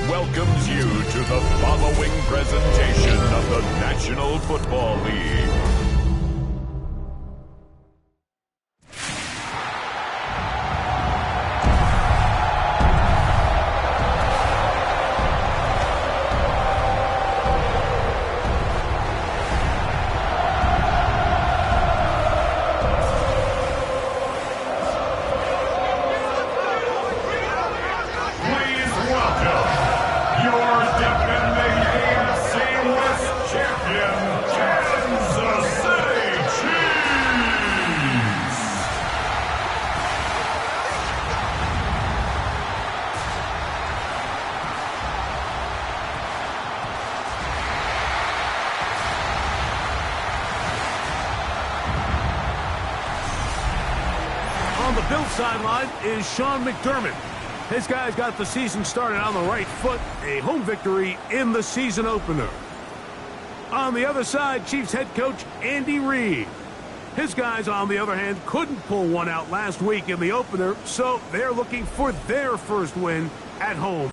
Welcomes you to the following presentation of the National Football League. On the Bills sideline is Sean McDermott. His guys got the season started on the right foot, a home victory in the season opener. On the other side, Chiefs head coach Andy Reid. His guys, on the other hand, couldn't pull one out last week in the opener, so they're looking for their first win at home.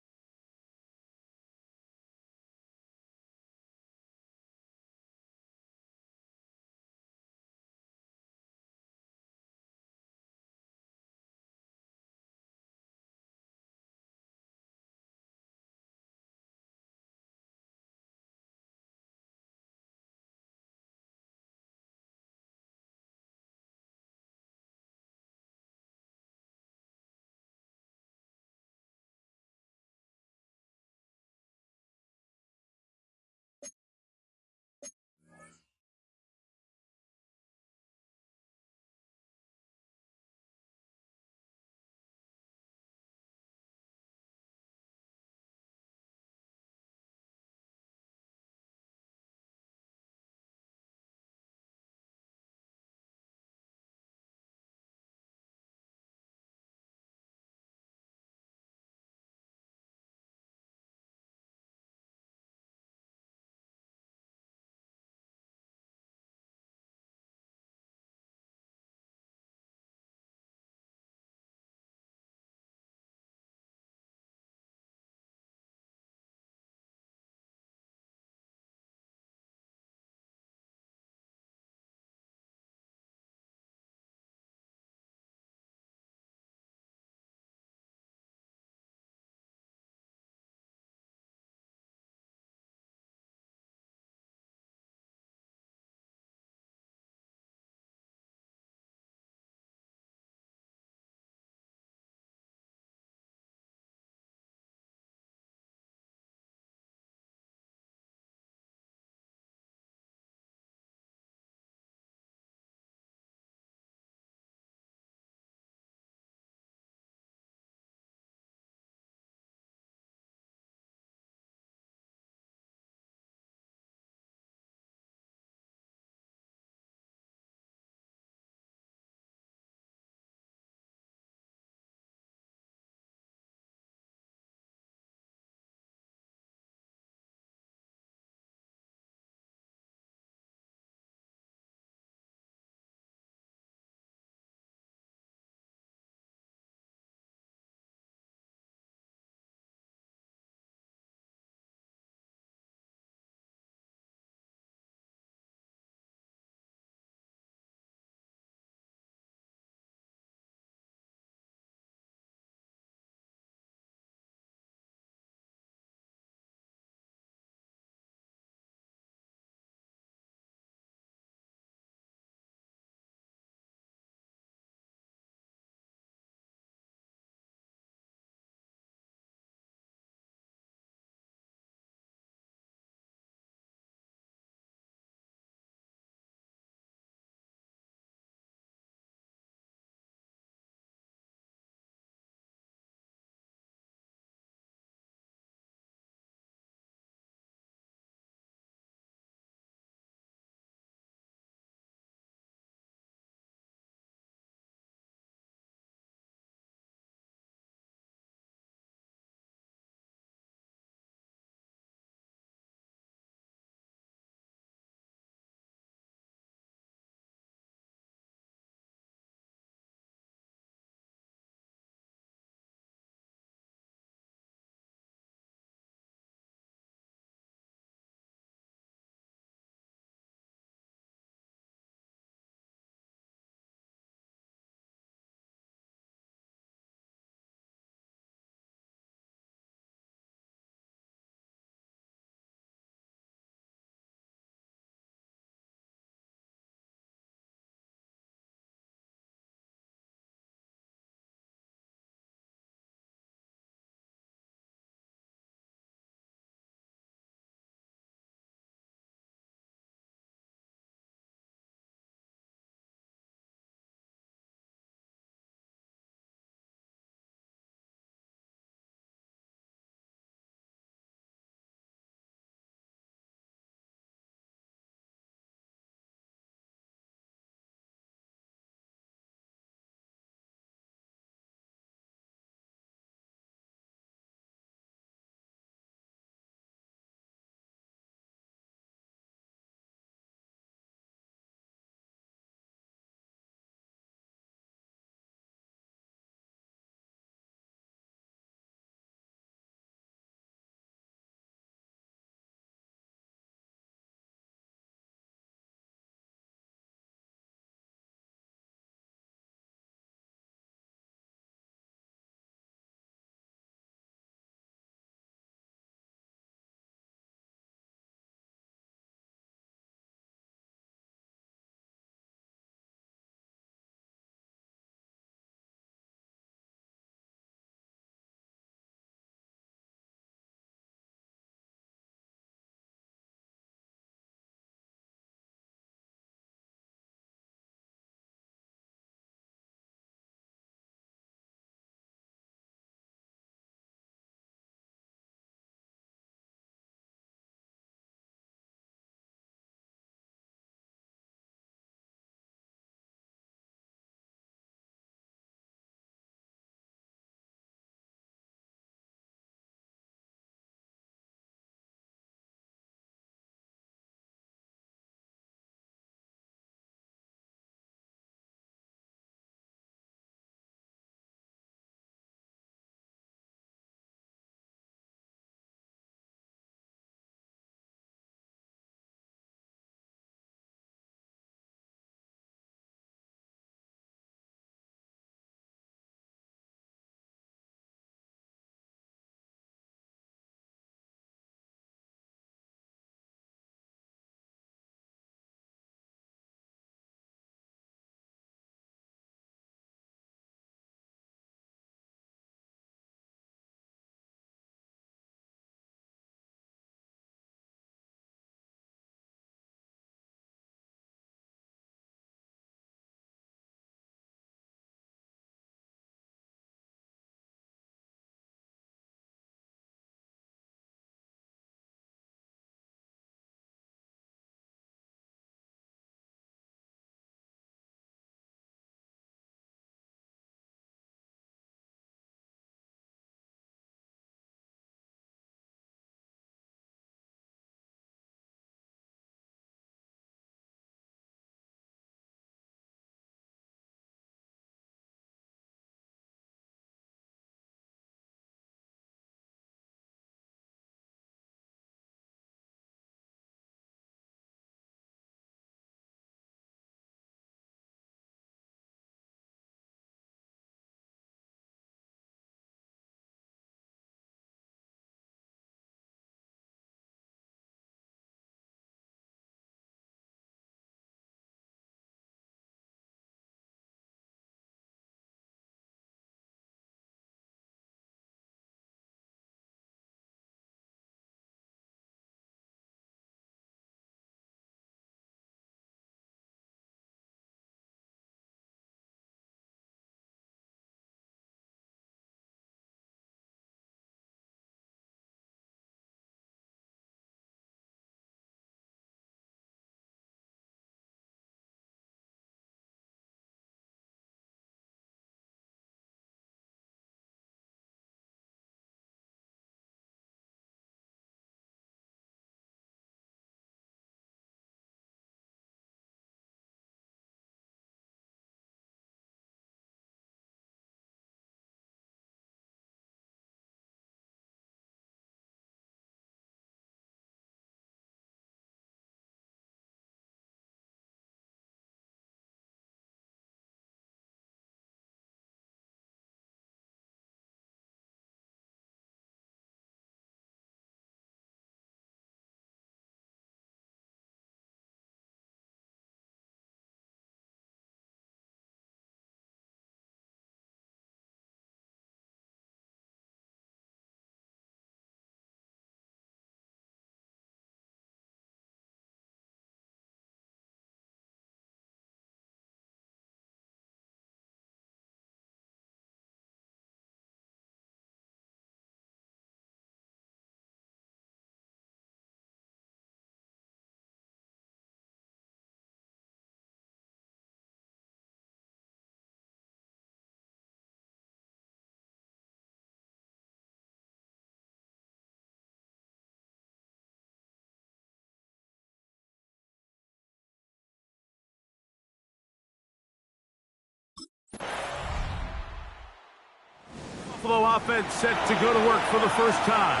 Buffalo offense set to go to work for the first time.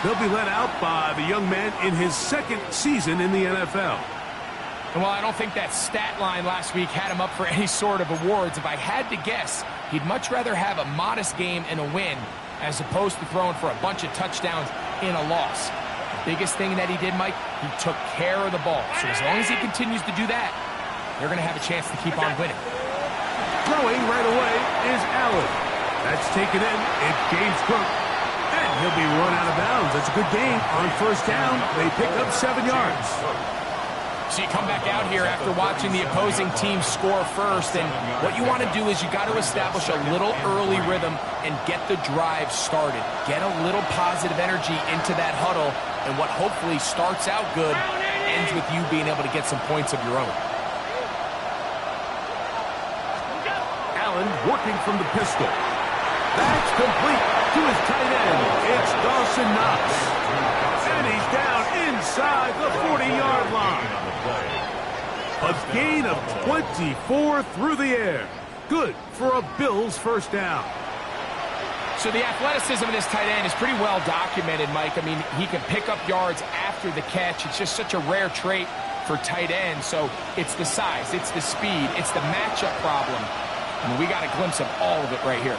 They'll be led out by the young man in his second season in the NFL. And while I don't think that stat line last week had him up for any sort of awards, if I had to guess, he'd much rather have a modest game and a win as opposed to throwing for a bunch of touchdowns in a loss. The biggest thing that he did, Mike, he took care of the ball. So as long as he continues to do that, they're going to have a chance to keep on winning. Throwing right away is Allen. That's taken in. It's James Cook. And he'll be run out of bounds. That's a good gain on first down. They pick up 7 yards. So you come back out here after watching the opposing team score first, and what you want to do is you got to establish a little early rhythm and get the drive started. Get a little positive energy into that huddle, and what hopefully starts out good ends with you being able to get some points of your own. Allen working from the pistol. That's complete to his tight end. It's Dawson Knox. And he's down inside the 40-yard line. A gain of 24 through the air. Good for a Bills first down. So the athleticism of this tight end is pretty well documented, Mike. I mean, he can pick up yards after the catch. It's just such a rare trait for tight ends. So it's the size, it's the speed, it's the matchup problem. I mean, we got a glimpse of all of it right here.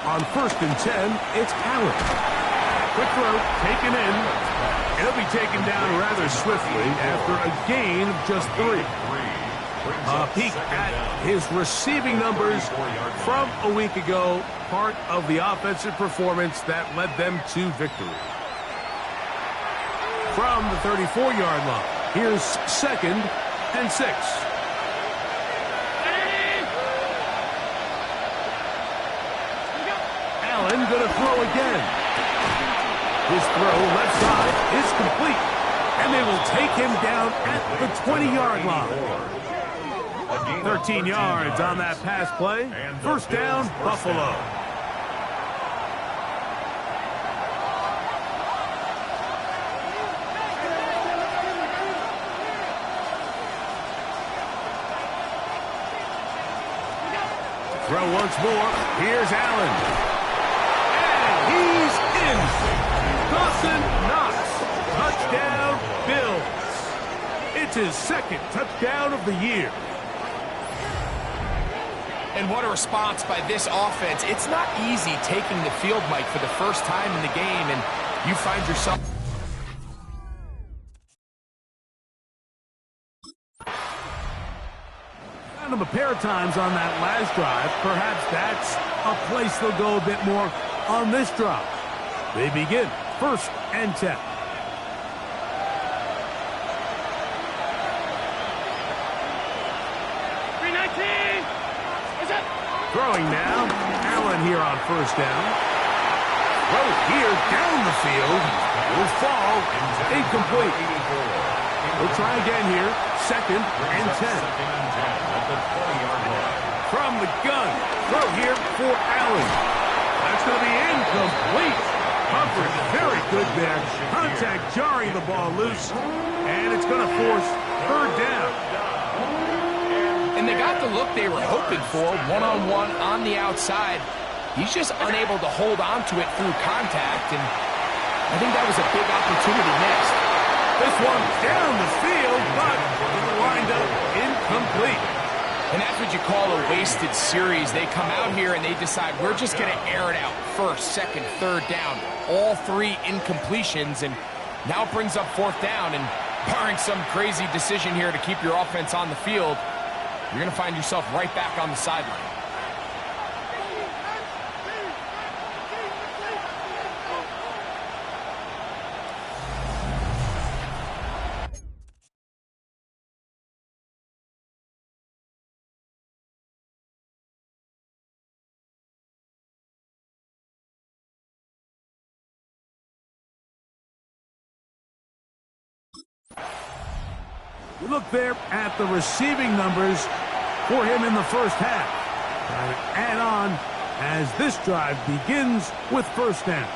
On 1st and 10, it's Allen. Quick throw, taken in. He'll be taken down rather swiftly after a gain of just 3. A peek at his receiving numbers from a week ago, part of the offensive performance that led them to victory. From the 34-yard line, here's 2nd and 6. Allen going to throw again. His throw left side is complete. And they will take him down at the 20-yard line. 13 yards on that pass play. First down, Buffalo. Throw once more. Here's Allen. He's in. Dawson Knox. Touchdown, Bills. It's his 2nd touchdown of the year. And what a response by this offense. It's not easy taking the field, Mike, for the first time in the game, and you find yourself... Found him a pair of times on that last drive. Perhaps that's a place they'll go a bit more on this drive. They begin 1st and 10. Throwing now. Allen here on first down. Throw here down the field. Will fall. Incomplete. We'll try again here. 2nd and 10. From the gun. Throw here for Allen. That's going to be incomplete. Humphrey, very good there. Contact jarring the ball loose. And it's going to force 3rd down. And they got the look they were hoping for, one-on-one on the outside. He's just unable to hold on to it through contact, and I think that was a big opportunity missed. This one down the field, but lined up incomplete. And that's what you call a wasted series. They come out here and they decide, we're just going to air it out. 1st, 2nd, 3rd down. All 3 incompletions, and now it brings up 4th down, and barring some crazy decision here to keep your offense on the field, you're going to find yourself right back on the sideline. You look there at the receiving numbers for him in the first half. Add on as this drive begins with first down.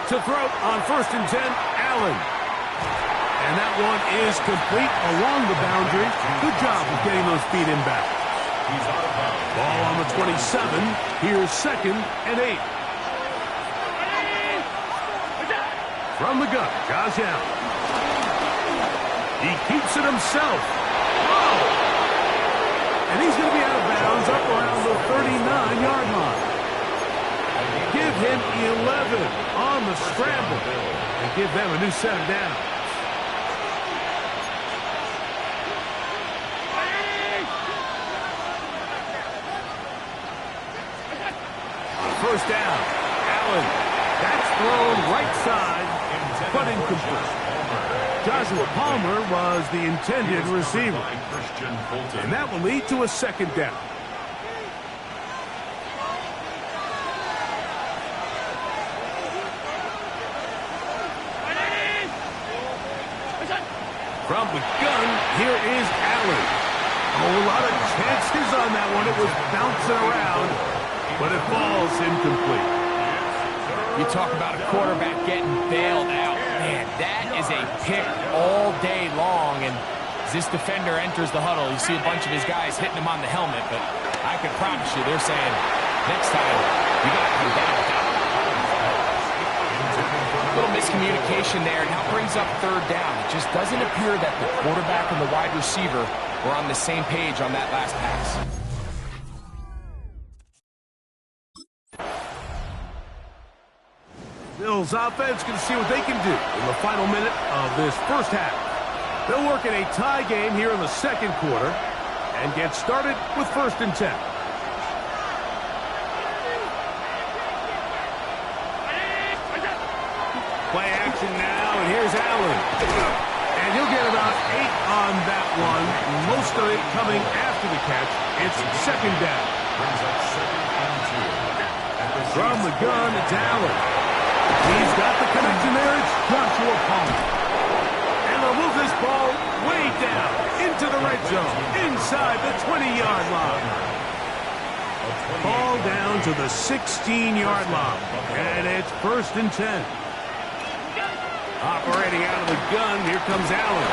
To throw on 1st and 10, Allen. And that one is complete along the boundary. Good job of getting those feet in back. Ball on the 27. Here's 2nd and 8. From the gun, Josh Allen. He keeps it himself. Oh! And he's going to be out of bounds up around the 39-yard line. Give him 11 on the scramble and give them a new set of downs. First down, Allen. That's thrown right side, but incomplete. Joshua Palmer was the intended receiver. And that will lead to a 2nd down. From the gun, here is Allen. Oh, a lot of chances on that one. It was bouncing around, but it falls incomplete. You talk about a quarterback getting bailed out. Man, that is a pick all day long. And as this defender enters the huddle, you see a bunch of his guys hitting him on the helmet. But I can promise you, they're saying, next time, you got to come down with that. A little miscommunication there. Now brings up 3rd down. It just doesn't appear that the quarterback and the wide receiver were on the same page on that last pass. Bills offense can see what they can do in the final minute of this first half. They'll work in a tie game here in the 2nd quarter and get started with 1st and 10. Play action now, and here's Allen. And he'll get about 8 on that one, most of it coming after the catch. It's 2nd down. From the gun, it's Allen. He's got the connection there. It's Joshua Palmer. And they'll move this ball way down into the red zone, inside the 20-yard line. Ball down to the 16-yard line. And it's 1st and 10. Operating out of the gun, here comes Allen.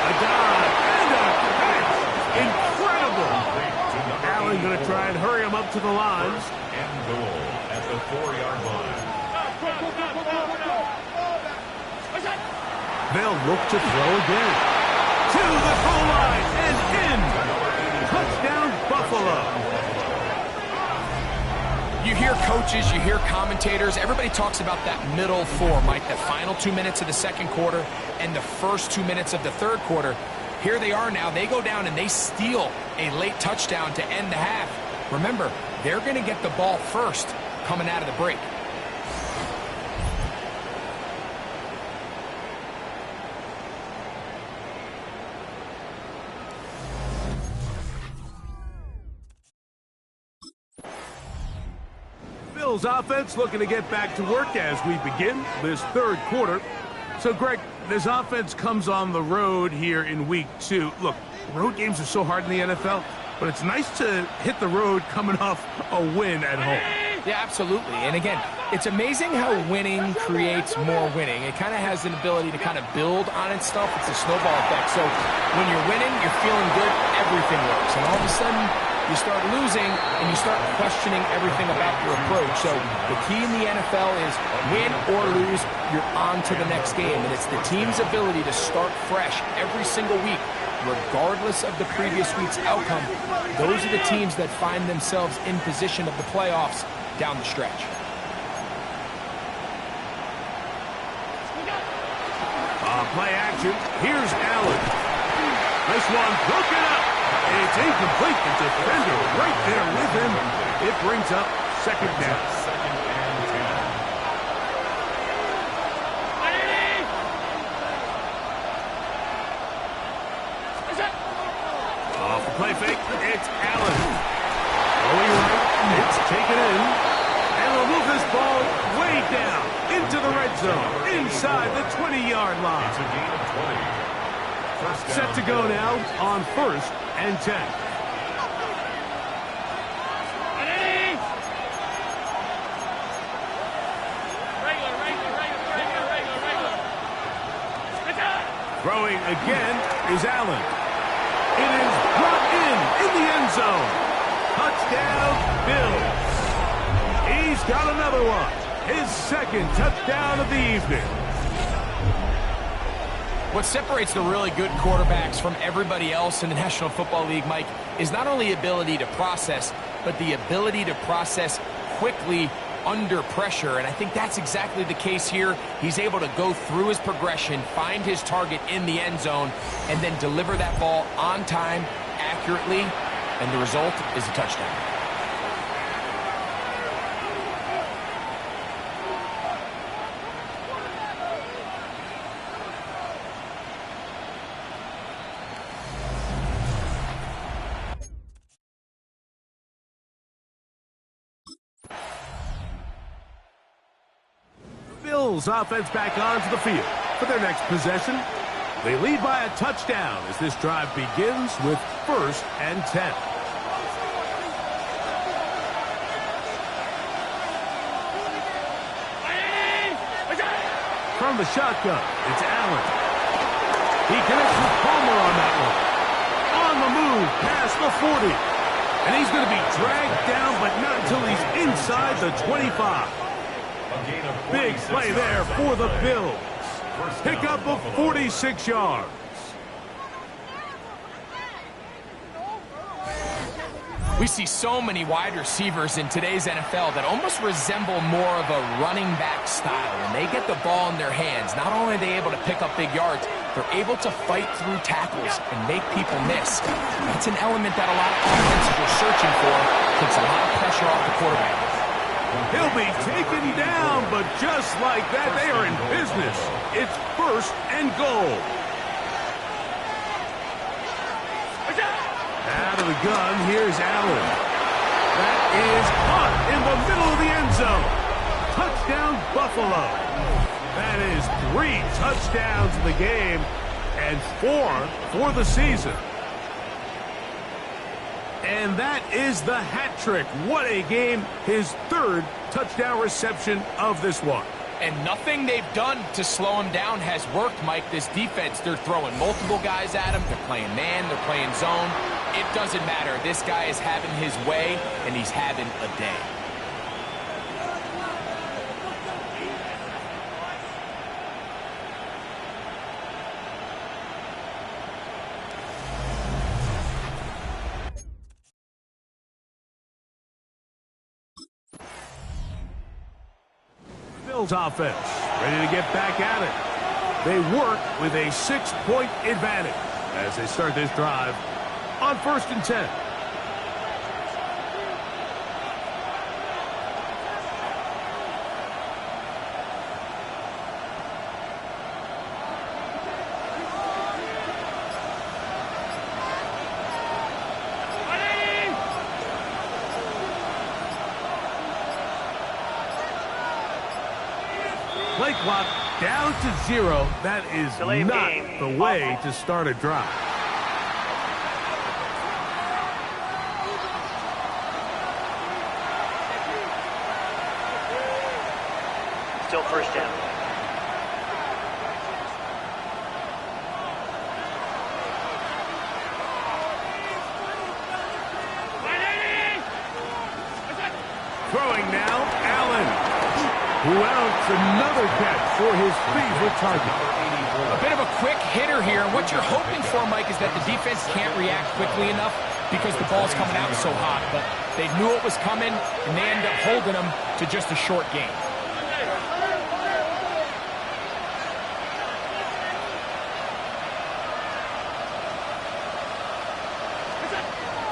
A dive and a catch. Incredible. Allen going to try and hurry him up to the line. And goal at the 4-yard line. They'll look to throw again. To the goal line and in. Touchdown, Buffalo. You hear coaches, you hear commentators, everybody talks about that middle 4, Mike, the final 2 minutes of the 2nd quarter and the first 2 minutes of the 3rd quarter. Here they are now. They go down and they steal a late touchdown to end the half. Remember, they're going to get the ball first coming out of the break. Bills offense looking to get back to work as we begin this 3rd quarter. So, Greg, this offense comes on the road here in week 2. Look, road games are so hard in the NFL, but it's nice to hit the road coming off a win at home. Yeah, absolutely. And again, it's amazing how winning creates more winning. It kind of has an ability to kind of build on itself. It's a snowball effect. So when you're winning, you're feeling good, everything works. And all of a sudden, you start losing and you start questioning everything about your approach. So the key in the NFL is win or lose, you're on to the next game. And it's the team's ability to start fresh every single week, regardless of the previous week's outcome. Those are the teams that find themselves in position of the playoffs down the stretch. Play action. Here's Allen. This one broken up. It's incomplete. The defender right there with him. It brings up 2nd down. Off the play fake. It's Allen. Going right. It's taken in. And we'll move this ball way down into the red zone, inside the 20-yard line. It's a gain of 20. Set to go now on 1st and 10. Throwing again is Allen. It is brought in the end zone. Touchdown, Bills. He's got another one. His second touchdown of the evening. What separates the really good quarterbacks from everybody else in the National Football League, Mike, is not only ability to process, but the ability to process quickly under pressure. And I think that's exactly the case here. He's able to go through his progression, find his target in the end zone, and then deliver that ball on time, accurately, and the result is a touchdown. Bills offense back onto the field for their next possession. They lead by a touchdown as this drive begins with 1st and 10. From the shotgun, it's Allen. He connects with Palmer on that one. On the move, past the 40. And he's going to be dragged down, but not until he's inside the 25. Big play there for the Bills. Pick up of 46 yards. We see so many wide receivers in today's NFL that almost resemble more of a running back style. When they get the ball in their hands, not only are they able to pick up big yards, they're able to fight through tackles and make people miss. That's an element that a lot of offenses are searching for. Takes a lot of pressure off the quarterback. He'll be taken down, but just like that, they are in business. It's 1st and goal. Out of the gun, here's Allen. That is caught in the middle of the end zone. Touchdown, Buffalo. That is 3 touchdowns in the game and 4 for the season. And that is the hat trick. What a game. His 3rd touchdown reception of this one. And nothing they've done to slow him down has worked, Mike. This defense, they're throwing multiple guys at him. They're playing man, they're playing zone. It doesn't matter. This guy is having his way, and he's having a day. Bills offense ready to get back at it. They work with a 6-point advantage as they start this drive on 1st and 10. Play clock down to 0. That is not the way to start a drive. Still 1st down. Throwing now, Allen. Who else? Another catch for his favorite target. A bit of a quick hitter here. And what you're hoping for, Mike, is that the defense can't react quickly enough because the ball's coming out so hot. But they knew it was coming, and they end up holding them to just a short game.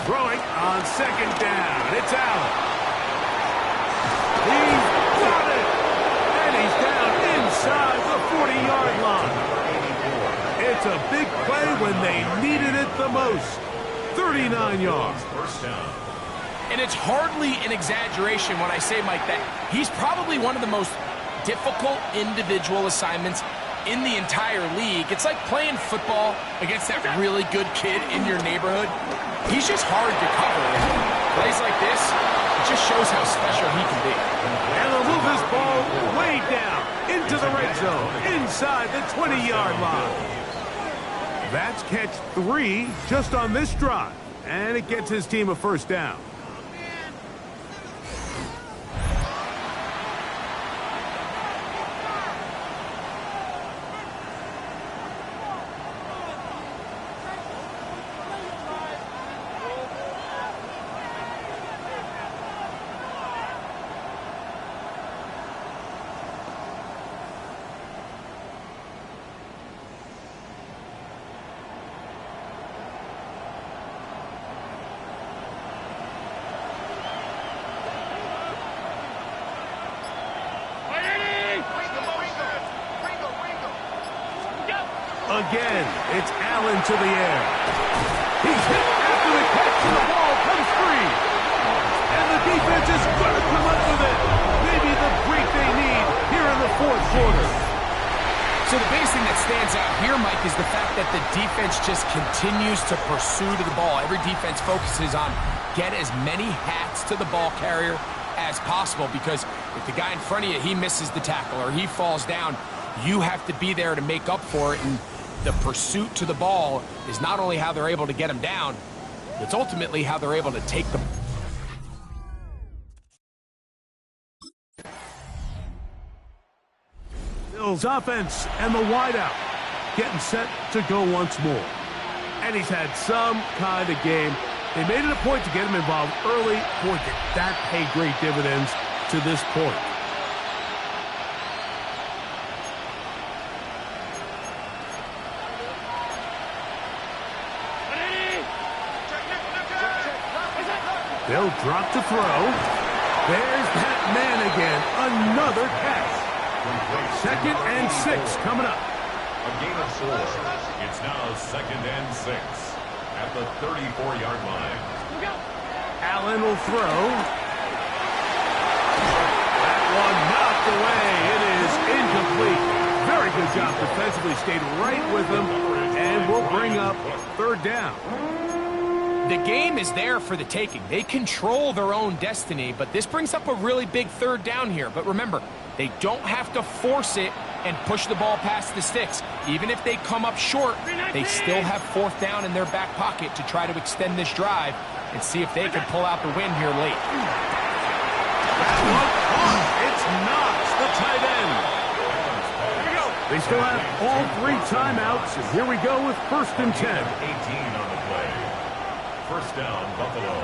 Throwing on 2nd down. It's Allen. He's got it. And he's down inside the 40-yard line. It's a big play when they needed it the most. 39 yards. And it's hardly an exaggeration when I say, Mike, that he's probably one of the most difficult individual assignments in the entire league. It's like playing football against that really good kid in your neighborhood. He's just hard to cover. Plays like this, it just shows how special he can be. And they'll move this ball way down into the red zone, inside the 20-yard line. That's catch 3 just on this drive, and it gets his team a first down. Again, it's Allen to the air. He's hit after the catch, and the ball comes free. And the defense is going to come up with it. Maybe the break they need here in the fourth quarter. So the biggest thing that stands out here, Mike, is the fact that the defense just continues to pursue to the ball. Every defense focuses on get as many hats to the ball carrier as possible, because if the guy in front of you, he misses the tackle or he falls down, you have to be there to make up for it. And the pursuit to the ball is not only how they're able to get them down, it's ultimately how they're able to take them. Bills offense and the wideout getting set to go once more. And he's had some kind of game. They made it a point to get him involved early. Boy, did that pay great dividends to this point. They'll drop to throw. There's that man again. Another catch. 2nd and 6 coming up. A gain of 4. It's now 2nd and 6 at the 34-yard line. Allen will throw. That one knocked away. It is incomplete. Very good job defensively. Stayed right with them. And will bring up 3rd down. The game is there for the taking. They control their own destiny, but this brings up a really big 3rd down here. But remember, they don't have to force it and push the ball past the sticks. Even if they come up short, they still have 4th down in their back pocket to try to extend this drive and see if they can pull out the win here late. It's Knox, the tight end. They still have all 3 timeouts, and here we go with 1st and 10. 18 on the play. 1st down, Buffalo.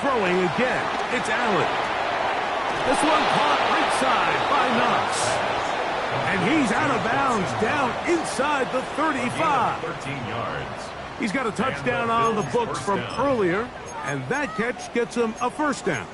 Throwing again, it's Allen. This one caught right side by Knox. And he's out of bounds, down inside the 35. 13 yards. He's got a touchdown on the books from earlier, and that catch gets him a 1st down.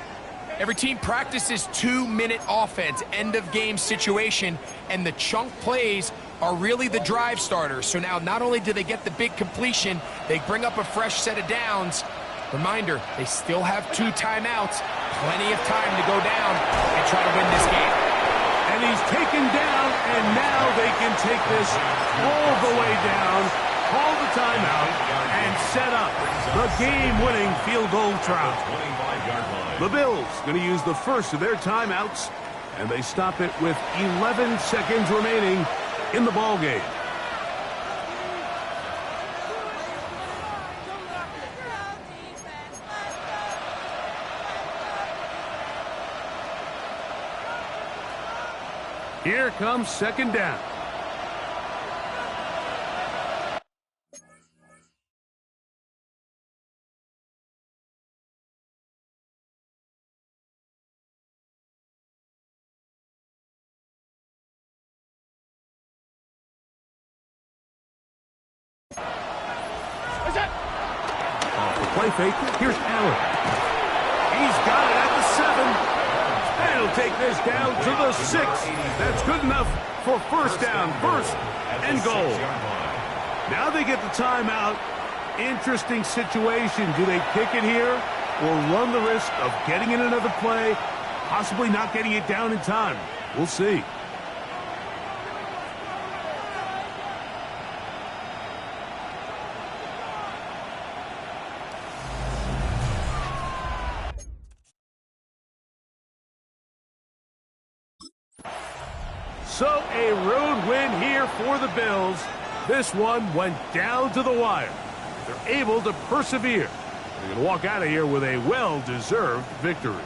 Every team practices 2-minute offense, end-of-game situation, and the chunk plays are really the drive starters. So now not only do they get the big completion, they bring up a fresh set of downs. Reminder, they still have 2 timeouts, plenty of time to go down and try to win this game. And he's taken down, and now they can take this all the way down, call the timeout, and set up the game-winning field goal try. The Bills going to use the first of their timeouts, and they stop it with 11 seconds remaining in the ball game. Here comes 2nd down. Off the play fake, here's Allen. He's got it at the 7. And he'll take this down to the 6. That's good enough for 1st down, 1st and goal. Now they get the timeout. Interesting situation. Do they kick it here or run the risk of getting in another play, possibly not getting it down in time? We'll see. So a road win here for the Bills. This one went down to the wire. They're able to persevere. They're going to walk out of here with a well-deserved victory.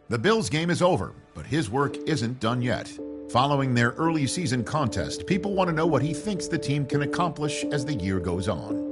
The Bills' game is over, but his work isn't done yet. Following their early season contest, people want to know what he thinks the team can accomplish as the year goes on.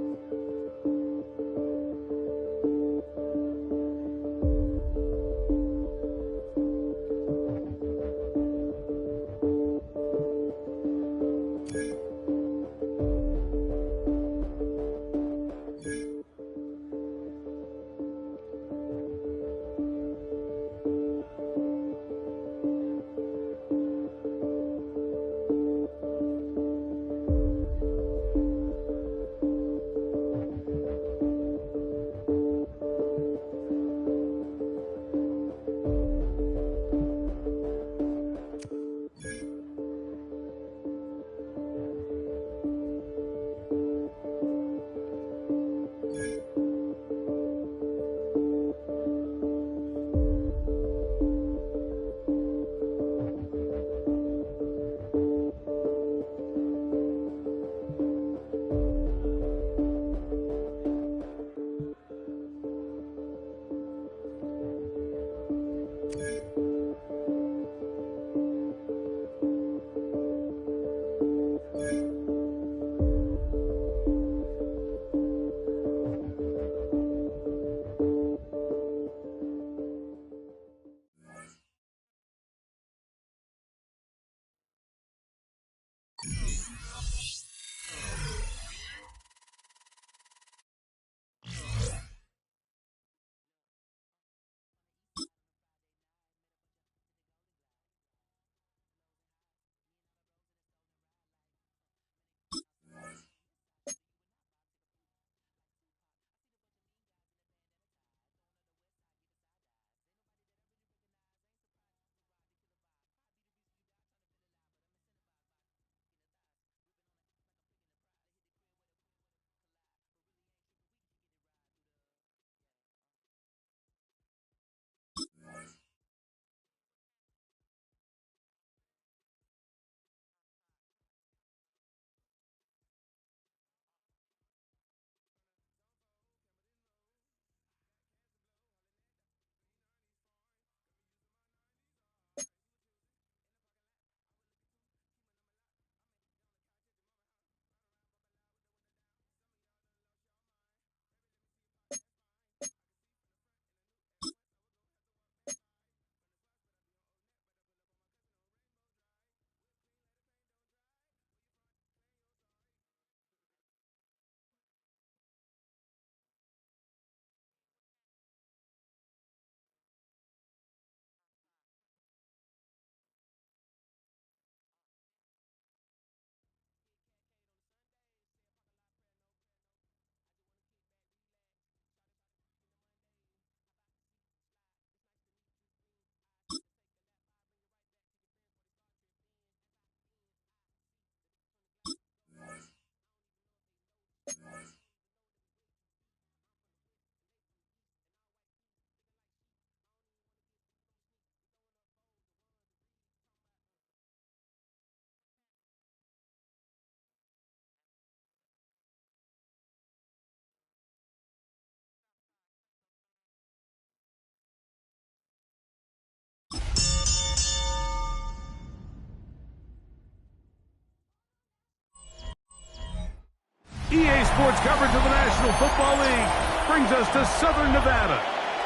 sports coverage of the National Football League brings us to Southern Nevada,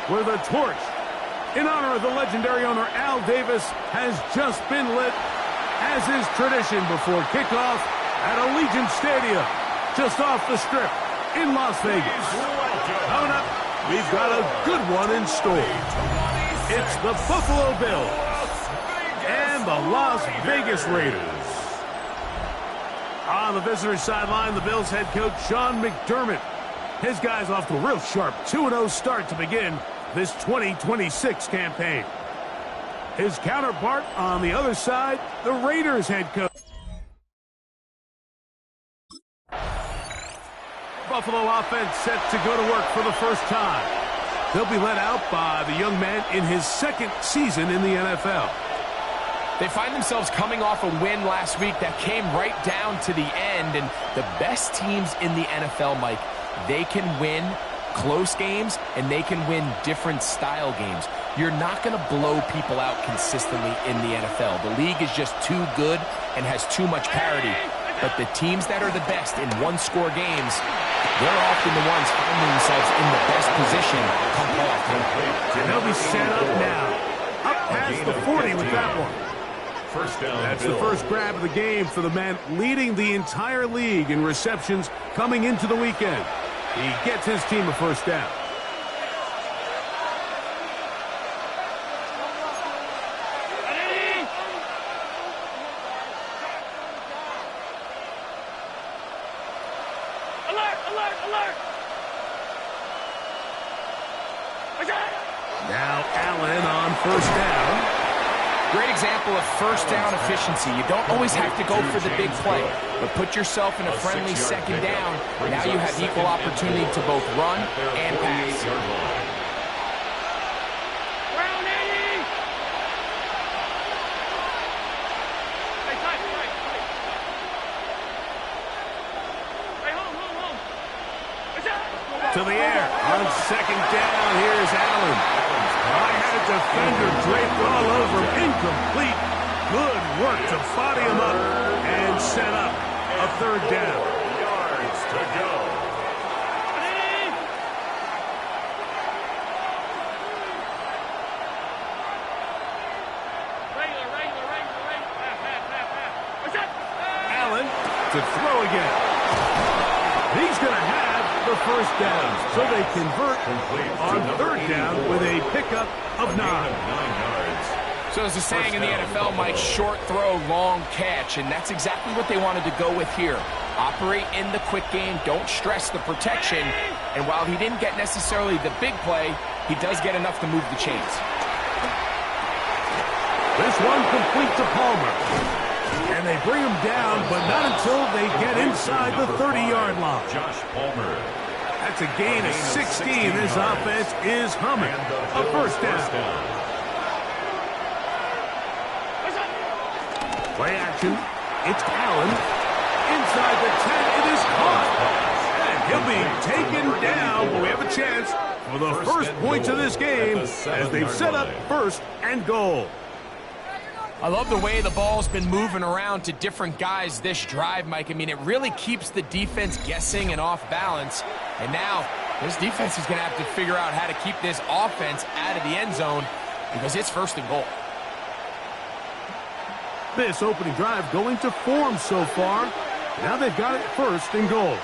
where the torch, in honor of the legendary owner Al Davis, has just been lit, as is tradition before kickoff at Allegiant Stadium, just off the Strip in Las Vegas. Coming up, we've got a good one in store. It's the Buffalo Bills and the Las Vegas Raiders. On the visitor's sideline, the Bills head coach Sean McDermott. His guys off to a real sharp 2-0 start to begin this 2026 campaign. His counterpart on the other side, the Raiders head coach. Buffalo offense set to go to work for the first time. They'll be led out by the young man in his second season in the NFL. They find themselves coming off a win last week that came right down to the end, and the best teams in the NFL, Mike, they can win close games and they can win different style games. You're not going to blow people out consistently in the NFL. The league is just too good and has too much parity. But the teams that are the best in one-score games, they're often the ones finding themselves in the best position come playoff time. And they'll be set up now. Up past the 40 with that one. First down. That's the first grab of the game for the man leading the entire league in receptions coming into the weekend. He gets his team a first down. Now Allen on first down. Great example of first down efficiency. You don't always have to go for the big play, but put yourself in a friendly second down. Now you have equal opportunity to both run and pass. To the air on second down. Here's Allen. I had a defender draped all over him. Incomplete. Good work to body him up and set up a third down. Yards to go. Allen to throw again. He's going to have the first down, so they convert on third down with a pickup of 9. 9 yards. So there's a saying in the NFL, Mike, short throw, long catch, and that's exactly what they wanted to go with here. Operate in the quick game, don't stress the protection, and while he didn't get necessarily the big play, he does get enough to move the chains. This one complete to Palmer. And they bring him down, but not until they get inside the 30-yard line. Josh Palmer. That's a gain of 16. This offense is humming. A first down. Play action. It's Allen. Inside the 10, it is caught. And he'll be taken down, but we have a chance for the first points of this game as they've set up first and goal. I love the way the ball's been moving around to different guys this drive, Mike. I mean, it really keeps the defense guessing and off balance. And now, this defense is going to have to figure out how to keep this offense out of the end zone because it's first and goal. This opening drive going to form so far. Now they've got it first and goal.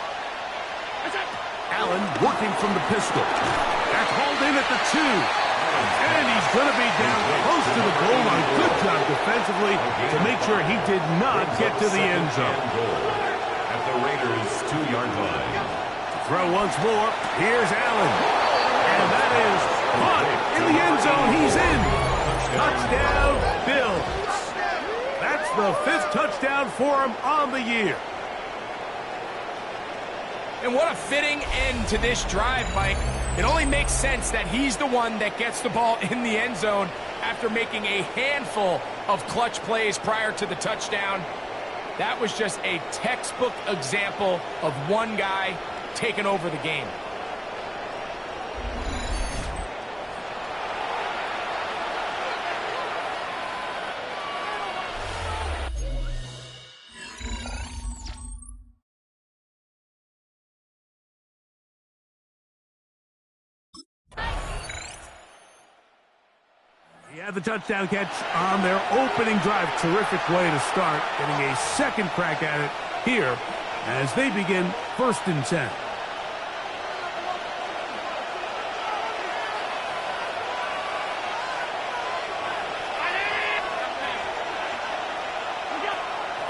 Allen working from the pistol. That's hauled in at the 2. And he's going to be down close to the goal line. Good job defensively to make sure he did not get to the end zone. At the Raiders' 2-yard line. Throw once more. Here's Allen. And that is caught in the end zone. He's in. Touchdown, Bills. That's the 5th touchdown for him on the year. And what a fitting end to this drive, Mike. It only makes sense that he's the one that gets the ball in the end zone after making a handful of clutch plays prior to the touchdown. That was just a textbook example of one guy taking over the game. had the touchdown catch on their opening drive. Terrific way to start, getting a second crack at it here as they begin 1st and 10.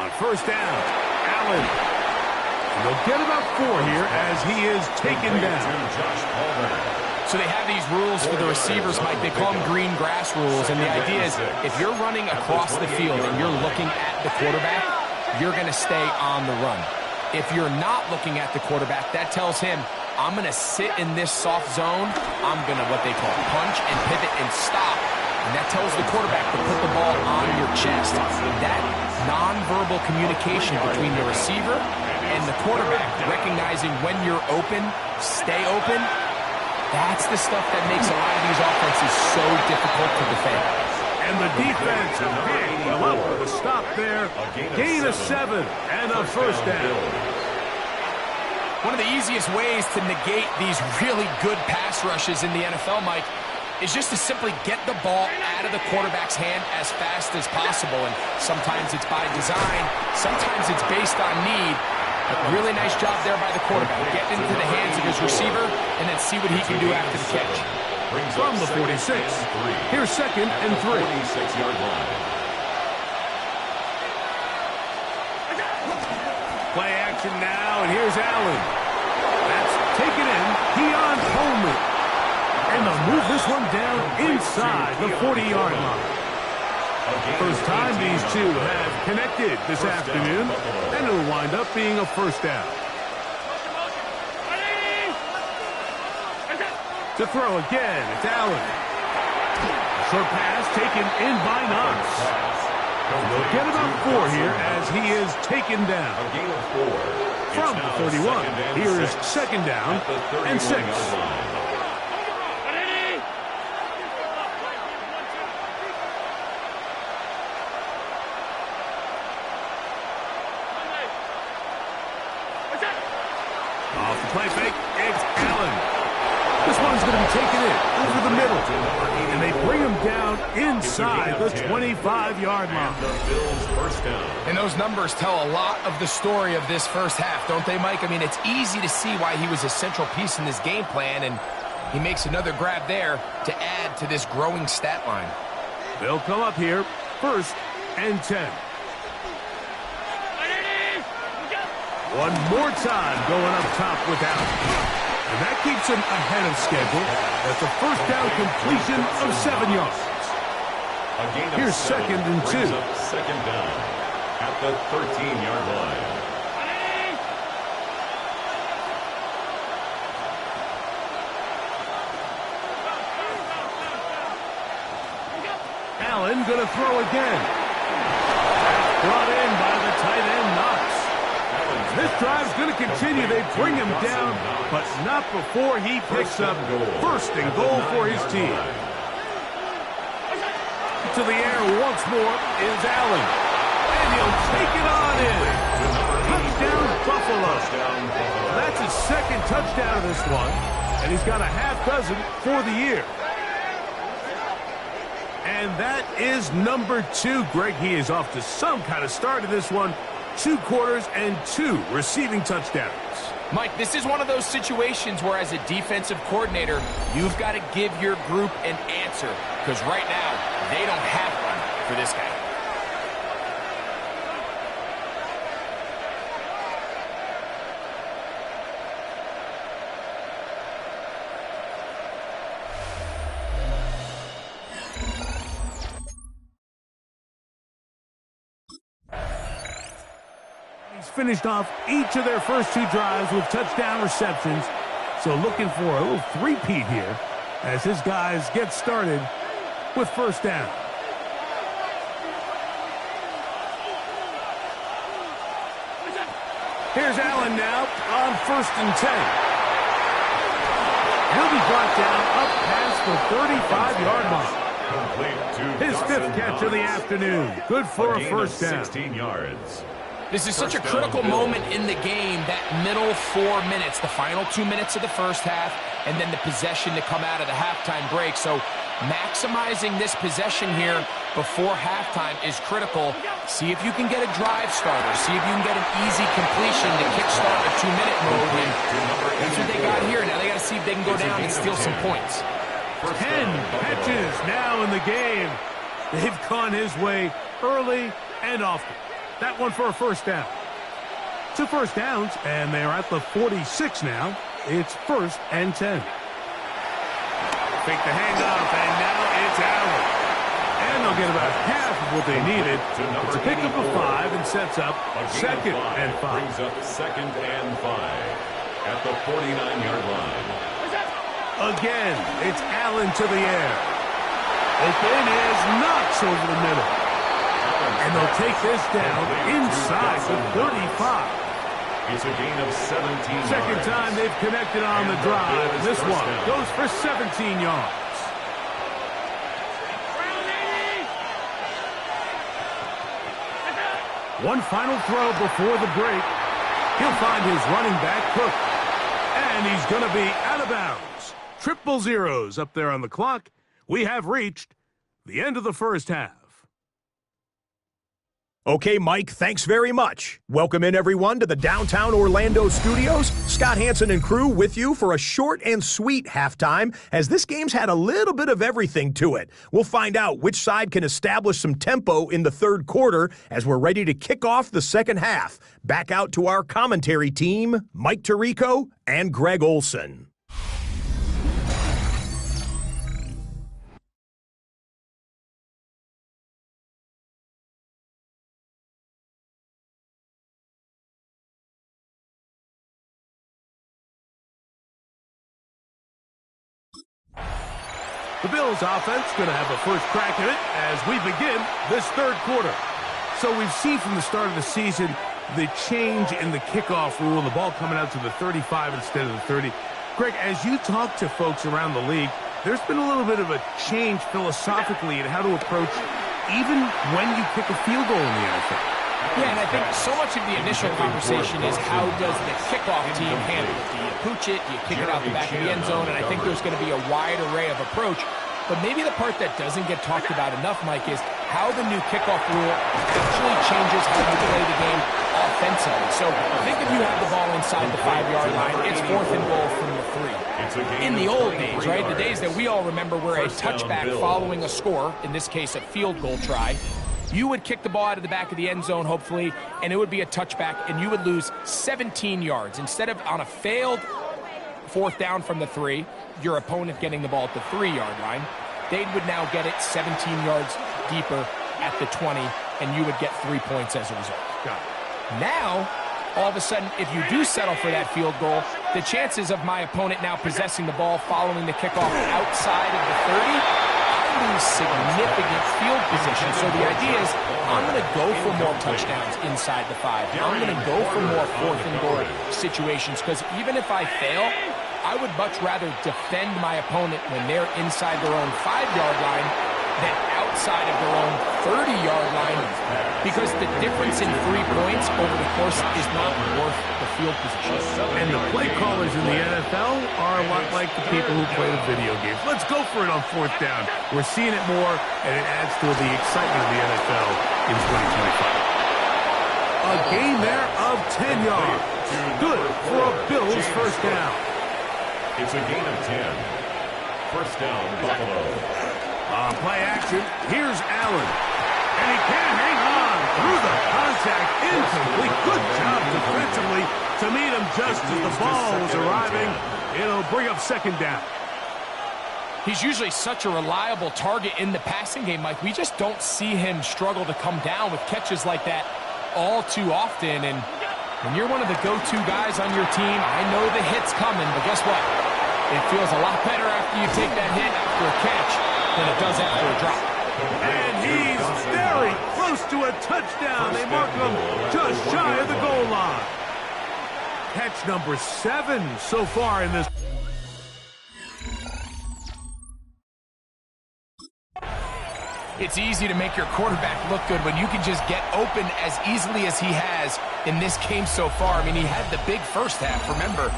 On 1st down, Allen. And they'll get about 4 here as he is taken down. So they have these rules for the receivers, Mike. They call them green grass rules. And the idea is if you're running across the field and you're looking at the quarterback, you're going to stay on the run. If you're not looking at the quarterback, that tells him, I'm going to sit in this soft zone. I'm going to, what they call, punch and pivot and stop. And that tells the quarterback to put the ball on your chest. That nonverbal communication between the receiver and the quarterback, recognizing when you're open, stay open, that's the stuff that makes a lot of these offenses so difficult to defend. And the defense picked them up with a stop there. Gain of 7 and a 1st down. One of the easiest ways to negate these really good pass rushes in the NFL, Mike, is just to simply get the ball out of the quarterback's hand as fast as possible. And sometimes it's by design, sometimes it's based on need. A really nice job there by the quarterback. Get into the hands of his receiver and then see what he can do after the catch. From the 46, here's 2nd and 3. Play action now, and here's Allen. That's taken in. Keon Coleman. And they'll move this one down inside the 40-yard line. First time these two have connected this afternoon, and it'll wind up being a 1st down. To throw again, it's Allen. Short pass taken in by Knox. They'll get about 4 here as he is taken down. From the 31, here is 2nd down and 6. Off the play fake, it's Allen. This one's going to be taken in over the middle. And they bring him down inside the 25-yard line. And those numbers tell a lot of the story of this first half, don't they, Mike? I mean, it's easy to see why he was a central piece in this game plan, and he makes another grab there to add to this growing stat line. They'll come up here, 1st and 10. One more time going up top with Allen. And that keeps him ahead of schedule. That's a 1st down completion of 7 yards. Here's 2nd and 2. 2nd down at the 13-yard line. Allen going to throw again. Brought in by the tight end, Knox. This drive's going to continue. They bring him down, but not before he picks up 1st and goal for his team. To the air once more is Allen. And he'll take it on in. Touchdown, Buffalo. That's his 2nd touchdown of this one, and he's got a half dozen for the year. And that is number 2. Greg, he is off to some kind of start in this one. 2 quarters and 2 receiving touchdowns. Mike, this is one of those situations where as a defensive coordinator, you've got to give your group an answer. Because right now, they don't have one for this guy. Finished off each of their first 2 drives with touchdown receptions. So looking for a little three-peat here as his guys get started with 1st down. Here's Allen now on 1st and 10. He'll be brought down up past the 35-yard line. His 5th catch of the afternoon. Good for a 1st down. 16 yards. This is such a critical moment in the game, that middle 4 minutes, the final 2 minutes of the first half, and then the possession to come out of the halftime break. So Maximizing this possession here before halftime is critical. See if you can get a drive starter. See if you can get an easy completion to kickstart a 2-minute mode. And that's what they got here. Now they got to see if they can go down and steal some points. 10 catches now in the game. They've gone his way early and often. That one for a first down. 2 first downs, and they're at the 46 now. It's 1st and 10. Fake the handoff, and now it's Allen. And they'll get about half of what they needed. It's a pickup of 5 and sets up 2nd and 5. Brings up 2nd and 5 at the 49-yard line. Again, it's Allen to the air. Open is Knox over the middle. And they'll take this down inside the 35. It's a gain of 17 Second yards. time they've connected on the drive. This one goes for 17 yards. One final throw before the break. He'll find his running back, Cook. And he's going to be out of bounds. 000 up there on the clock. We have reached the end of the first half. Okay, Mike, thanks very much. Welcome in, everyone, to the downtown Orlando studios. Scott Hansen and crew with you for a short and sweet halftime, as this game's had a little bit of everything to it. We'll find out which side can establish some tempo in the third quarter as we're ready to kick off the second half. Back out to our commentary team, Mike Tirico and Greg Olson. The Bills offense going to have a first crack at it as we begin this third quarter. So we've seen from the start of the season the change in the kickoff rule, the ball coming out to the 35 instead of the 30. Greg, as you talk to folks around the league, there's been a little bit of a change philosophically in how to approach even when you kick a field goal in the NFL. Yeah, and I think so much of the initial conversation is how does the kickoff team handle it? Do you pooch it? Do you kick it out the back of the end zone? And I think there's going to be a wide array of approach. But maybe the part that doesn't get talked about enough, Mike, is how the new kickoff rule actually changes how you play the game offensively. So think if you have the ball inside the 5-yard line, it's 4th and goal from the 3. In the old days, right, the days that we all remember where a touchback following a score, in this case a field goal try, you would kick the ball out of the back of the end zone, hopefully, and it would be a touchback, and you would lose 17 yards. Instead of on a failed 4th down from the 3, your opponent getting the ball at the 3-yard line, they would now get it 17 yards deeper at the 20, and you would get 3 points as a result. Got it. Now, all of a sudden, if you do settle for that field goal, the chances of my opponent now possessing the ball following the kickoff outside of the 30, lose significant field position. So the idea is I'm going to go for more touchdowns inside the 5. I'm going to go for more 4th and goal situations, because even if I fail, I would much rather defend my opponent when they're inside their own 5-yard line than outside of their own 30-yard line, because the difference in 3 points over the course is not worth the field position. And the play callers in the NFL are a lot like the people who play the video games. Let's go for it on 4th down. We're seeing it more, and it adds to the excitement of the NFL in 2025. A gain there of 10 yards. Good for a Bills first down. It's a gain of 10. First down, Buffalo. On play action, here's Allen. And he can't hang on through the contact. Incomplete. Good job defensively to meet him just as the ball was arriving. It'll bring up 2nd down. He's usually such a reliable target in the passing game, Mike. We just don't see him struggle to come down with catches like that all too often. And when you're one of the go-to guys on your team, I know the hit's coming, but guess what? It feels a lot better after you take that hit after a catch than it does after a drop. And he's very close to a touchdown. They mark him just shy of the goal line. Catch number 7 so far in this. It's easy to make your quarterback look good when you can just get open as easily as he has in this game so far. I mean, he had the big first half, remember.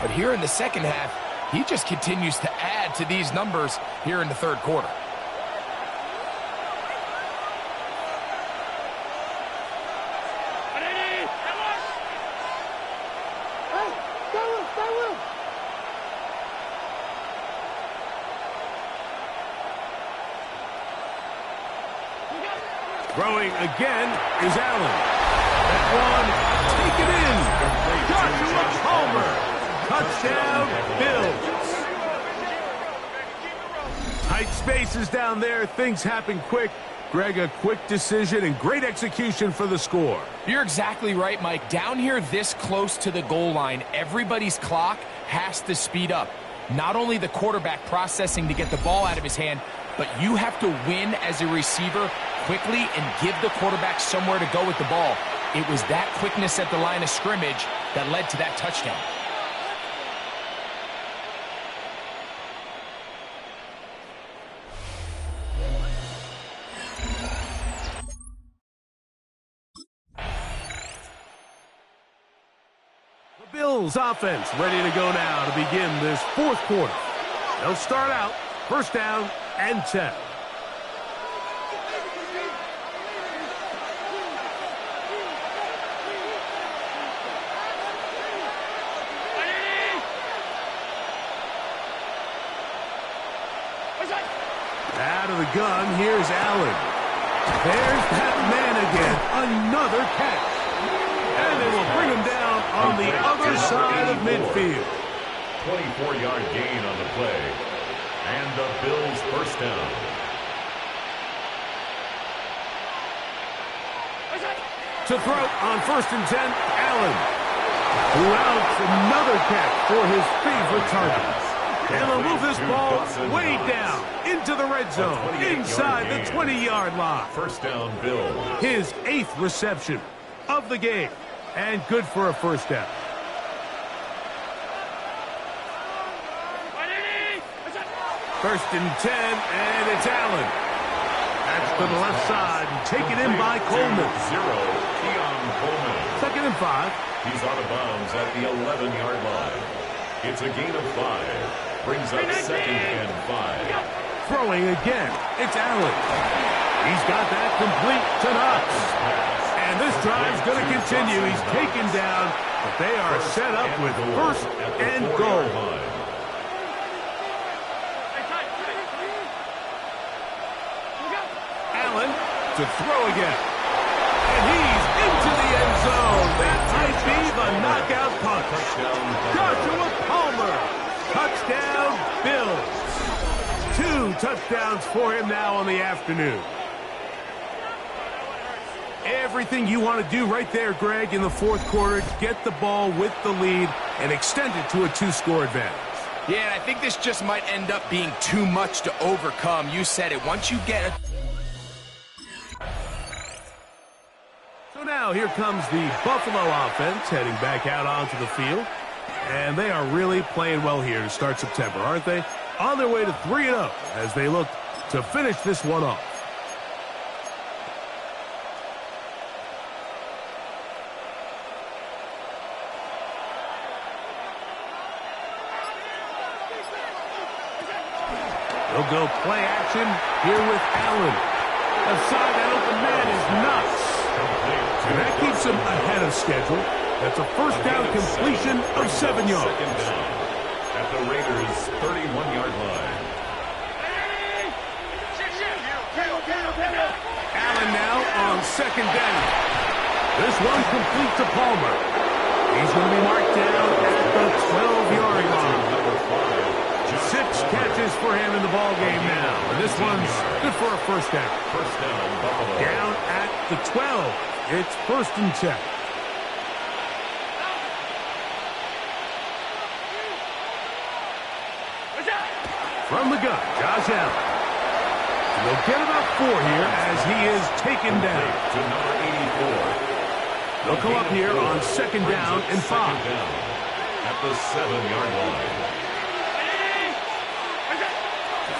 But here in the second half, he just continues to add to these numbers here in the third quarter. Throwing again is Allen. That one, take it in. Joshua Palmer. Touchdown, Bills. Tight spaces down there. Things happen quick. Greg, a quick decision and great execution for the score. You're exactly right, Mike. Down here this close to the goal line, everybody's clock has to speed up. Not only the quarterback processing to get the ball out of his hand, but you have to win as a receiver quickly and give the quarterback somewhere to go with the ball. It was that quickness at the line of scrimmage that led to that touchdown. The Bills offense ready to go now to begin this fourth quarter. They'll start out first down and 10. Out of the gun, here's Allen. There's that man again. Another catch. And they will bring him down on the other side of midfield. 24-yard gain on the play. And the Bills first down. To throw on first and 10, Allen. Who outs another catch for his favorite target. And they'll move this ball way down into the red zone, inside the 20-yard line. First down, Bills. His 8th reception of the game, and good for a first down. First and 10, and it's Allen. That's to the left side, and taken in by Coleman. Coleman. Second and 5. He's out of bounds at the 11-yard line. It's a gain of 5. Brings up second and 5. Throwing again, it's Allen. He's got that complete to Knox. And this drive's going to continue. He's taken down, but they are set up with first and goal. Allen to throw again. And he's into the end zone. That might be the knockout punch. Joshua Palmer. Touchdown, Bills. 2 touchdowns for him now on the afternoon. Everything you want to do right there, Greg, in the fourth quarter. Get the ball with the lead and extend it to a 2-score advantage. Yeah, and I think this just might end up being too much to overcome. You said it. Once you get it. So now here comes the Buffalo offense heading back out onto the field. And they are really playing well here to start September, aren't they? On their way to 3-0 as they look to finish this one off. They'll go play action here with Allen. Aside that open man is Knox. And that keeps him ahead of schedule. That's a first down completion of 7 yards. Second down at the Raiders' 31-yard line. Allen now on second down. This one complete to Palmer. He's going to be marked down at the 12-yard line. 6 catches for him in the ball game now. And this one's good for a first down. First down, Buffalo. Down at the 12. It's first and 10. From the gun, Josh Allen. They'll get about 4 here as he is taken down. To number 84. They'll come up here on second down and 5. Down at the 7-yard line.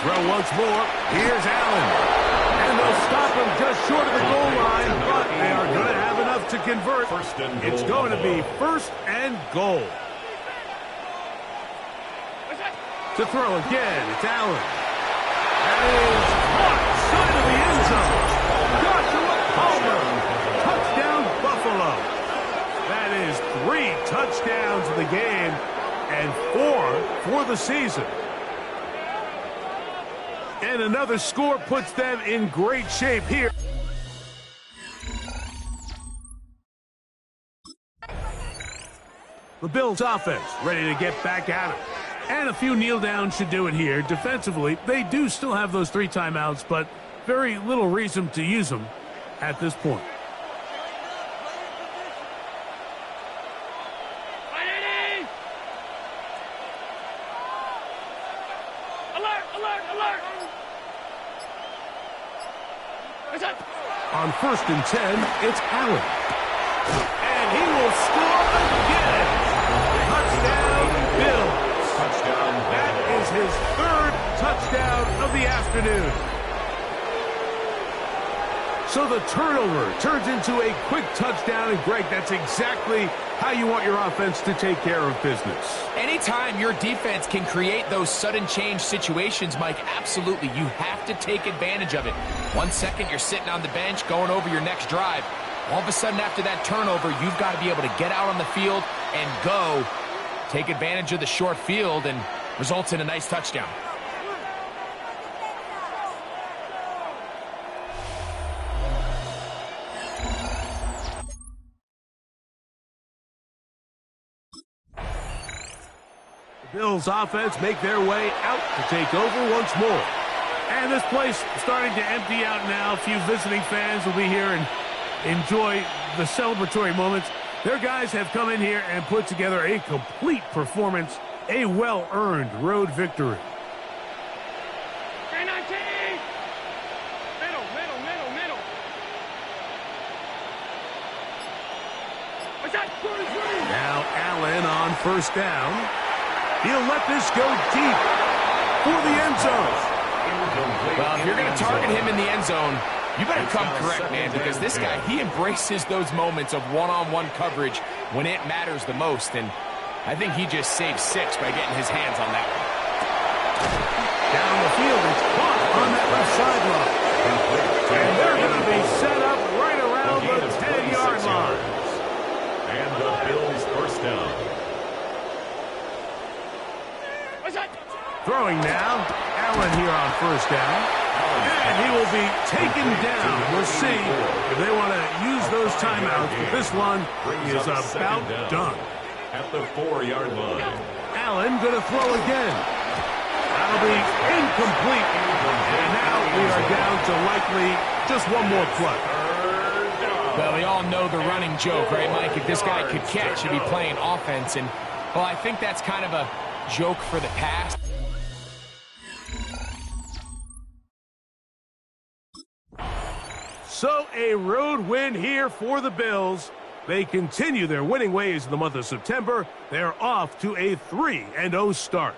Throw once more. Here's Allen. And they'll stop him just short of the goal line, but they are going to have enough to convert. First and goal. It's going to be first and goal. To throw again, it's Allen. That is caught, side of the end zone. Joshua Palmer, touchdown Buffalo. That is 3 touchdowns in the game and 4 for the season. And another score puts them in great shape here. The Bills offense ready to get back at it. And a few kneel downs should do it here. Defensively, they do still have those 3 timeouts, but very little reason to use them at this point. On 1st and 10, it's Allen. And he will score again. Touchdown, Bills. Touchdown. That is his 3rd touchdown of the afternoon. So the turnover turns into a quick touchdown, and Greg, that's exactly how you want your offense to take care of business. Anytime your defense can create those sudden change situations, Mike, absolutely, you have to take advantage of it. 1 second, you're sitting on the bench, going over your next drive. All of a sudden, after that turnover, you've got to be able to get out on the field and go. Take advantage of the short field, and results in a nice touchdown. Bills offense make their way out to take over once more. And this place starting to empty out now. A few visiting fans will be here and enjoy the celebratory moments. Their guys have come in here and put together a complete performance, a well-earned road victory. Now Allen on 1st down. He'll let this go deep for the end zone. Well, if you're going to target him in the end zone, you better come correct, man, because this guy, he embraces those moments of one-on-one coverage when it matters the most, and I think he just saved 6 by getting his hands on that one. Down the field, it's caught on that left sideline. And they're going to be set up right around the 10-yard line. And the Bills first down. Throwing now, Allen here on 1st down. And he will be taken down. We'll see if they want to use those timeouts, but this one is about done. At the 4-yard line. Allen going to throw again. That'll be incomplete. And now we are down to likely just one more play. Well, we all know the running joke, right, Mike? If this guy could catch, he'd be playing offense. And, well, I think that's kind of a joke for the past. So a road win here for the Bills. They continue their winning ways in the month of September. They're off to a 3-0 start.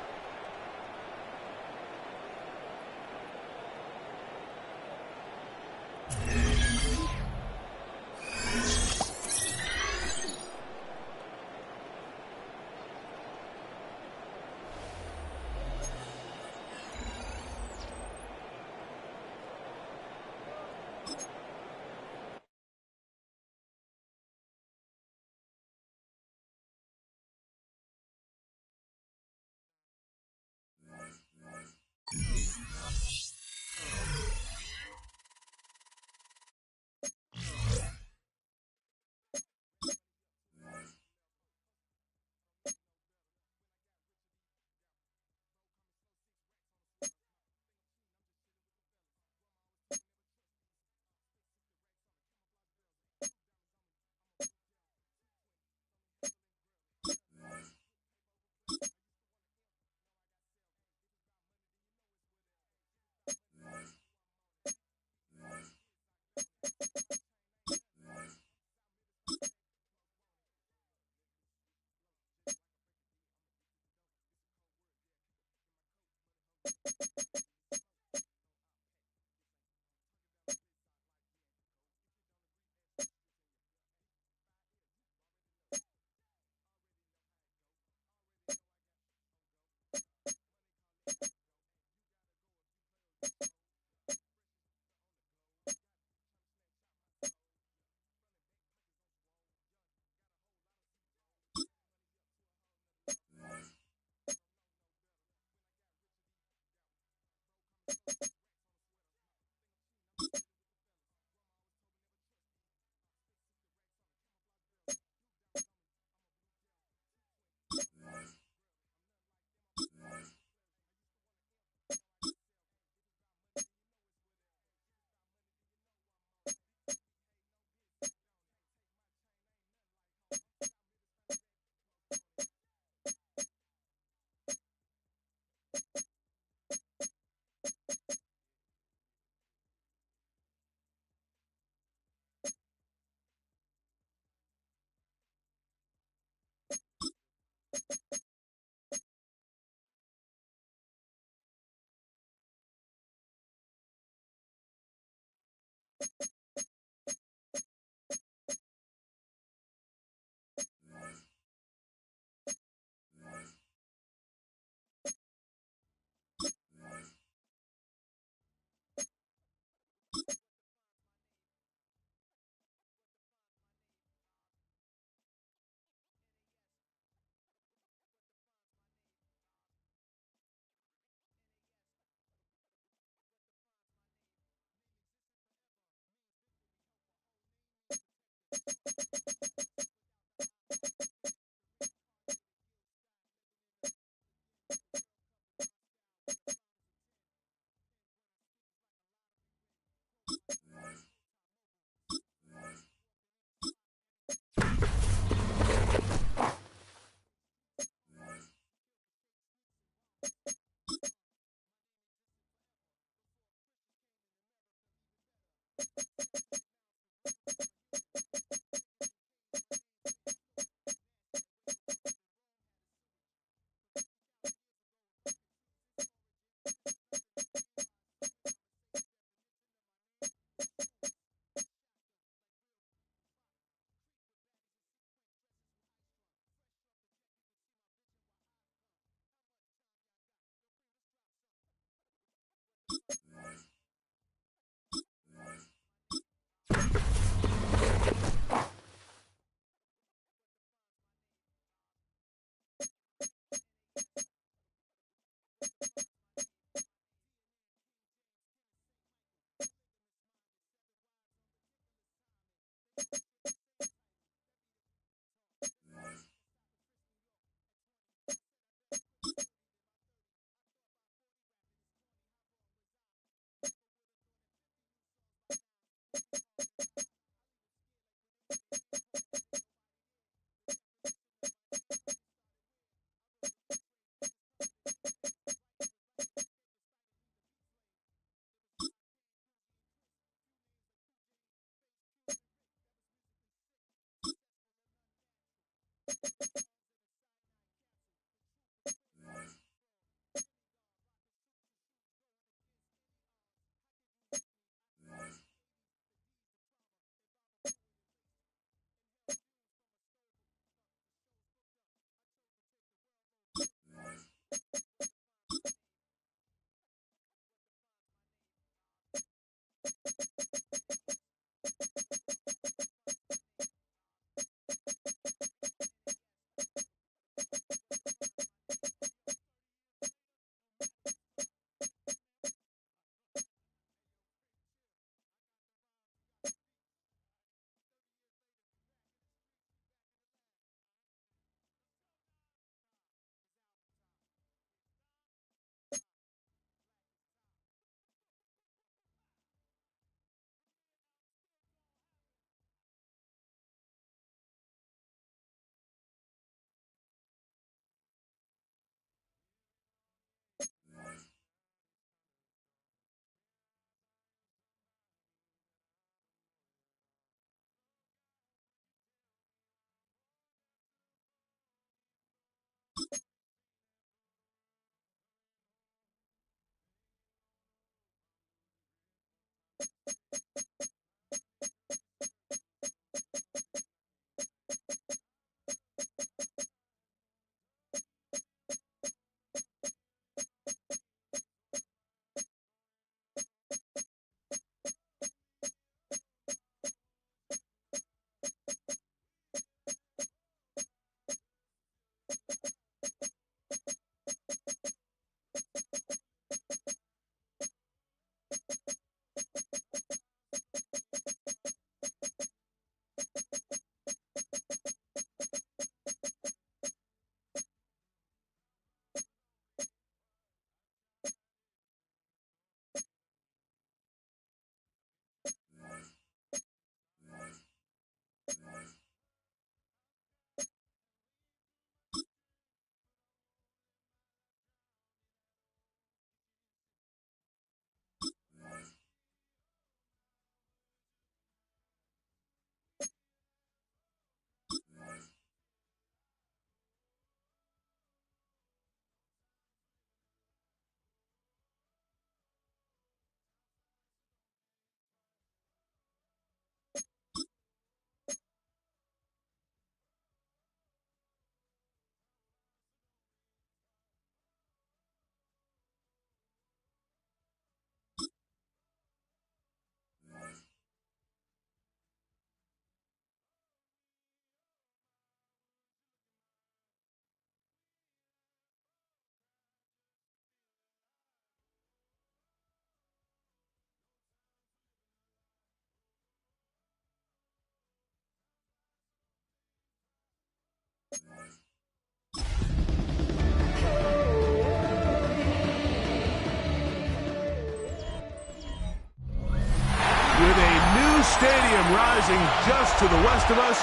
With a new stadium rising just to the west of us,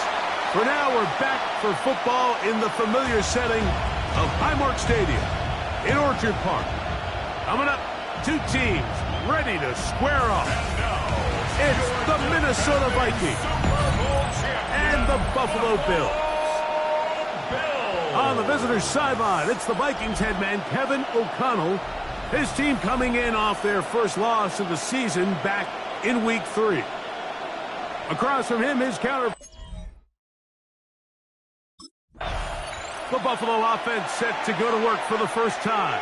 for now we're back for football in the familiar setting of Highmark Stadium in Orchard Park. Coming up, two teams ready to square off. It's the Minnesota Vikings and the Buffalo Bills. On the visitor's sideline, it's the Vikings head man Kevin O'Connell. His team coming in off their first loss of the season back in Week 3. Across from him, his counter. The Buffalo offense set to go to work for the first time.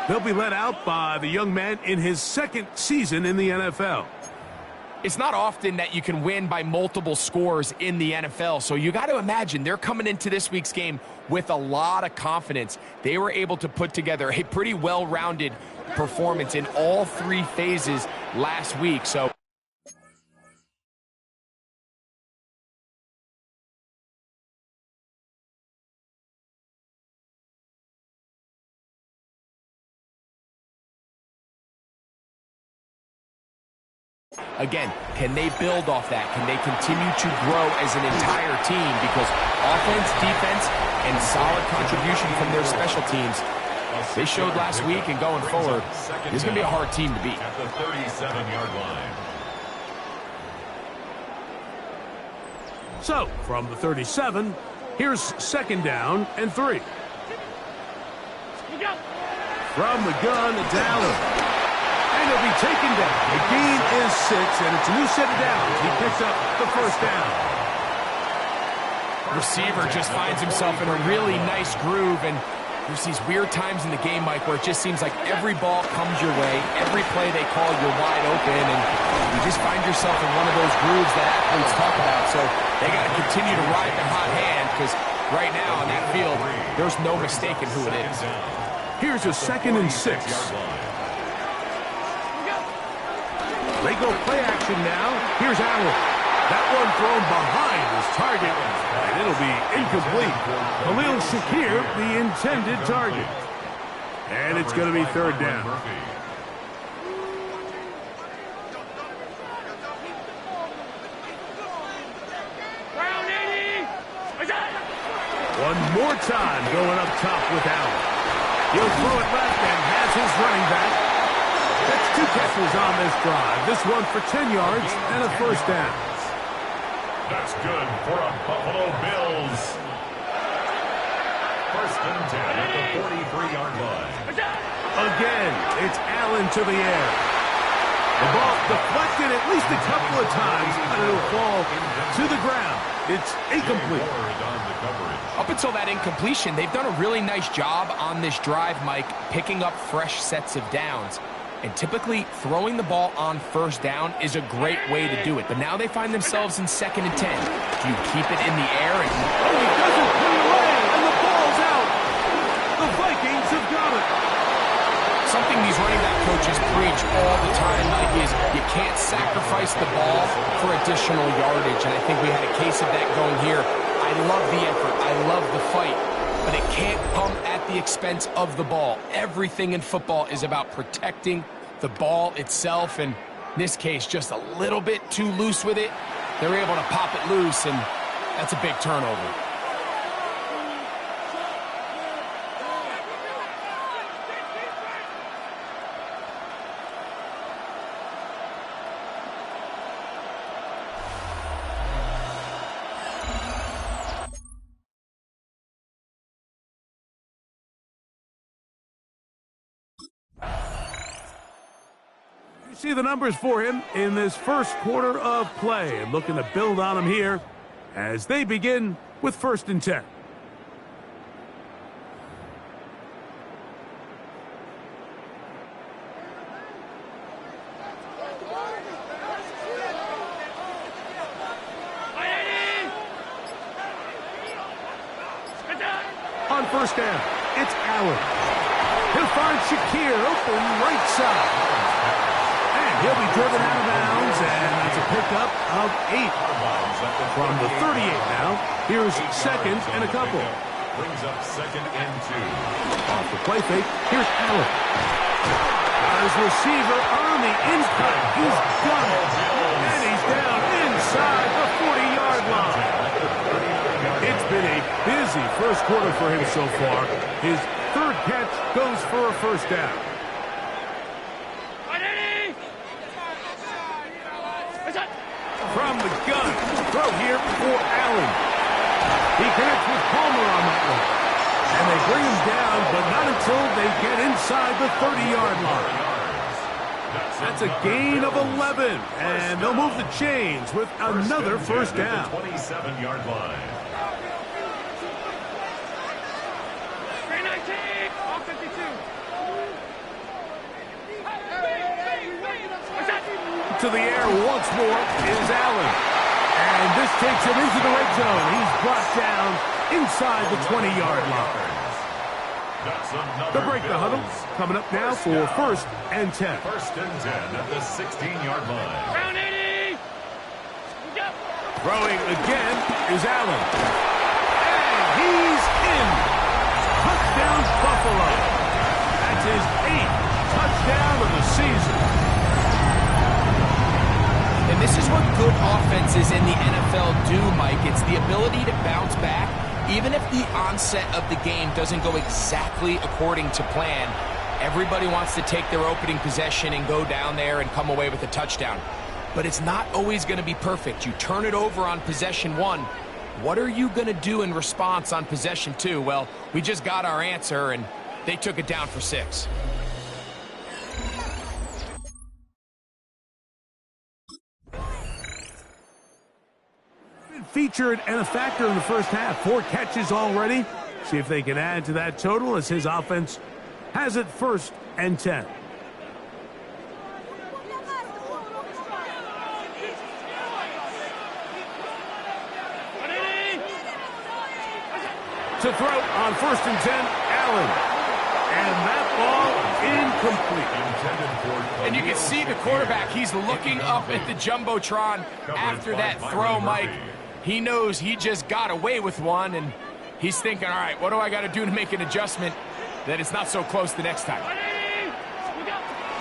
They'll be led out by the young man in his second season in the NFL. It's not often that you can win by multiple scores in the NFL, so you got to imagine they're coming into this week's game with a lot of confidence. They were able to put together a pretty well-rounded performance in all three phases last week. So Again, can they build off that? Can they continue to grow as an entire team? Because offense, defense, and solid contribution from their special teams, they showed last week, and going forward, it's going to be a hard team to beat. At the 37-yard line. So, from the 37, here's second down and 3. From the gun, it's Allen. And he'll be taken down. The gain is 6, and it's a new set of downs. He picks up the first down. Receiver just finds himself in a really nice groove, and there's these weird times in the game, Mike, where it just seems like every ball comes your way, every play they call, you're wide open, and you just find yourself in one of those grooves that athletes talk about. So they got to continue to ride the hot hand, because right now on that field, there's no mistaking who it is. Here's a 2nd and 6. They go play action now. Here's Allen. That one thrown behind his target, and it'll be incomplete. Khalil Shakir, the intended target. And it's going to be third down. One more time going up top with Allen. He'll throw it left and has his running back. That's 2 catches on this drive. This one for 10 yards and a first down. That's good for a Buffalo Bills. First and 10 at the 43-yard line. Again, it's Allen to the air. The ball deflected at least a couple of times, and it'll fall to the ground. It's incomplete. Up until that incompletion, they've done a really nice job on this drive, Mike, picking up fresh sets of downs. And typically, throwing the ball on first down is a great way to do it. But now they find themselves in 2nd and 10. Do you keep it in the air? Oh, he doesn't put it away, and the ball's out. The Vikings have got it. Something these running back coaches preach all the time, Mike, is you can't sacrifice the ball for additional yardage. And I think we had a case of that going here. I love the effort. I love the fight. But it can't come at the expense of the ball. Everything in football is about protecting the ball itself, and in this case, just a little bit too loose with it. They're able to pop it loose, and that's a big turnover. See the numbers for him in this first quarter of play, and looking to build on them here as they begin with 1st and 10. On first down, it's Allen. He'll find Shakir open right side. He'll be driven out of bounds, and that's a pickup of 8. From the 38 now, here's 2nd and a couple. Brings up 2nd and 2. Off the play fake, here's Allen. Got his receiver on the in-cut. He's done it. And he's down inside the 40-yard line. It's been a busy first quarter for him so far. His 3rd catch goes for a first down. From the gun, throw here for Allen. He connects with Palmer on that one. And they bring him down, but not until they get inside the 30-yard line. That's a gain of 11, and they'll move the chains with another first down. 27-yard line. To the air once more is Allen. And this takes him into the red zone. He's brought down inside the 20-yard line. The break the huddle coming up now for 1st and 10. 1st and 10 at the 16-yard line. Round 80. Throwing again is Allen. And he's in. Touchdown Buffalo. That's his 8th touchdown of the season. this is what good offenses in the NFL do, Mike. It's the ability to bounce back, even if the onset of the game doesn't go exactly according to plan. Everybody wants to take their opening possession and go down there and come away with a touchdown. But it's not always going to be perfect. You turn it over on possession 1. What are you going to do in response on possession 2? Well, we just got our answer, and they took it down for 6. Featured and a factor in the first half. 4 catches already. See if they can add to that total as his offense has it 1st and 10. To throw on 1st and 10, Allen. And that ball incomplete. And you can see the quarterback, he's looking up at the Jumbotron after that throw, Mike. He knows he just got away with one, and he's thinking, all right, what do I got to do to make an adjustment that it's not so close the next time?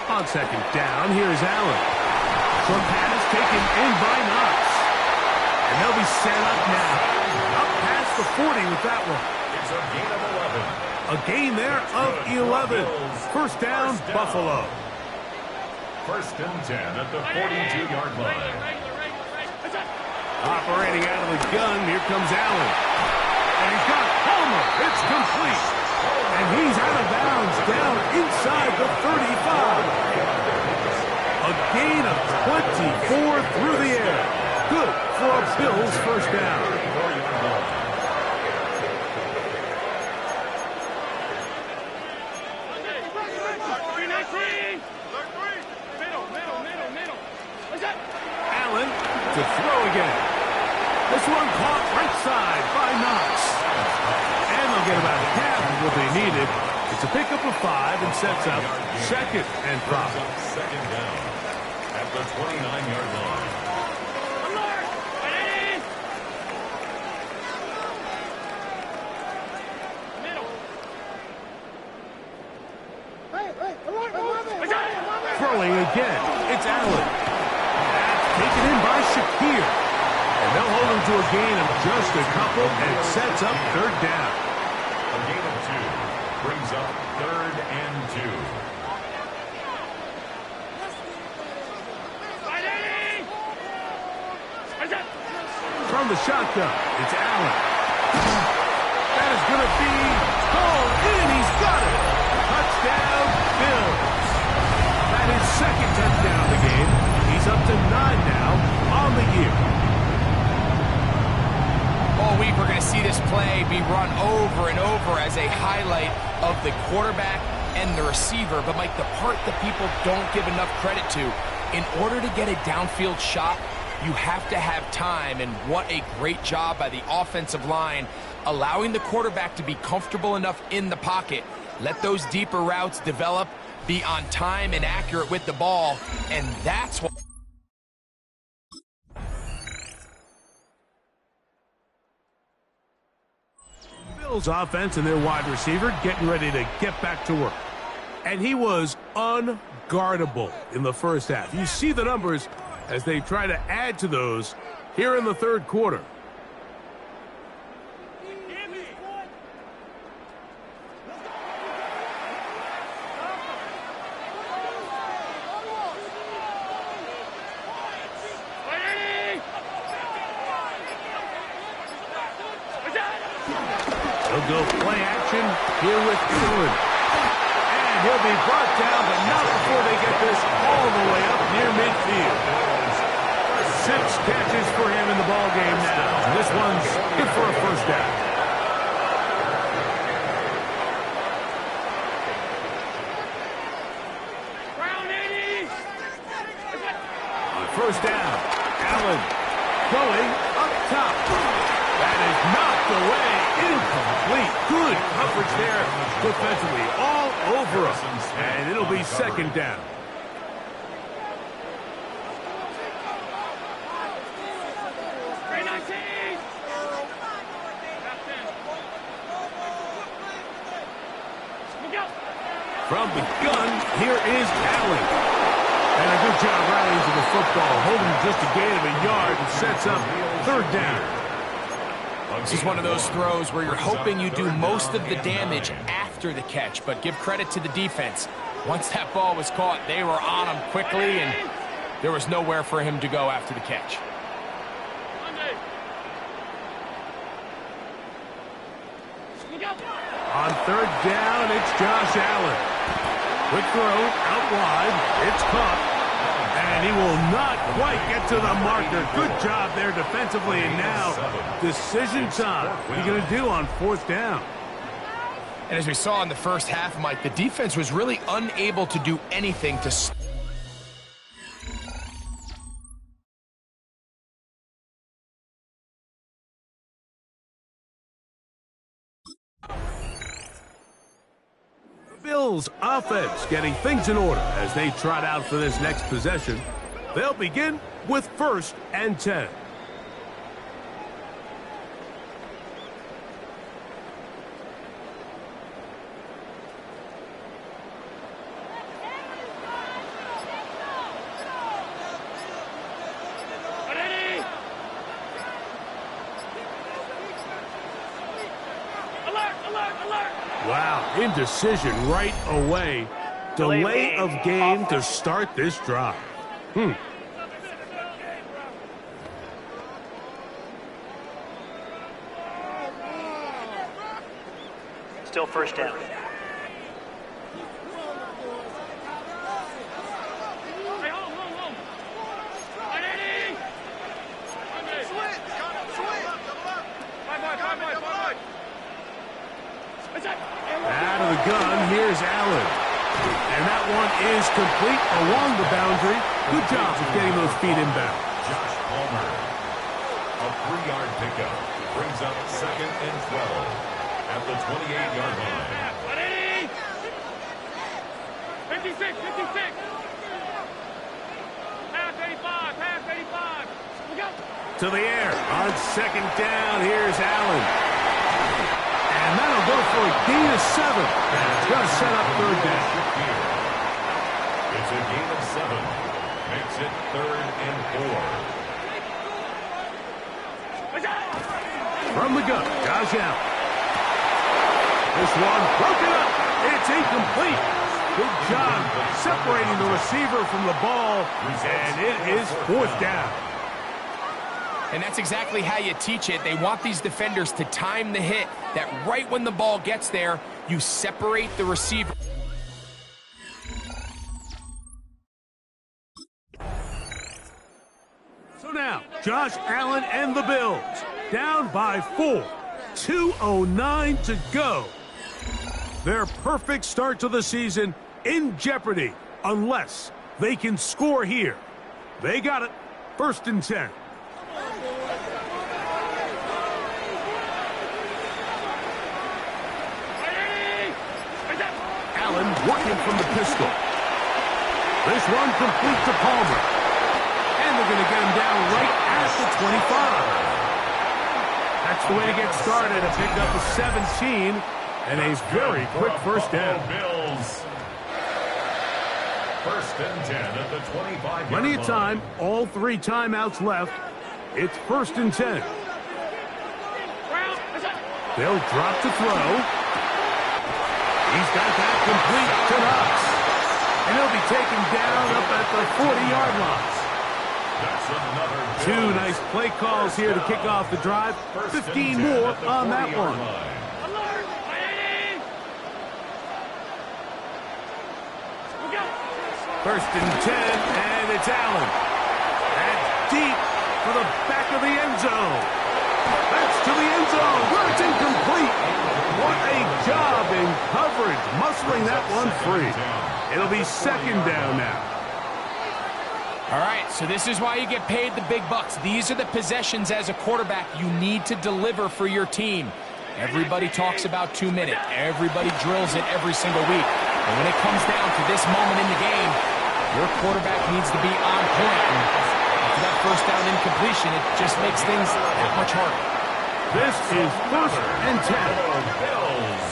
On 2nd down, here's Allen. Short pass taken in by Knox. And they'll be set up now. Up past the 40 with that one. It's a gain of 11. A gain there of 11. 1st down, Buffalo. 1st and 10 at the 42-yard line. Operating out of the gun, here comes Allen. And he's got Homer. It's complete. And he's out of bounds down inside the 35. A gain of 24 through the air. Good for a Bills 1st down. Allen to throw again. This one caught right side by Knox. And they'll get about half of what they needed. It's a pickup of 5 and sets up 2nd and 5. 2nd down at the 29-yard line. Throwing again. It's Allen. Taken in by Shakir. And they'll hold him to a gain of just a couple, and it sets up 3rd down. A gain of 2 brings up 3rd and 2. From the shotgun, it's Allen. That is going to be called in. He's got it. Touchdown, Bills. That is 2nd touchdown of the game. He's up to 9 now on the year. All week we're going to see this play be run over and over as a highlight of the quarterback and the receiver. But, Mike, the part that people don't give enough credit to, in order to get a downfield shot, you have to have time. And what a great job by the offensive line, allowing the quarterback to be comfortable enough in the pocket. Let those deeper routes develop, be on time and accurate with the ball, and that's what... Bills offense and their wide receiver getting ready to get back to work. And he was unguardable in the first half. You see the numbers as they try to add to those here in the 3rd quarter. He'll go play action here with Allen. And he'll be brought down, but not before they get this all the way up near midfield. 6 catches for him in the ball game now. This one's good for a 1st down. On 1st down, Allen going up top. That is knocked away. Incomplete. Good coverage there defensively. All over him. And it'll be 2nd down. From the gun, here is Allen. And a good job rallying to the football, holding just a gain of a yard and sets up third down. This is one of those throws where you're hoping you do most of the damage after the catch, but give credit to the defense. Once that ball was caught, they were on him quickly, and there was nowhere for him to go after the catch. On third down, it's Josh Allen. Quick throw, out wide, it's caught. And he will not quite get to the marker. Good job there defensively, and now decision time. What are you going to do on fourth down? And as we saw in the first half, Mike, the defense was really unable to do anything to... Bills offense getting things in order as they trot out for this next possession. They'll begin with 1st and 10. Wow, indecision right away. Delay of game to start this drive. Still first down. Out of the gun, here's Allen. And that one is complete along the boundary. Good job of getting those feet inbound. Josh Palmer. A 3-yard pickup brings up 2nd and 12 at the 28-yard line. 56. Pass 85. To the air. On 2nd down, here's Allen. And that'll go for a gain of 7. And it's going to set up third down. It's a gain of 7. Makes it 3rd and 4. From the gun, Josh Allen. This one broken up. It's incomplete. Good job separating the receiver from the ball. And it is 4th down. And that's exactly how you teach it. They want these defenders to time the hit, that right when the ball gets there, you separate the receiver. So now, Josh Allen and the Bills down by 4. 2:09 to go. Their perfect start to the season in jeopardy unless they can score here. They got it. 1st and 10. Allen working from the pistol. This one complete to Palmer. And they're going to get him down right at the 25. That's the way to get started. A pick up of 17 and a very quick first down. Bills. 1st and 10 at the 25. Plenty of time. All 3 timeouts left. It's 1st and 10. They'll drop to throw. He's got that complete to Knox. And he'll be taken down up at the 40-yard line. 2 nice play calls here to kick off the drive. 15 more on that one. 1st and 10, and it's Allen. That's deep for the back of the end zone. That's to the end zone, where it's incomplete. What a job in coverage, muscling that one free. It'll be 2nd down now. All right, so this is why you get paid the big bucks. These are the possessions as a quarterback you need to deliver for your team. Everybody talks about 2 minutes. Everybody drills it every single week. But when it comes down to this moment in the game, your quarterback needs to be on point. And after that 1st down incompletion, it just makes things that much harder. This is 1st and 10. Bills.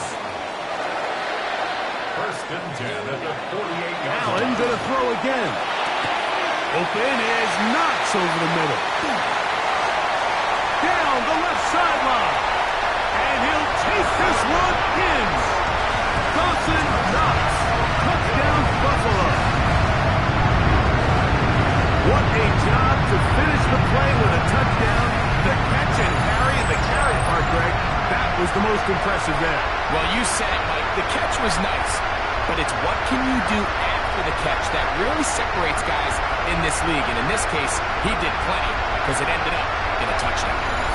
1st and 10 at the 48-yard line. Allen going to throw again. Open is Knox over the middle. Down the left sideline. And he'll take this one in. Dawson Knox. Touchdown, Buffalo. What a job to finish the play with a touchdown. The catch and carry part, Greg, that was the most impressive there. Well, you said it, Mike. The catch was nice, but it's what can you do after the catch that really separates guys in this league. And in this case, he did plenty because it ended up in a touchdown.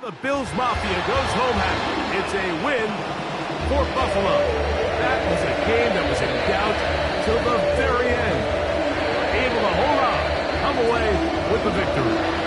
The Bills Mafia goes home happy. It's a win for Buffalo. That was a game that was in doubt till the very end. Able to hold on, come away with the victory.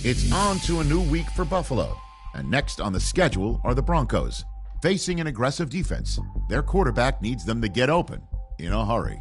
It's on to a new week for Buffalo. And next on the schedule are the Broncos. Facing an aggressive defense, their quarterback needs them to get open in a hurry.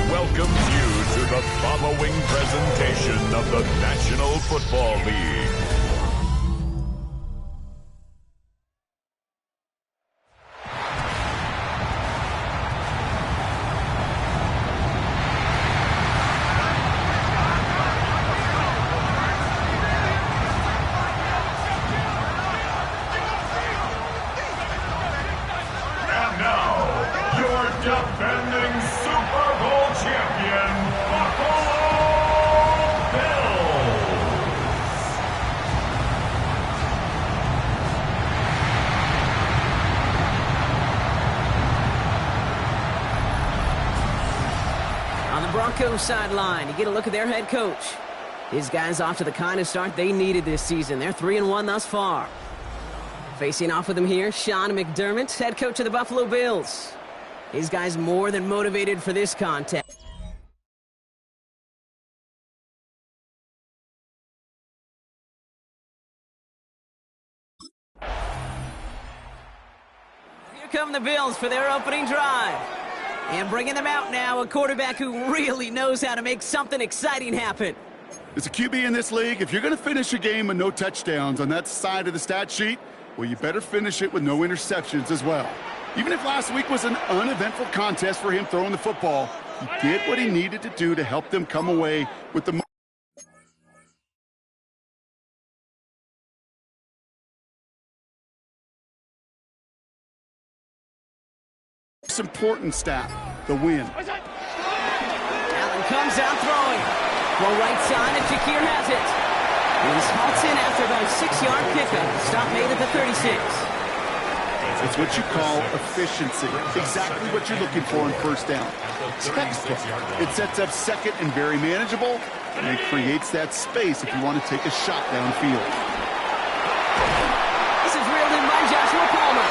Welcomes you to the following presentation of the National Football League. And now, your defending Super Bowl champion, Buffalo Bills. On the Broncos sideline, you get a look at their head coach. His guys off to the kind of start they needed this season. They're 3-1 thus far. Facing off with him here, Sean McDermott, head coach of the Buffalo Bills. His guys more than motivated for this contest. Here come the Bills for their opening drive. And bringing them out now, a quarterback who really knows how to make something exciting happen. As a QB in this league, if you're going to finish a game with no touchdowns on that side of the stat sheet, well, you better finish it with no interceptions as well. Even if last week was an uneventful contest for him throwing the football, he did what he needed to do to help them come away with the most important stat, the win. Allen comes out throwing. Well, right side, and Shakir has it. He's halts in after about a 6-yard pickup. Stop made at the 36. It's what you call efficiency. Exactly what you're looking for in first down. Textbook. It sets up second and very manageable, and it creates that space if you want to take a shot downfield. This is reeled in by Joshua Palmer.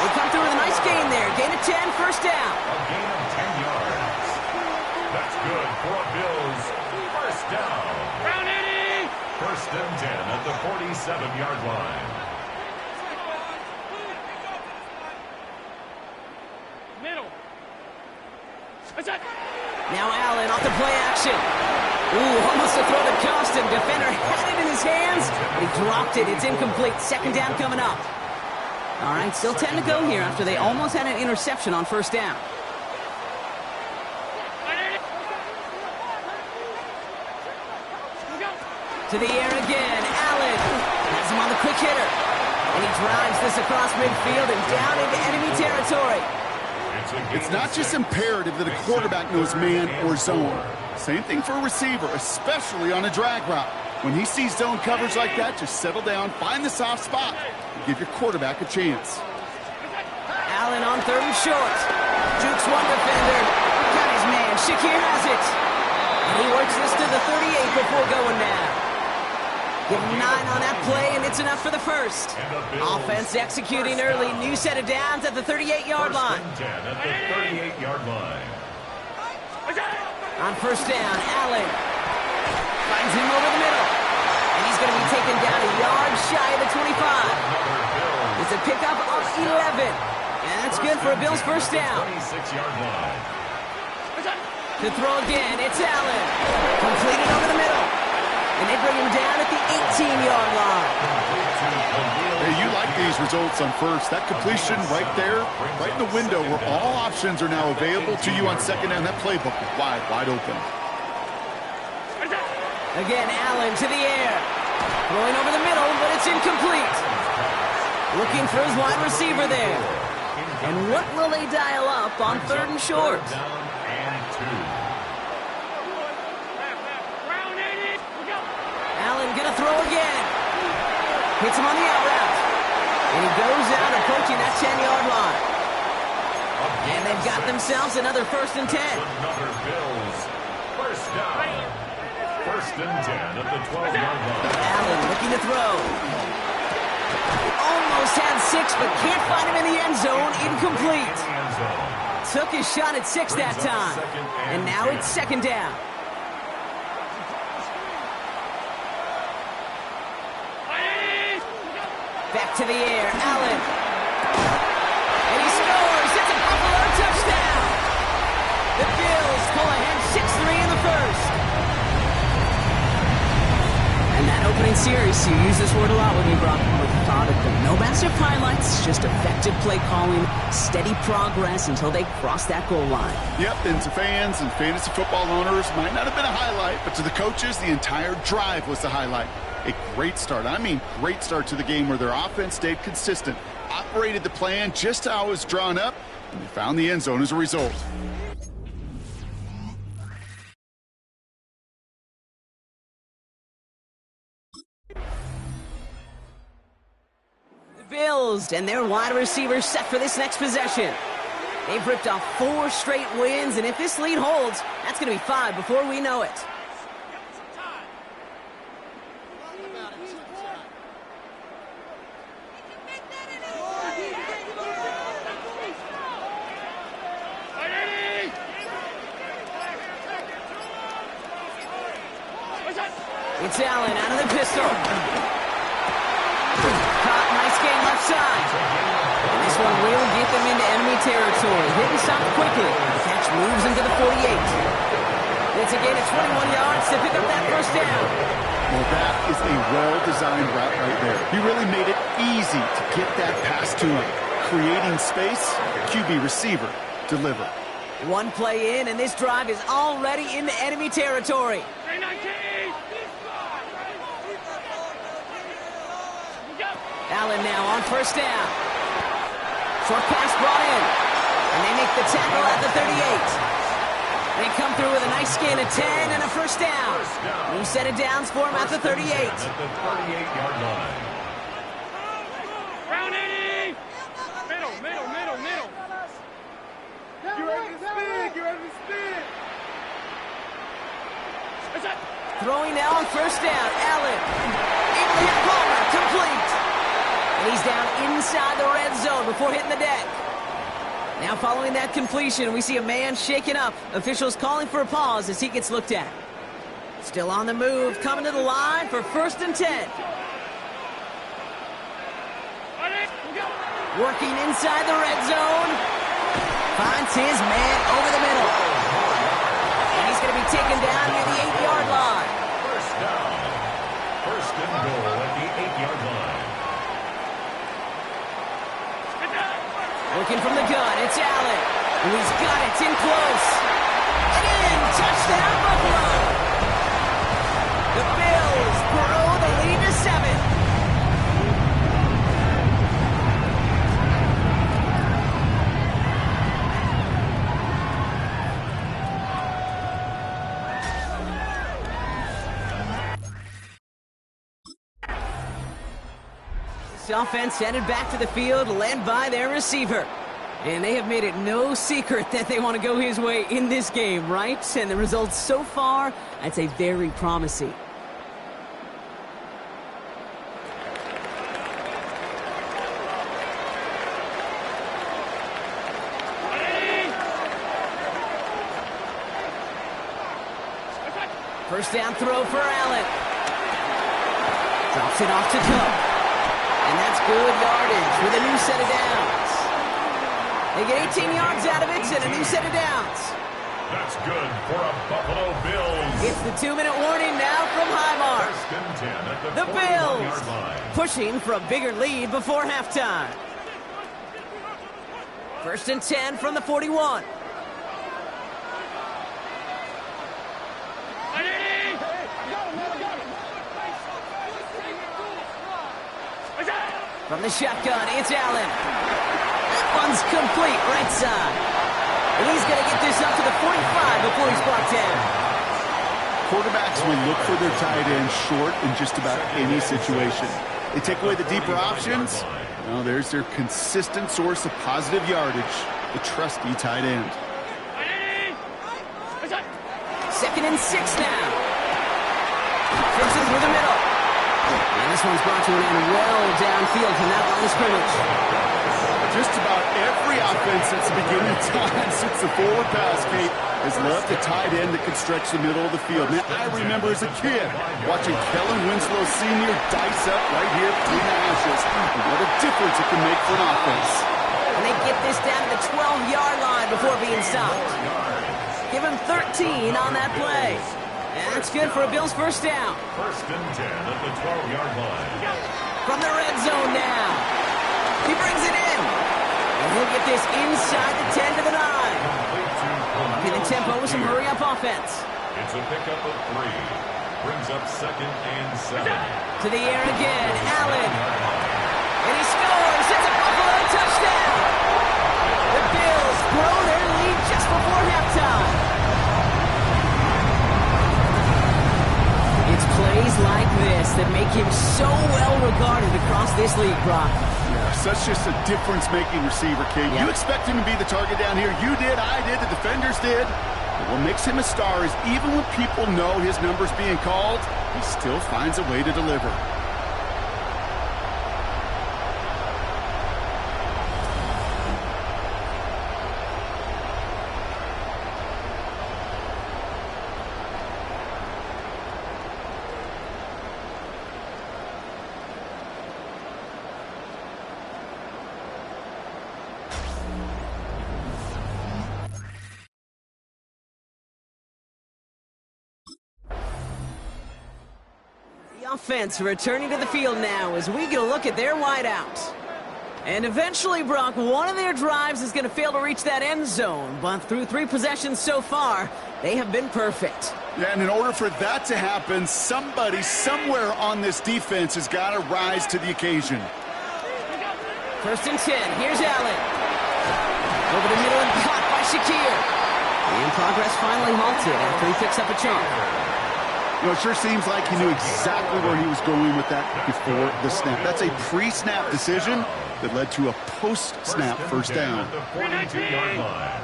They come through with a nice gain there. Gain of 10, first down. A gain of 10 yards. That's good for a Bills first down. Round 80. First and 10 at the 47-yard line. Middle. Now Allen off the play action. Ooh, almost a throw that cost him. Defender had it in his hands, but he dropped it. It's incomplete. Second down coming up. All right, still 10 to go here after they almost had an interception on first down. To the air again. Allen has him on the quick hitter. And he drives this across midfield and down into enemy territory. It's not just imperative that a quarterback knows man or zone. Same thing for a receiver, especially on a drag route. When he sees zone coverage like that, just settle down, find the soft spot, and give your quarterback a chance. Allen on 3rd and short. Jukes one defender. Got his man. Shakir has it. And he works this to the 38 before going down. Give him 9 on that play, and it's enough for the first. Offense executing early. New set of downs at the 38-yard line. At the 38-yard line. On first down, Allen finds him over the middle. And he's going to be taken down a yard shy of the 25. It's a pickup of 11. And that's good for a Bills first down. 26-yard line. To throw again, it's Allen. Completed over the middle. And they bring him down at the 18-yard line. Hey, you like these results on first. That completion right there, right in the window where all options are now available to you on second down. That playbook is wide open. Again, Allen to the air. Throwing over the middle, but it's incomplete. Looking for his wide receiver there. And what will they dial up on 3rd and short? Allen gonna throw again. Hits him on the out route. And he goes out approaching that 10-yard line. And they've got themselves another 1st and 10. Another Bills. First down. 1st and 10 at the 12-yard line. Allen looking to throw. Almost had 6, but can't find him in the end zone. Incomplete. Took his shot at 6 that time. And now it's 2nd down. Back to the air, Allen. And he scores. It's a Buffalo touchdown. The Bills pull ahead 6-3 in the first. And that opening series, you use this word a lot with me, Brock, methodical. No massive highlights, just effective play calling, steady progress until they cross that goal line. Yep, and to fans and fantasy football owners, might not have been a highlight, but to the coaches, the entire drive was the highlight. A great start. I mean, great start to the game where their offense stayed consistent, operated the plan just how it was drawn up, and they found the end zone as a result. The Bills and their wide receivers set for this next possession. They've ripped off 4 straight wins, and if this lead holds, that's going to be 5 before we know it. It's Allen out of the pistol. Caught, nice game left side. And this one will get them into enemy territory. Hit and stop quickly. The catch moves into the 48. It's a gain of 21 yards to pick up that first down. Well, that is a well-designed route right there. He really made it easy to get that pass to him. Creating space, QB receiver, deliver. One play in, and this drive is already into enemy territory. Allen now on first down. Short pass brought in. And they make the tackle at the 38. They come through with a nice gain of 10 and a first down. New set of downs for him at the 38. At the 38-yard line. Round 80! Middle. Get ready to spin! Throwing now on first down. Allen. Able to hit Palmer. Complete. And he's down inside the red zone before hitting the deck. Now following that completion, we see a man shaken up. Officials calling for a pause as he gets looked at. Still on the move, coming to the line for 1st and 10. Working inside the red zone. Finds his man over the middle. And he's going to be taken down near the 8-yard line. First down. 1st and goal at the 8-yard line. Looking from the gun, it's Allen. He's got it, it's in close. And in, touchdown Buffalo. The Bills grow the lead to 7. offense headed back to the field, led by their receiver. And they have made it no secret that they want to go his way in this game, right? And the results so far, I'd say very promising. First down throw for Allen. Drops it off to Cook. And that's good yardage with a new set of downs. They get 18 yards out of it and a new set of downs. That's good for a Buffalo Bills. It's the 2-minute warning now from Highmark. First and 10 at The the Bills 41-yard line. pushing for a bigger lead before halftime. First and 10 from the 41. From the shotgun, it's Allen. That one's complete, right side. And he's going to get this up to the 45 before he's brought down. Quarterbacks will look for their tight end short in just about any situation. They take away the deeper options. Well, there's their consistent source of positive yardage, the trusty tight end. Second and 6 now. Flips it through the middle. And this one's brought to an end well downfield from that line of scrimmage. Just about every offense since the beginning of time, since the forward pass, Kate, has loved a tight end that can stretch the middle of the field. Now, I remember as a kid watching Kellen Winslow Sr. dice up right here between the hashes. And what a difference it can make for an offense. And they get this down to the 12-yard line before being stopped. Give him 13 on that play. And that's good for a Bills first down. First and 10 at the 12-yard line. From the red zone now. He brings it in. And he'll get this inside the 10 to the 9. In the tempo with some hurry-up offense. It's a pickup of 3. Brings up second and 7. To the air again, Allen. And he scores. It's a Buffalo touchdown. The Bills grow their lead just before halftime. It's plays like this that make him so well regarded across this league, Brock. Yeah, such just a difference-making receiver, Kate. Yeah. You expect him to be the target down here. You did, I did, the defenders did. But what makes him a star is even when people know his number's being called, he still finds a way to deliver. Offense returning to the field now as we get a look at their wideouts. And eventually, Brock, one of their drives is going to fail to reach that end zone, but through 3 possessions so far, they have been perfect. Yeah, and in order for that to happen, somebody somewhere on this defense has got to rise to the occasion. First and 10, here's Allen. Over the middle and caught by Shakir. And progress finally halted after he picks up a chunk. You know, it sure seems like he knew exactly where he was going with that before the snap. That's a pre-snap decision that led to a post-snap first down. At the 42-yard line.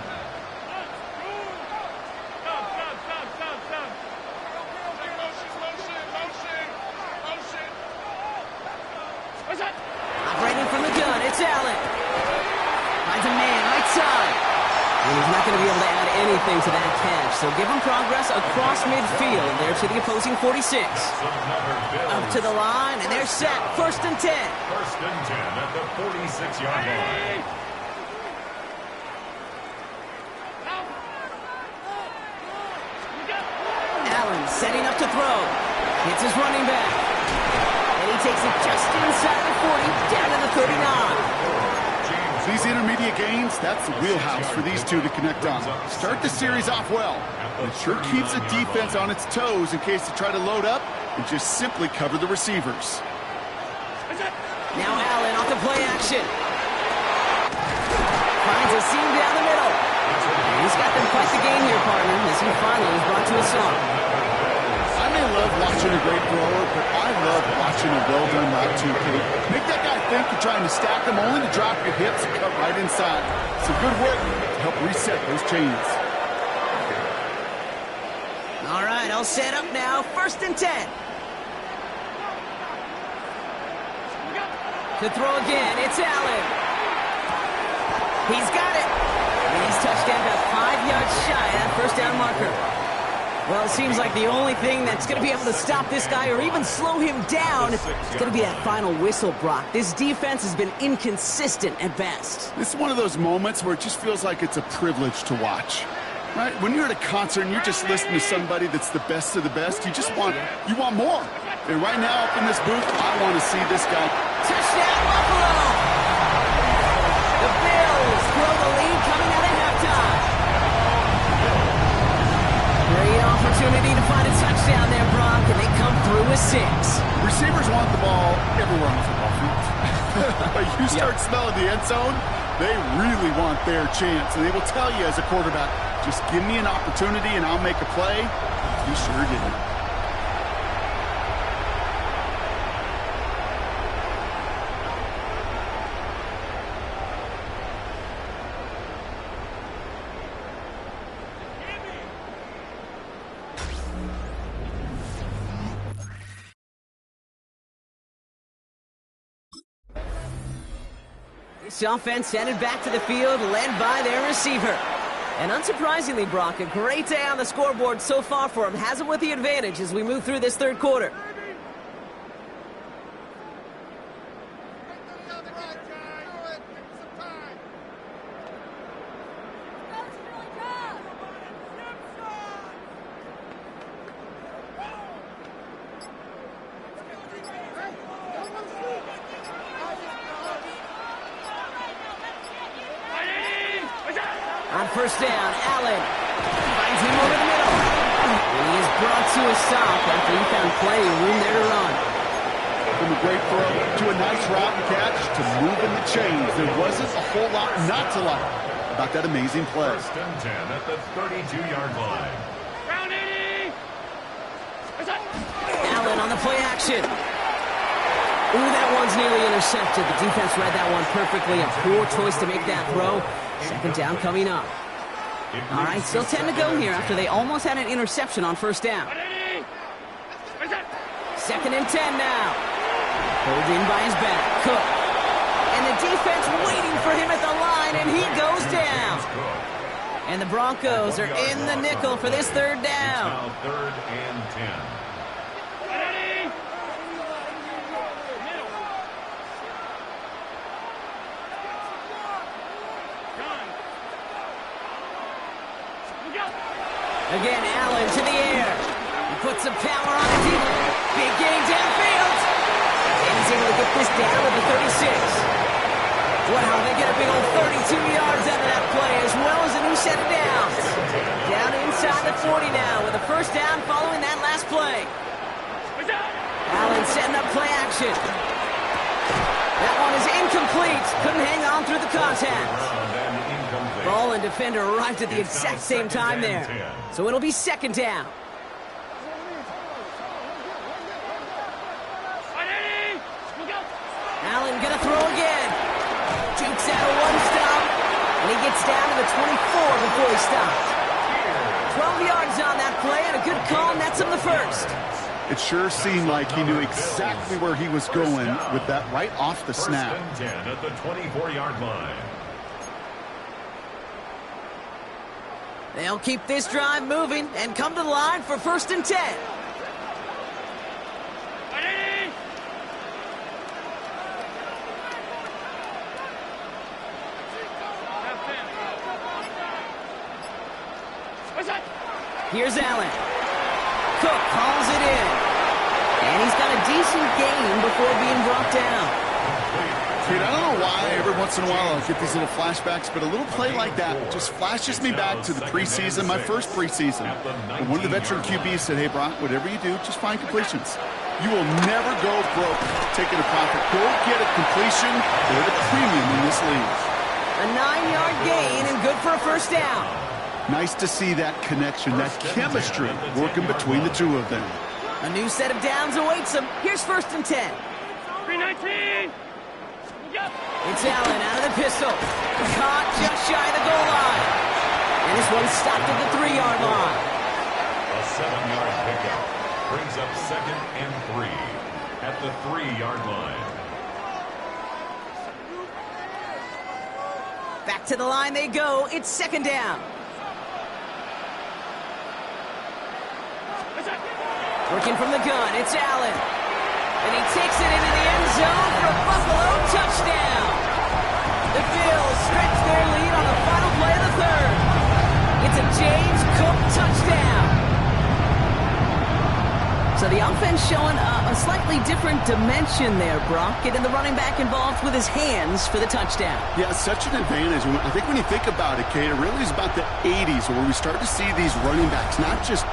Operating from the gun, it's Allen. Finds a man right side. And he's not going to be able to add anything to that catch. So give him progress across midfield there to the opposing 46. Up to the line, and they're set. First and 10. First and 10 at the 46-yard line. Allen setting up to throw. Hits his running back. And he takes it just inside the 40, down to the 39. These intermediate gains, that's the wheelhouse for these two to connect on. Start the series off well. It sure keeps the defense on its toes in case they try to load up and just simply cover the receivers. Now Allen off the play action. Finds a seam down the middle. And he's got them quite the game here, partner, as he finally is brought to a stop. I'm may love watching a great thrower, but I love watching a well-done route too, Kate. Make that guy think you're trying to stack him only to drop your hips and cut right inside. Some good work to help reset those chains. All right, all set up now. 1st and 10. To throw again, it's Allen. He's got it. And he's touchdown about 5 yards shy of that 1st down marker. Well, it seems like the only thing that's going to be able to stop this guy or even slow him down is going to be that final whistle, Brock. This defense has been inconsistent at best. This is one of those moments where it just feels like it's a privilege to watch. Right? When you're at a concert and you're just listening to somebody that's the best of the best, you want more. And right now up in this booth, I want to see this guy. Touchdown, Buffalo! The Bills grow the lead coming out of halftime. Great opportunity to find a touchdown there, Brock, and they come through with 6. Receivers want the ball everywhere on the football field. But you start smelling the end zone, they really want their chance. And they will tell you as a quarterback, just give me an opportunity and I'll make a play. He sure did. This offense headed back to the field, led by their receiver. And unsurprisingly, Brock, a great day on the scoreboard so far for him. Has him with the advantage as we move through this 3rd quarter. On 1st down, Allen finds him over the middle. And he is brought to a stop after he found plenty of room there to run. From a great throw to a nice route and catch to moving the chains. There wasn't a whole lot not to like about that amazing play. 1st and 10 at the 32-yard line. Round 80. Allen on the play action. Ooh, that one's nearly intercepted. The defense read that one perfectly. A poor choice to make that throw. 2nd down coming up. All right, still 10 to go here after they almost had an interception on 1st down. 2nd and 10 now. Pulled in by his back. Cook. And the defense waiting for him at the line, and he goes down. And the Broncos are in the nickel for this 3rd down. Now 3rd and 10. Again, Allen to the air. He puts some power on the deep. Big gain downfield. And he's able to get this down to the 36. Wow, they get a big old 32 yards out of that play, as well as a new set of downs. Down inside the 40 now with a 1st down following that last play. Allen setting up play action. That one is incomplete. Couldn't hang on through the contact. Ball and defender arrived at the exact same time there. So it'll be 2nd down. Allen gonna throw again. Jukes out a 1-stop. And he gets down to the 24 before he stops. 12 yards on that play and a good call nets him the 1st. It sure seemed like he knew exactly where he was going with that right off the snap. 1st and 10 at the 24-yard line. They'll keep this drive moving and come to the line for 1st and 10. Here's Allen. Cook calls it in. And he's got a decent gain before being brought down. Dude, I don't know why every once in a while I'll get these little flashbacks, but a little play like that just flashes me back to the preseason, my first preseason. And one of the veteran QBs said, hey, Brock, whatever you do, just find completions. You will never go broke taking a profit. Go get a completion. They're the premium in this league. A 9-yard gain and good for a 1st down. Nice to see that connection, that chemistry working between the two of them. A new set of downs awaits them. Here's 1st and 10. 319. It's Allen out of the pistol. Caught just shy of the goal line. And this one stopped at the 3-yard line. A 7-yard pickup brings up 2nd and 3 at the 3-yard line. Back to the line they go. It's 2nd down. Working from the gun, it's Allen. And he takes it into the end zone for a Buffalo touchdown. The Bills stretch their lead on the final play of the 3rd. It's a James Cook touchdown. So the offense showing a slightly different dimension there, Brock. Getting the running back involved with his hands for the touchdown. Yeah, such an advantage. I think when you think about it, Kate, it really is about the 80s where we start to see these running backs not just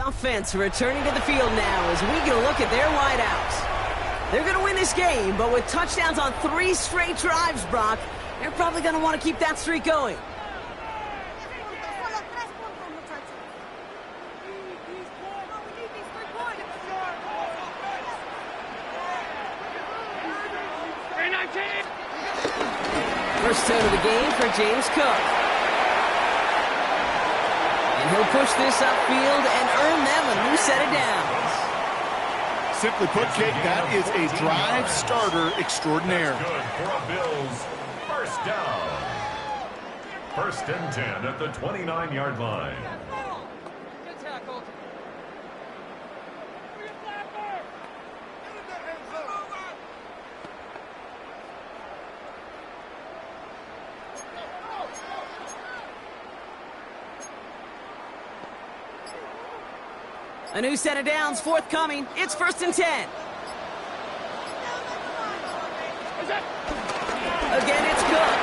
Offense returning to the field now as we get a look at their wideouts. They're going to win this game, but with touchdowns on 3 straight drives, Brock, they're probably going to want to keep that streak going. First turn of the game for James Cook. And he'll push this upfield and earn them a new set of downs. Simply put, Kate, that is a drive starter extraordinaire. Good for a Bills first down. 1st and 10 at the 29-yard line. A new set of downs forthcoming. It's 1st and 10. Again, it's Cook.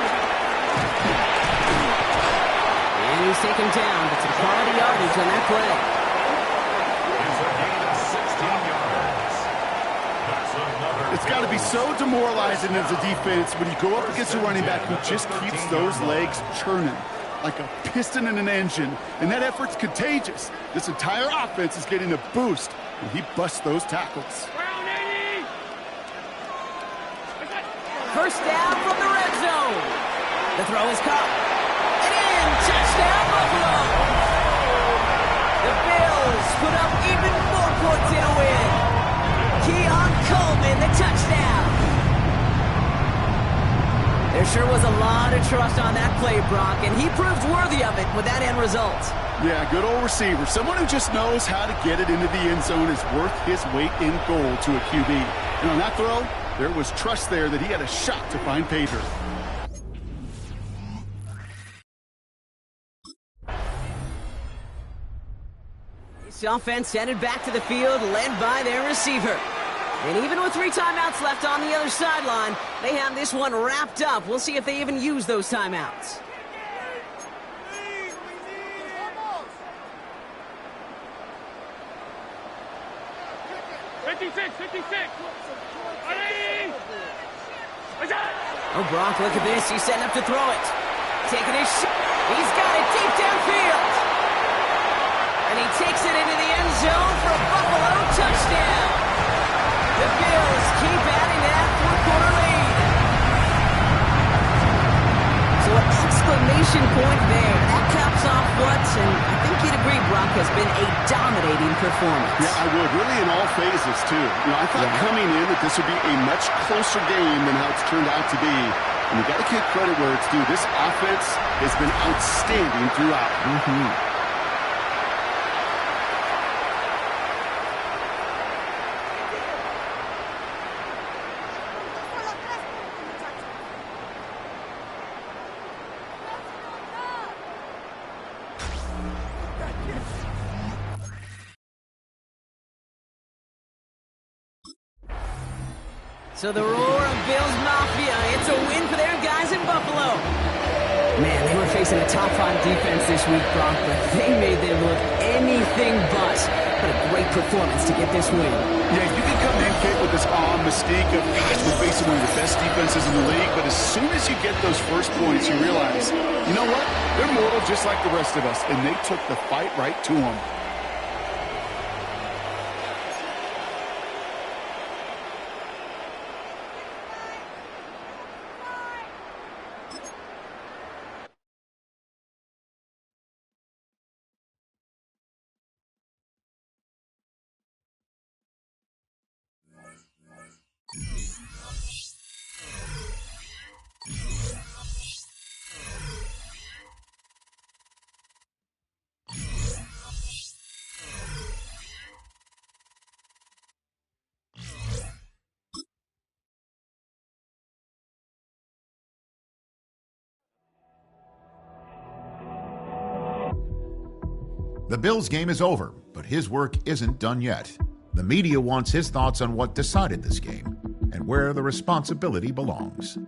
And he's taken down, but some quality yardage on that play. It's a gain of 16 yards. That's another. It's got to be so demoralizing as a defense when you go up against a running back who just keeps those legs churning like a piston in an engine, and that effort's contagious. This entire offense is getting a boost, and he busts those tackles. First down from the red zone. The throw is caught. And in, touchdown Buffalo. The Bills put up even more points in a win. Keon Coleman, the touchdown. There sure was a lot of trust on that play, Brock, and he proved worthy of it with that end result. Yeah, good old receiver. Someone who just knows how to get it into the end zone is worth his weight in gold to a QB. And on that throw, there was trust there that he had a shot to find pay dirt. This offense headed back to the field, led by their receiver. And even with 3 timeouts left on the other sideline, they have this one wrapped up. We'll see if they even use those timeouts. Oh, Brock, look at this. He's setting up to throw it. Taking his shot. He's got it deep downfield. And he takes it into the end zone for a Buffalo touchdown. The Bills keep adding to that 4-quarter lead. So an exclamation point there. That caps off what, and I think you'd agree, Brock, has been a dominating performance. Yeah, I would. Really in all phases, too. You know, I thought coming in that this would be a much closer game than how it's turned out to be. And you got to give credit where it's due. This offense has been outstanding throughout. So the roar of Bills Mafia, it's a win for their guys in Buffalo. Man, they were facing a top 5 defense this week, Brock, but they made them look anything but. What a great performance to get this win. Yeah, you can come in, Kate, with this mystique of, gosh, we're facing one of the best defenses in the league, but as soon as you get those first points, you realize, you know what? They're mortal just like the rest of us, and they took the fight right to them. The Bills game is over, but his work isn't done yet. The media wants his thoughts on what decided this game and where the responsibility belongs.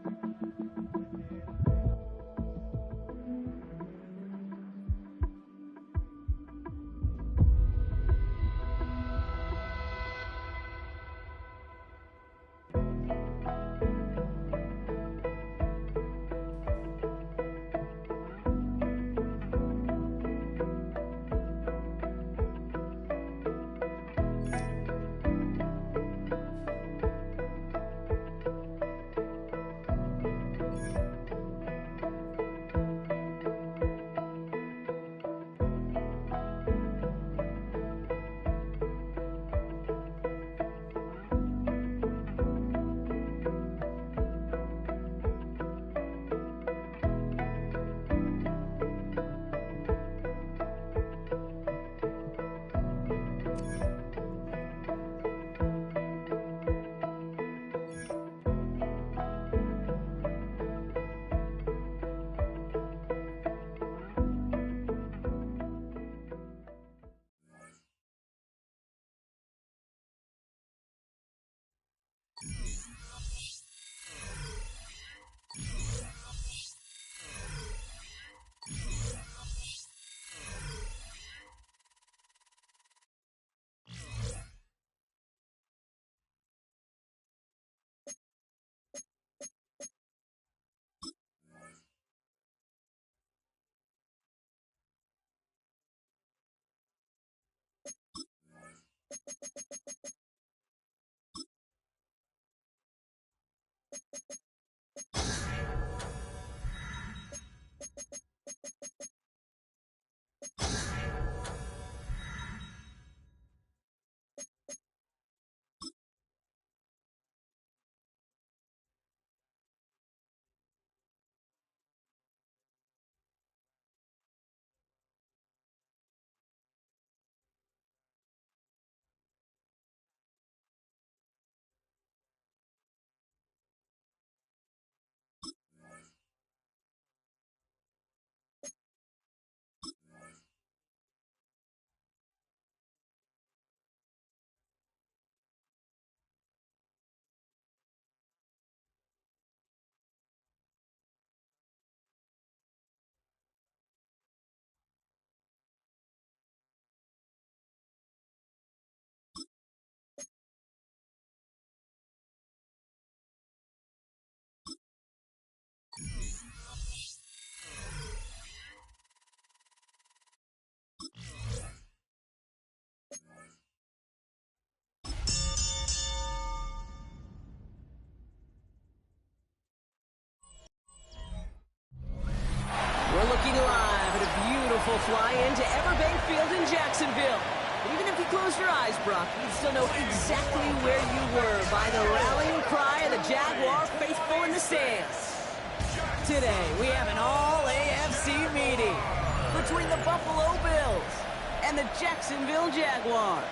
We're looking live at a beautiful fly-in to Everbank Field in Jacksonville. But even if you close your eyes, Brock, you'd still know exactly where you were by the rallying cry of the Jaguar faithful in the stands. Today, we have an all-AFC meeting between the Buffalo Bills and the Jacksonville Jaguars.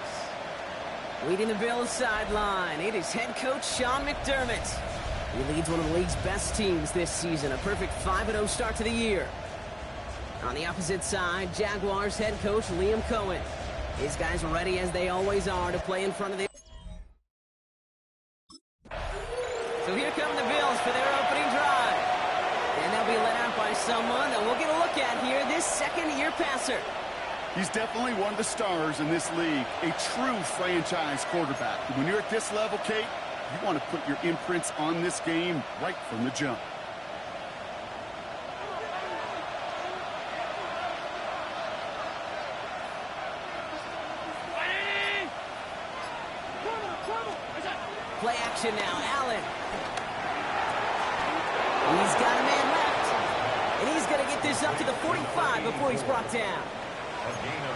Leading the Bills sideline, it is head coach Sean McDermott. He leads one of the league's best teams this season, a perfect 5-0 start to the year. On the opposite side, Jaguars head coach Liam Cohen. His guys are ready, as they always are, to play in front of the... So here come the Bills for their opening drive. And they'll be led out by someone that we'll get a look at here, this second-year passer. He's definitely one of the stars in this league, a true franchise quarterback. When you're at this level, Kate, you want to put your imprints on this game right from the jump. Play action now, Allen. He's got a man left. And he's going to get this up to the 45 before he's brought down.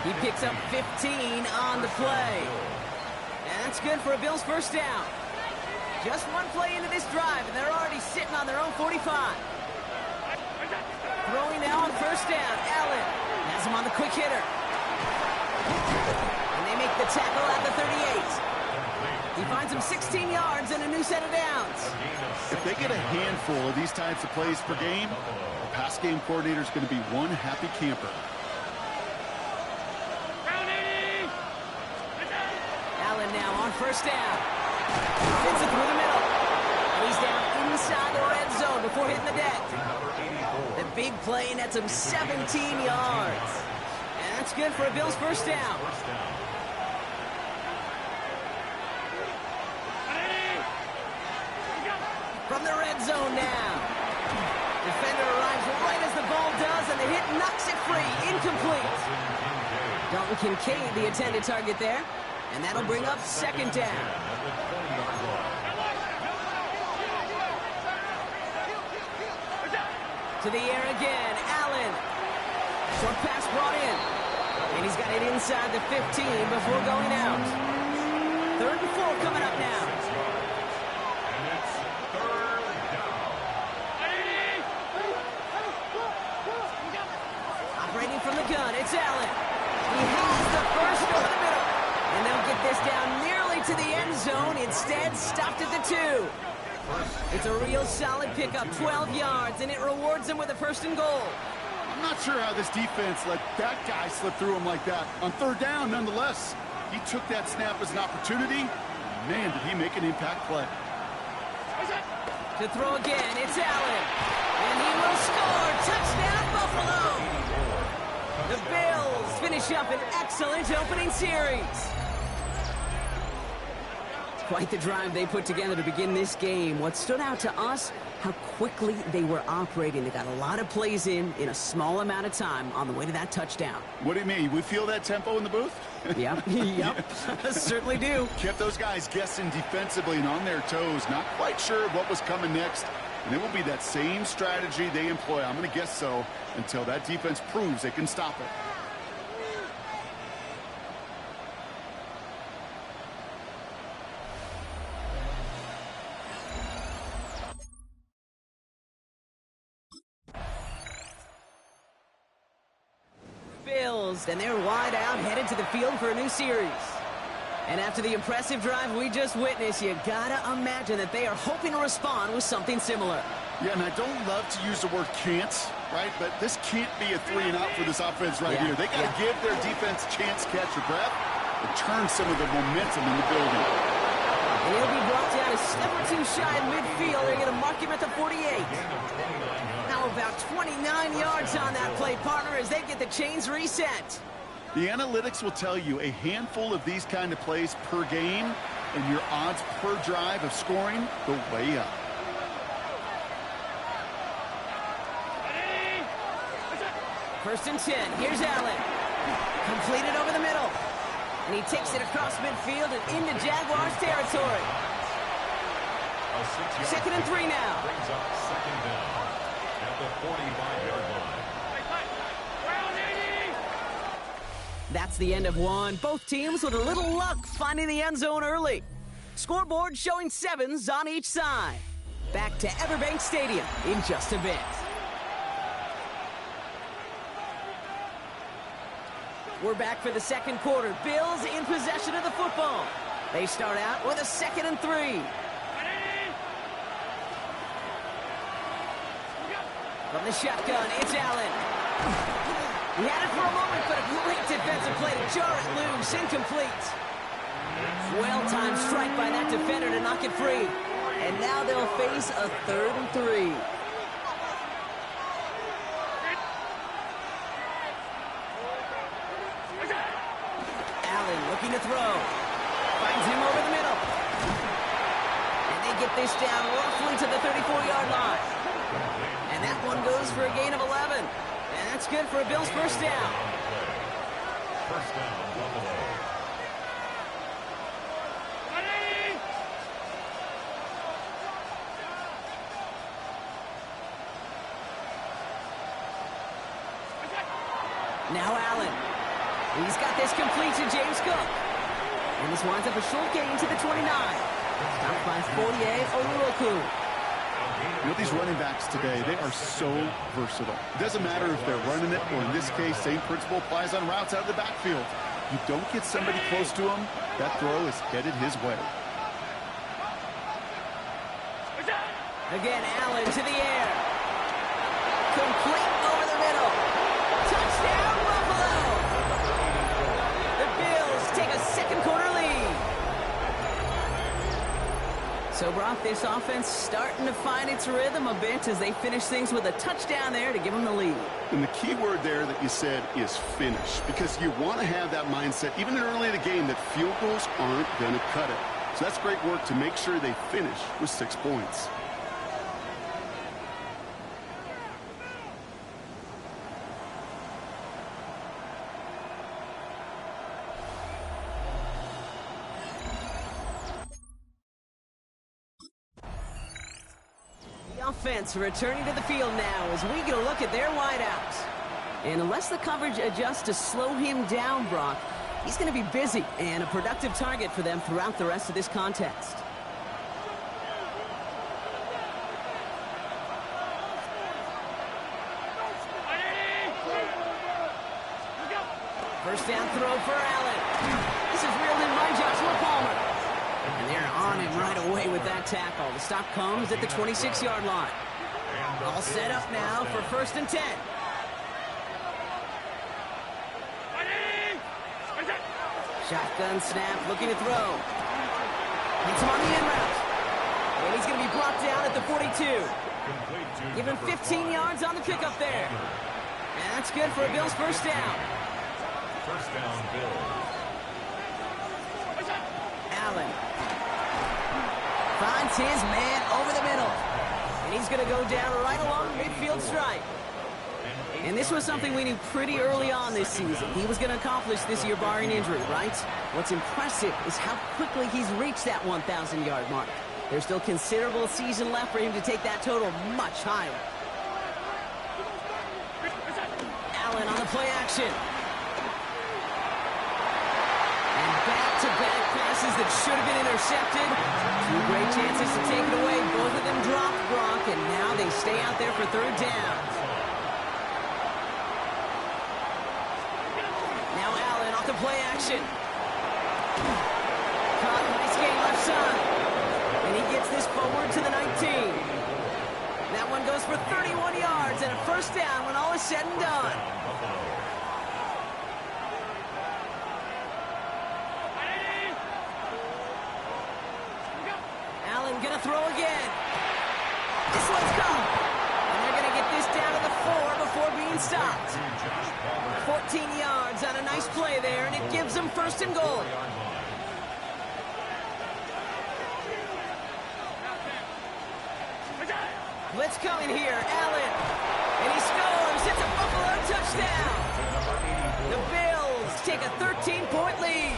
He picks up 15 on the play. And that's good for a Bills first down. Just one play into this drive, and they're already sitting on their own 45. Throwing now on first down. Allen has him on the quick hitter. And they make the tackle at the 38. He finds him 16 yards and a new set of downs. If they get a handful of these types of plays per game, the pass game coordinator is going to be one happy camper. Allen now on first down. Fits it through the middle. And he's down inside the red zone before hitting the deck. The big play nets him 17 yards. And that's good for a Bills first down. From the red zone now. Defender arrives right as the ball does, and the hit knocks it free. Incomplete. Dalton Kincaid, the intended target there. And that'll bring up second down. To the air again. Allen. Short pass brought in. And he's got it inside the 15 before going out. 3rd and 4 coming up now. Operating from the gun, it's Allen. He has the first over the middle. And they'll get this down nearly to the end zone. Instead, stopped at the 2. It's a real solid pickup, 12 yards, and it rewards them with a 1st and goal. I'm not sure how this defense let that guy slip through him like that. On 3rd down, nonetheless, he took that snap as an opportunity. Man, did he make an impact play. To throw again, it's Allen. And he will score. Touchdown, Buffalo. The Bills finish up an excellent opening series. Quite the drive they put together to begin this game. What stood out to us, how quickly they were operating. They got a lot of plays in a small amount of time on the way to that touchdown. What do you mean? We feel that tempo in the booth? Yep, yep, certainly do. Kept those guys guessing defensively and on their toes, not quite sure what was coming next. And it will be that same strategy they employ, I'm going to guess so, until that defense proves they can stop it. Bills, and they're wide out, headed to the field for a new series. And after the impressive drive we just witnessed, you gotta imagine that they are hoping to respond with something similar. Yeah, and I don't love to use the word can't, right? But this can't be a 3-and-out for this offense right here. They got to give their defense a chance to catch their breath and turn some of the momentum in the building. And he'll be brought down a step or two shy in midfield. They're going to mark him at the 48. Now about 29 yards on that play, partner, as they get the chains reset. The analytics will tell you a handful of these kind of plays per game, and your odds per drive of scoring go way up. First and 10. Here's Allen. Completed over the middle. And he takes it across midfield and into Jaguars territory. 2nd and 3 now. Brings up second down at the 45-yard line. That's the end of one. Both teams with a little luck finding the end zone early. Scoreboard showing 7s on each side. Back to Everbank Stadium in just a bit. We're back for the second quarter. Bills in possession of the football. They start out with a 2nd and 3. From the shotgun, it's Allen. He had it for a moment, but a great defensive play to jar it loose. Incomplete. Well-timed strike by that defender to knock it free. And now they'll face a 3rd and 3. get this down roughly to the 34-yard line. And that one goes for a gain of 11. And that's good for a Bills first down. First down, Buffalo. Now Allen. He's got this complete to James Cook. And this winds up a short gain to the 29. Stopped by Foye Oluokun. You know, these running backs today, they are so versatile. It doesn't matter if they're running it, or in this case, same principle applies on routes out of the backfield. You don't get somebody close to him, that throw is headed his way. Again, Allen to the air. Complete over the middle. Touchdown, Buffalo! The Bills take a second-quarter lead. So, Brock, this offense starting to find its rhythm a bit as they finish things with a touchdown there to give them the lead. And the key word there that you said is finish, because you want to have that mindset, even early in the game, that field goals aren't going to cut it. So that's great work to make sure they finish with 6 points. Offense returning to the field now as we get a look at their wideouts. And unless the coverage adjusts to slow him down, Brock, he's going to be busy and a productive target for them throughout the rest of this contest. First down throw for Allen. This is reeled in by Joshua Palmer. And they're on him right away with that tackle. The stop comes at the 26-yard line. All set up now for 1st and 10. Shotgun snap, looking to throw. Hits him on the in route. And he's going to be brought down at the 42. Give him 15 yards on the pickup there. And that's good for a Bills first down. First down, Bills. Allen finds his man over the middle. And he's going to go down right along the midfield stripe. And this was something we knew pretty early on this season. He was going to accomplish this year barring injury, right? What's impressive is how quickly he's reached that 1,000-yard mark. There's still considerable season left for him to take that total much higher. Allen on the play action. And back-to-back passes that should have been intercepted. 2 great chances to take it away. Both of them dropped, Brock, and now they stay out there for 3rd down. Now Allen off the play action. Caught, nice game left side. And he gets this forward to the 19. That one goes for 31 yards and a first down when all is said and done. Allen gonna throw again. This one's gone. And they're gonna get this down to the 4 before being stopped. 14 yards on a nice play there, and it gives them 1st and goal. Blitz coming here, Allen. And he scores. It's a Buffalo touchdown. The Bills take a 13-point lead.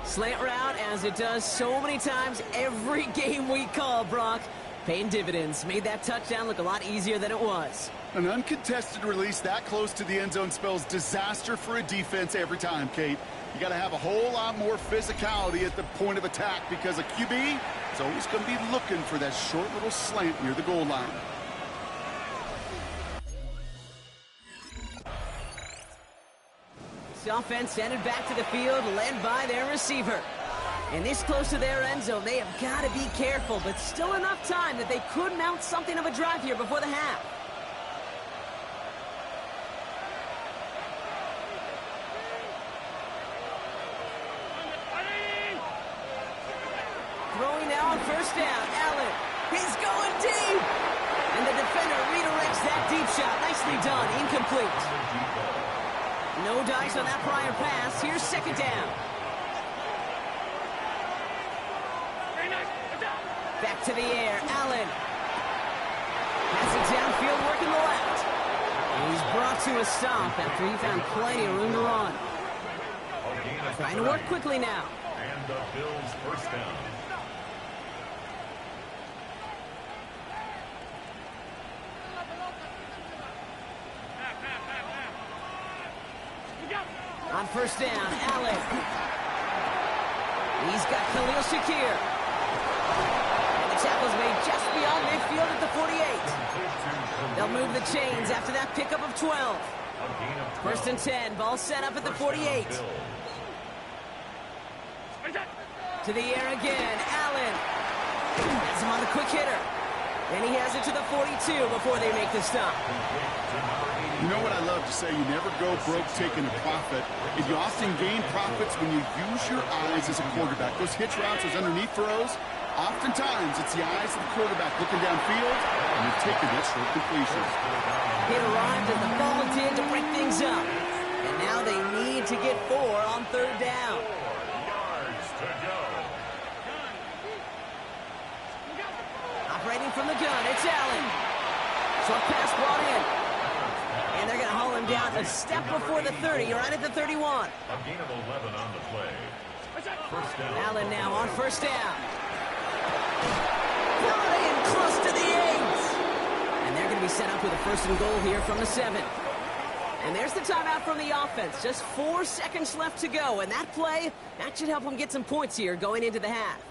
Slant route, as it does so many times every game we call, Brock. Paying dividends. Made that touchdown look a lot easier than it was. An uncontested release that close to the end zone spells disaster for a defense every time, Kate. You got to have a whole lot more physicality at the point of attack because a QB is always going to be looking for that short little slant near the goal line. The offense headed back to the field, led by their receiver. And this close to their end zone, they have got to be careful, but still enough time that they could mount something of a drive here before the half. Throwing now on 1st down, Allen. He's going deep. And the defender redirects that deep shot. Nicely done, incomplete. No dice on that prior pass. Here's 2nd down. to the air. Allen. Has it downfield, working the left. And he's brought to a stop after he found plenty of room to run. Trying to work quickly now. And the Bills first down. On first down, Allen. He's got Khalil Shakir. And the tackle's made just beyond midfield at the 48. They'll move the chains after that pickup of 12. First and 10, ball set up at the 48. To the air again, Allen. Has him on the quick hitter. And he has it to the 42 before they make the stop. You know what I love to say? You never go broke taking a profit. And you often gain profits when you use your eyes as a quarterback. Those hitch routes, those underneath throws, oftentimes it's the eyes of the quarterback looking downfield, and you've taken that short completion. It arrived as the ball did to break things up. And now they need to get 4 on third down. 4 yards to go. Operating from the gun, it's Allen. Short pass brought in. And they're going to haul him down a step before the 30. You're right at the 31. A gain of 11 on the play. First down. Allen now on first down. Flying close to the 8. And they're going to be set up with a first and goal here from the 7. And there's the timeout from the offense. Just 4 seconds left to go. And that play, that should help them get some points here going into the half.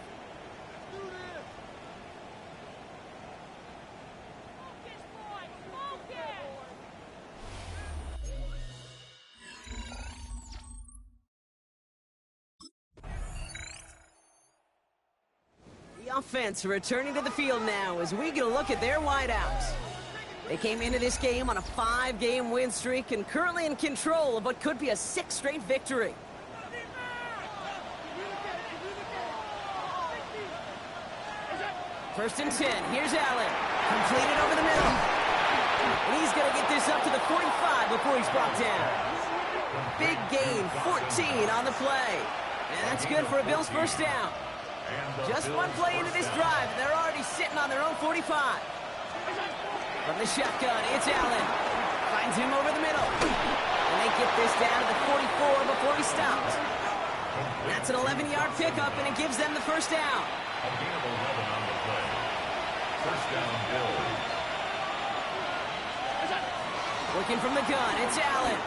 Offense returning to the field now as we get a look at their wideouts. They came into this game on a 5-game win streak and currently in control of what could be a 6th straight victory. First and 10. Here's Allen. Completed over the middle. And he's going to get this up to the 45 before he's brought down. Big gain, 14 on the play. And that's good for a Bills first down. Just one play into this drive, and they're already sitting on their own 45. From the shotgun, it's Allen. Finds him over the middle. And they get this down to the 44 before he stops. That's an 11-yard pickup, and it gives them the first down. A gain of 11 on the play. First down, Bills. Looking from the gun, it's Allen.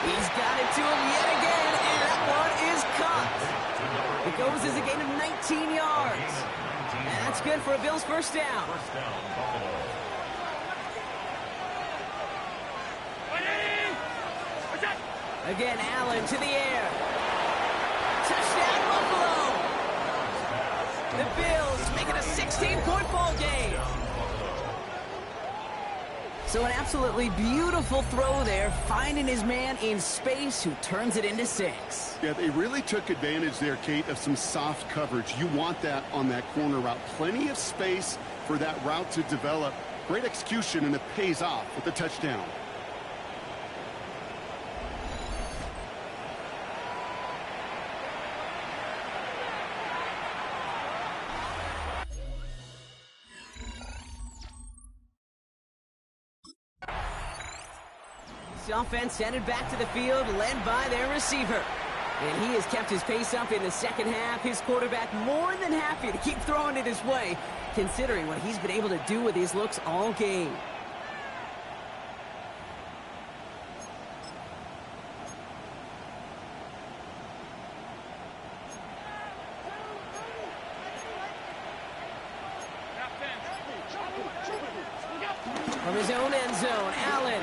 He's got it to him yet again, and that one is caught. It goes as a gain of 19 yards. And that's good for a Bills first down. First down, Buffalo. Again, Allen to the air. Touchdown, Buffalo. The Bills make it a 16-point ball game. So an absolutely beautiful throw there, finding his man in space who turns it into 6. Yeah, they really took advantage there, Kate, of some soft coverage. You want that on that corner route. Plenty of space for that route to develop. Great execution, and it pays off with the touchdown. The offense headed back to the field, led by their receiver. And he has kept his pace up in the second half. His quarterback more than happy to keep throwing it his way, considering what he's been able to do with his looks all game. From his own end zone, Allen.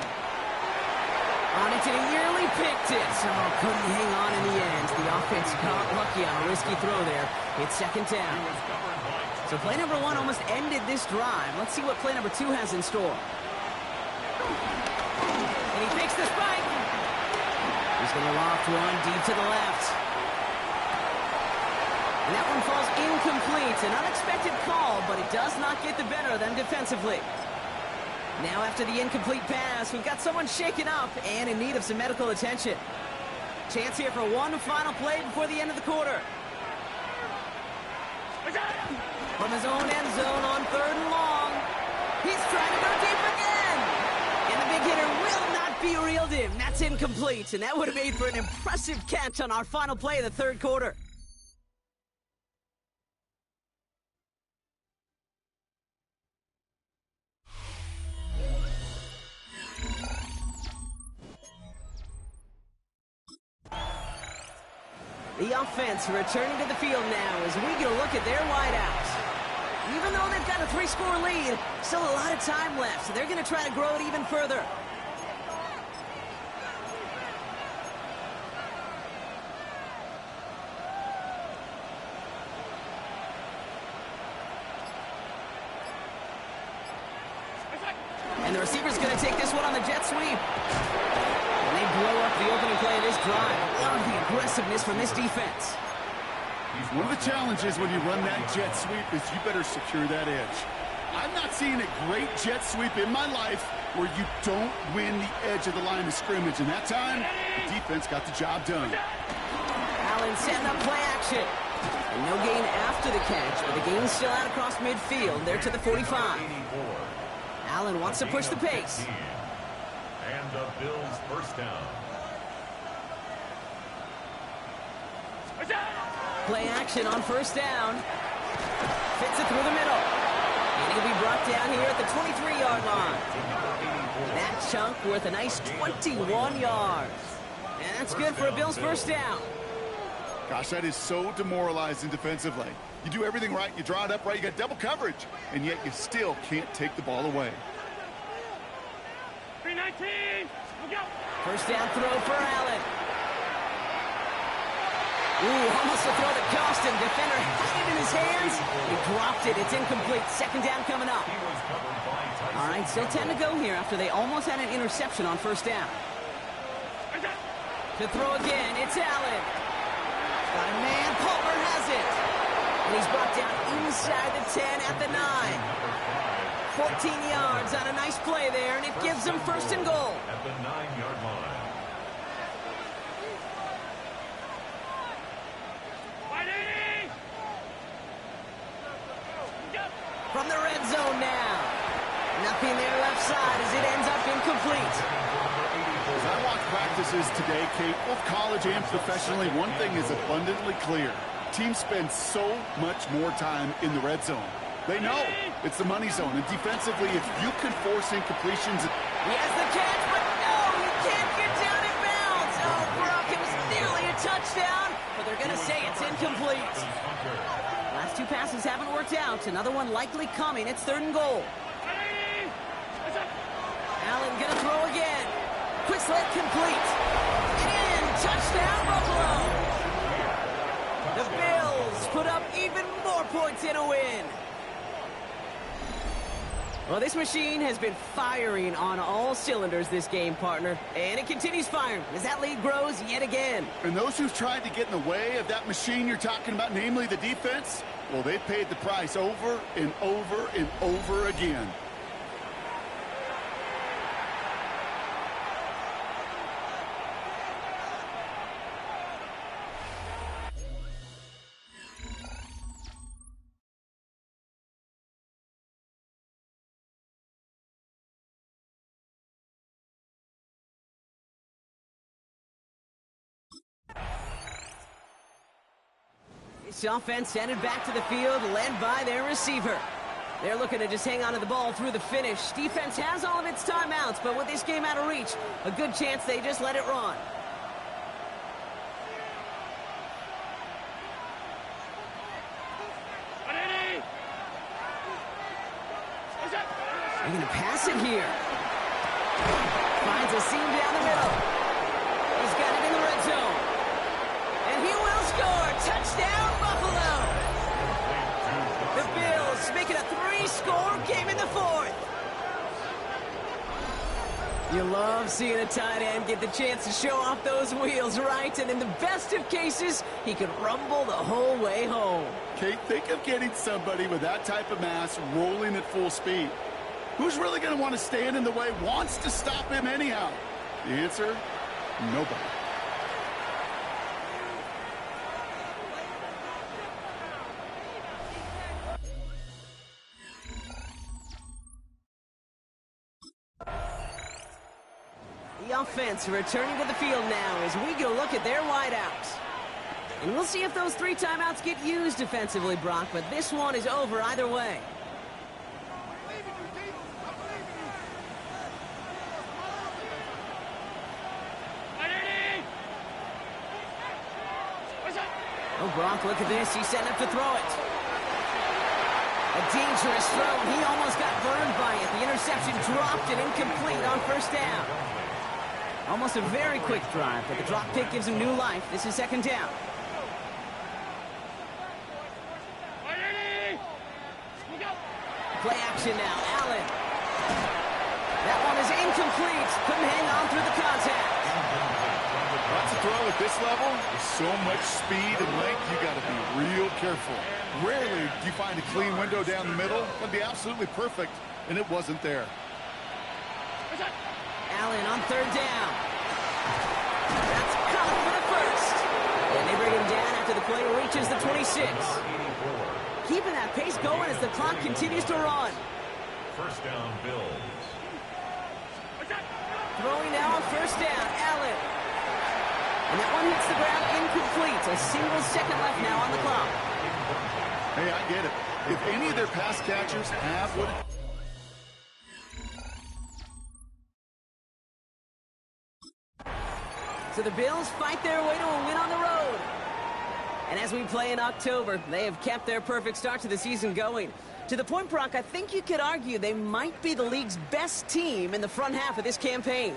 On it to the nearly picked it. So couldn't hang on in the end. The offense got lucky on a risky throw there. It's second down. So play number 1 almost ended this drive. Let's see what play number 2 has in store. And he takes the spike. He's going to loft one deep to the left. And that one falls incomplete. An unexpected call, but it does not get the better of them defensively. Now after the incomplete pass, we've got someone shaken up and in need of some medical attention. Chance here for one final play before the end of the quarter. From his own end zone on 3rd and long. He's trying to go deep again. And the big hitter will not be reeled in. That's incomplete, and that would have made for an impressive catch on our final play of the 3rd quarter. The offense returning to the field now as we get a look at their wideouts. Even though they've got a 3-score lead, still a lot of time left, so they're going to try to grow it even further. And the receiver's going to take this one on the jet sweep. And they blow up the opening play of this drive. Love the aggressiveness from this defense. One of the challenges when you run that jet sweep is you better secure that edge. I've not seen a great jet sweep in my life where you don't win the edge of the line of scrimmage. And that time, the defense got the job done. Allen setting up play action. And no gain after the catch, but the gain's still out across midfield. They're to the 45. Allen wants to push the pace. And the Bills first down. Play action on 1st down. Fits it through the middle. And he'll be brought down here at the 23-yard line. That chunk worth a nice 21 yards. And that's good for a Bills first down. Gosh, that is so demoralizing defensively. You do everything right, you draw it up right, you got double coverage, and yet you still can't take the ball away. 319. First down throw for Allen. Ooh, almost a throw that cost him. Defender had it in his hands. He dropped it. It's incomplete. 2nd down coming up. All right, still 10 to go here after they almost had an interception on 1st down. To throw again, it's Allen. Got a man. Palmer has it. And he's brought down inside the 10 at the 9. 14 yards on a nice play there, and it gives them 1st and goal. At the 9-yard line. From the red zone now. Nothing there left side as it ends up incomplete. As I watch practices today, Kate, both college and professionally, one thing is abundantly clear. Teams spend so much more time in the red zone. They know it's the money zone, and defensively, if you can force incompletions... He has the catch, but no, he can't get down in bounds. Oh, Brock, it was nearly a touchdown, but they're going to say it's incomplete. Last 2 passes haven't worked out. Another one likely coming. It's 3rd and goal. Allen going to throw again. Quick slant complete. And in. Touchdown, Buffalo. The Bills put up even more points in a win. Well, this machine has been firing on all cylinders this game, partner. And it continues firing as that lead grows yet again. And those who've tried to get in the way of that machine you're talking about, namely the defense, well, they've paid the price over and over and over again. This offense headed back to the field, led by their receiver. They're looking to just hang on to the ball through the finish. Defense has all of its timeouts, but with this game out of reach, a good chance they just let it run. They're going to pass it here. Finds a seam down the middle. He's got it in the red zone. And he will score. Touchdown, Buffalo. The Bills make it a 3-score game in the 4th. You love seeing a tight end get the chance to show off those wheels, right? And in the best of cases, he could rumble the whole way home. Kate, think of getting somebody with that type of mass rolling at full speed. Who's really going to want to stand in the way, wants to stop him anyhow? The answer, nobody. offense returning to the field now as we get a look at their wideouts. And we'll see if those 3 timeouts get used defensively, Brock, but this one is over either way. Oh, Brock, look at this. He's setting up to throw it. A dangerous throw, and he almost got burned by it. The interception dropped and incomplete on first down. Almost a very quick drive, but the drop pick gives him new life. This is second down. Play action now. Allen. That one is incomplete. Couldn't hang on through the contact. Lots of throw at this level. With so much speed and length, you got to be real careful. Rarely do you find a clean window down the middle. That'd be absolutely perfect, and it wasn't there. Allen on third down. That's caught for the first. And they bring him down after the play reaches the 26. Keeping that pace going as the clock continues to run. First down, Bills. Throwing now on first down, Allen. And that one hits the ground incomplete. A single second left now on the clock. Hey, I get it. If any of their pass catchers have what... So the Bills fight their way to a win on the road. And as we play in October, they have kept their perfect start to the season going. To the point, Brock, I think you could argue they might be the league's best team in the front half of this campaign.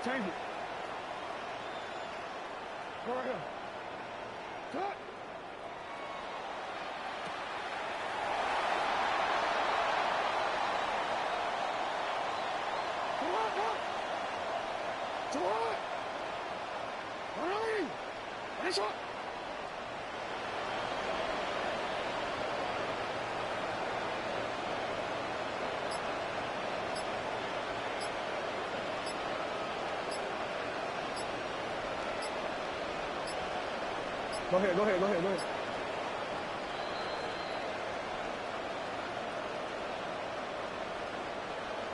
Change it. Go ahead. Cut. Go ahead, go ahead, go ahead, go ahead.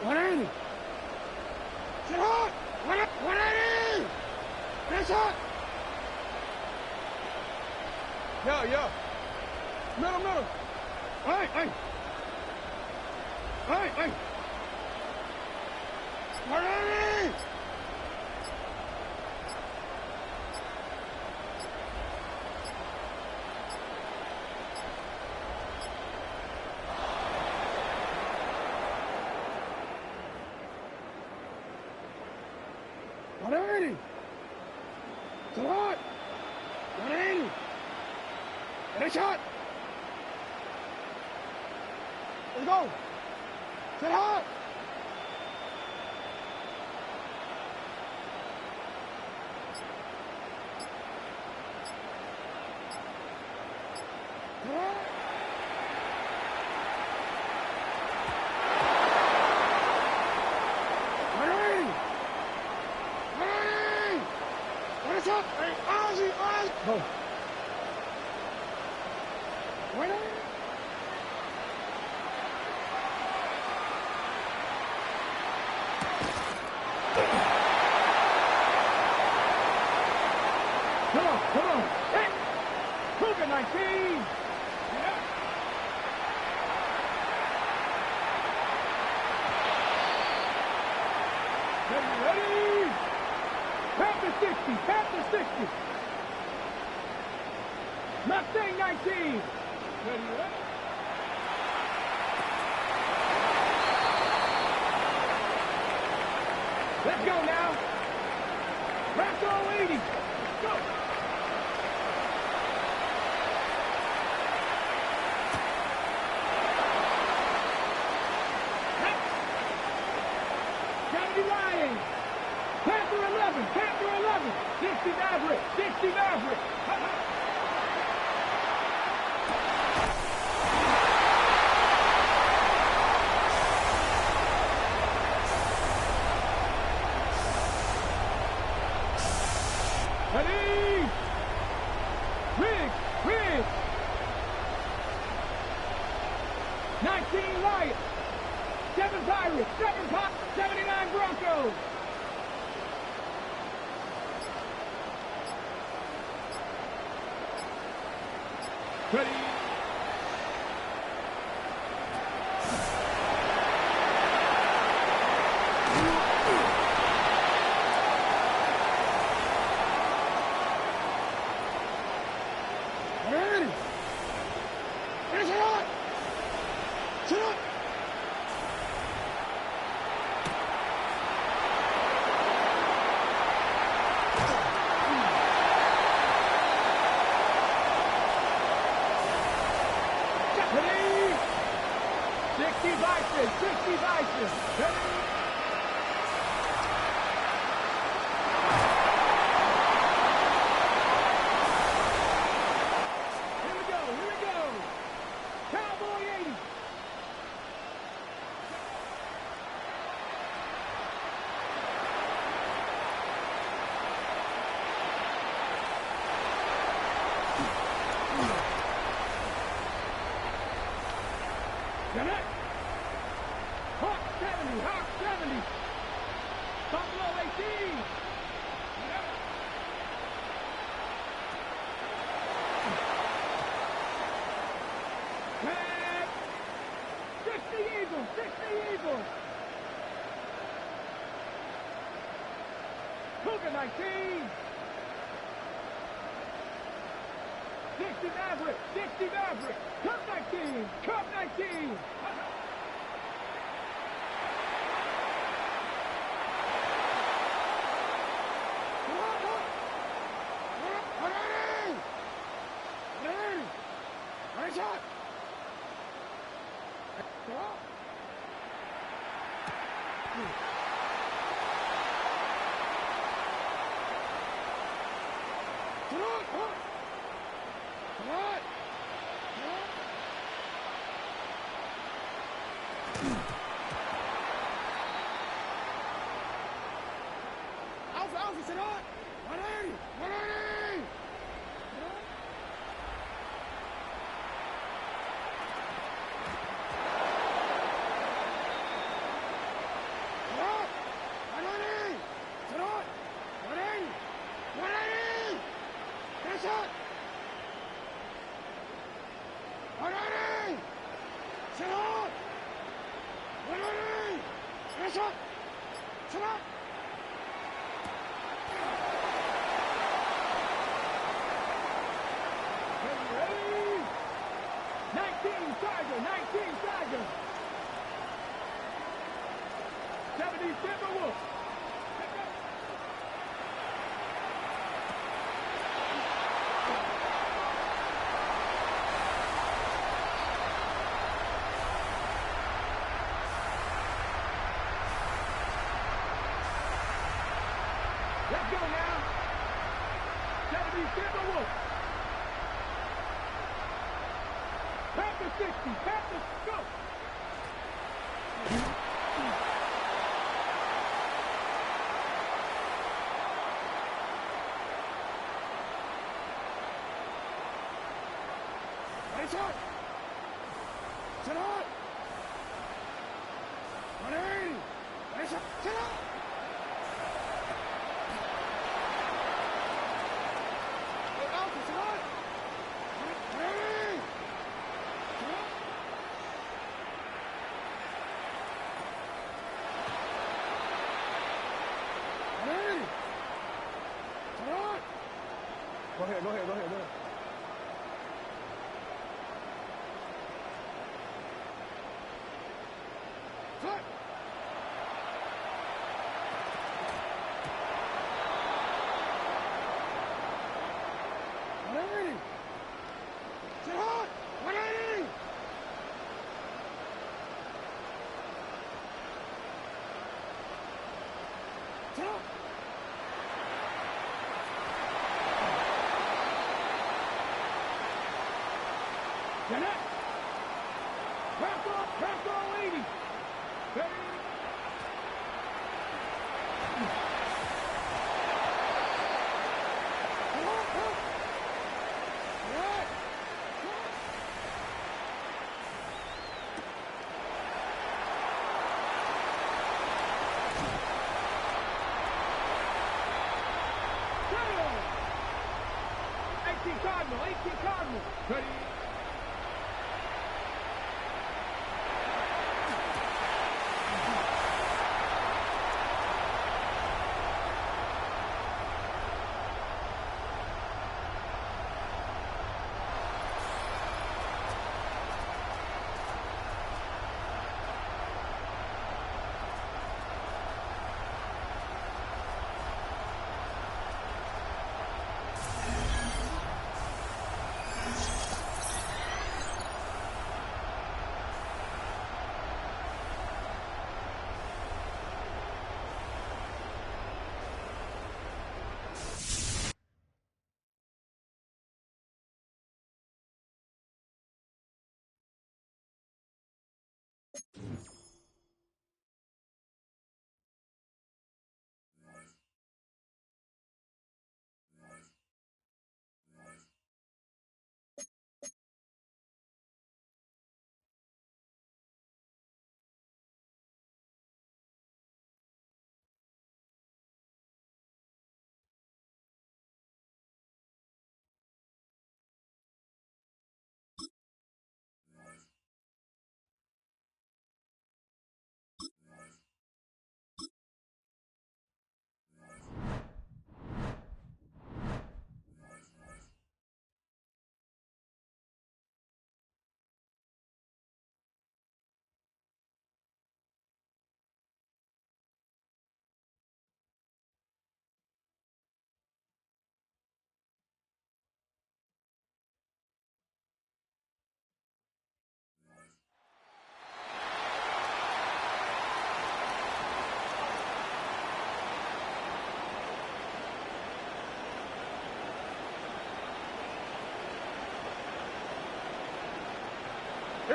What are you? Sit hot! What are you? Press hot! Yo. Middle. Hey. What are you? What are you? Sit hot! What are you? Get a shot! Let's go! Sit hot! Sit hot! What are you? What are you? What is up? Hey, Ozzy! Go! What are you? Come on. Hey! Cougar 19! Yeah. Ready? Panther 60. Mustang 19. Ready? Let's go now. Raptor 80. Let's go. Panther 11, 60 Maverick. Ready? Riggs. 19 Lions, 7 Pirates, 79 Broncos. Ready? Ready? Finish it up! Sit up! Ready? 60 Bison. Ready? Here we go. Cowboy 80. Got it. Hawk 70. Buffalo 18. Red. 60 Eagles. Cougar 19. 60 Maverick. Cup 19. Alpha, sit on! 180! 180! Let's go now. 70 Timberwolves. Panther 60. Panthers, go. Nice shot. Sit on. 180. Nice shot. Sit on. Go ahead. Foot. Sit on. 180. Sit on. Janet. Crack on 80. Ready? Cardinal. 18 Cardinal. Ready?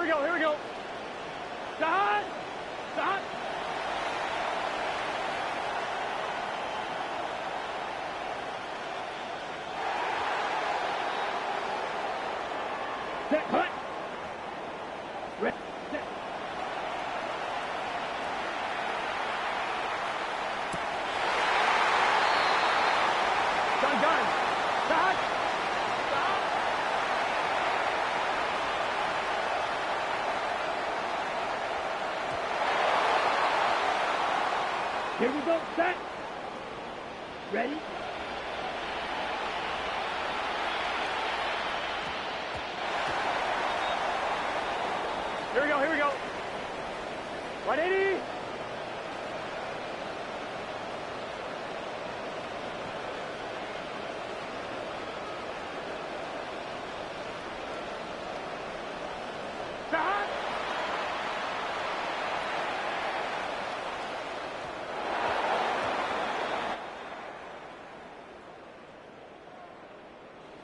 we go, here we go. Stop! Stop! Set, cut! Red, set. Gun! Stop! Stop! Here we go, set! Ready? Here we go, here we go. 180. Stop.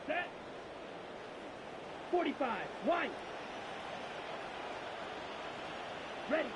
Set. 45. One. Ready.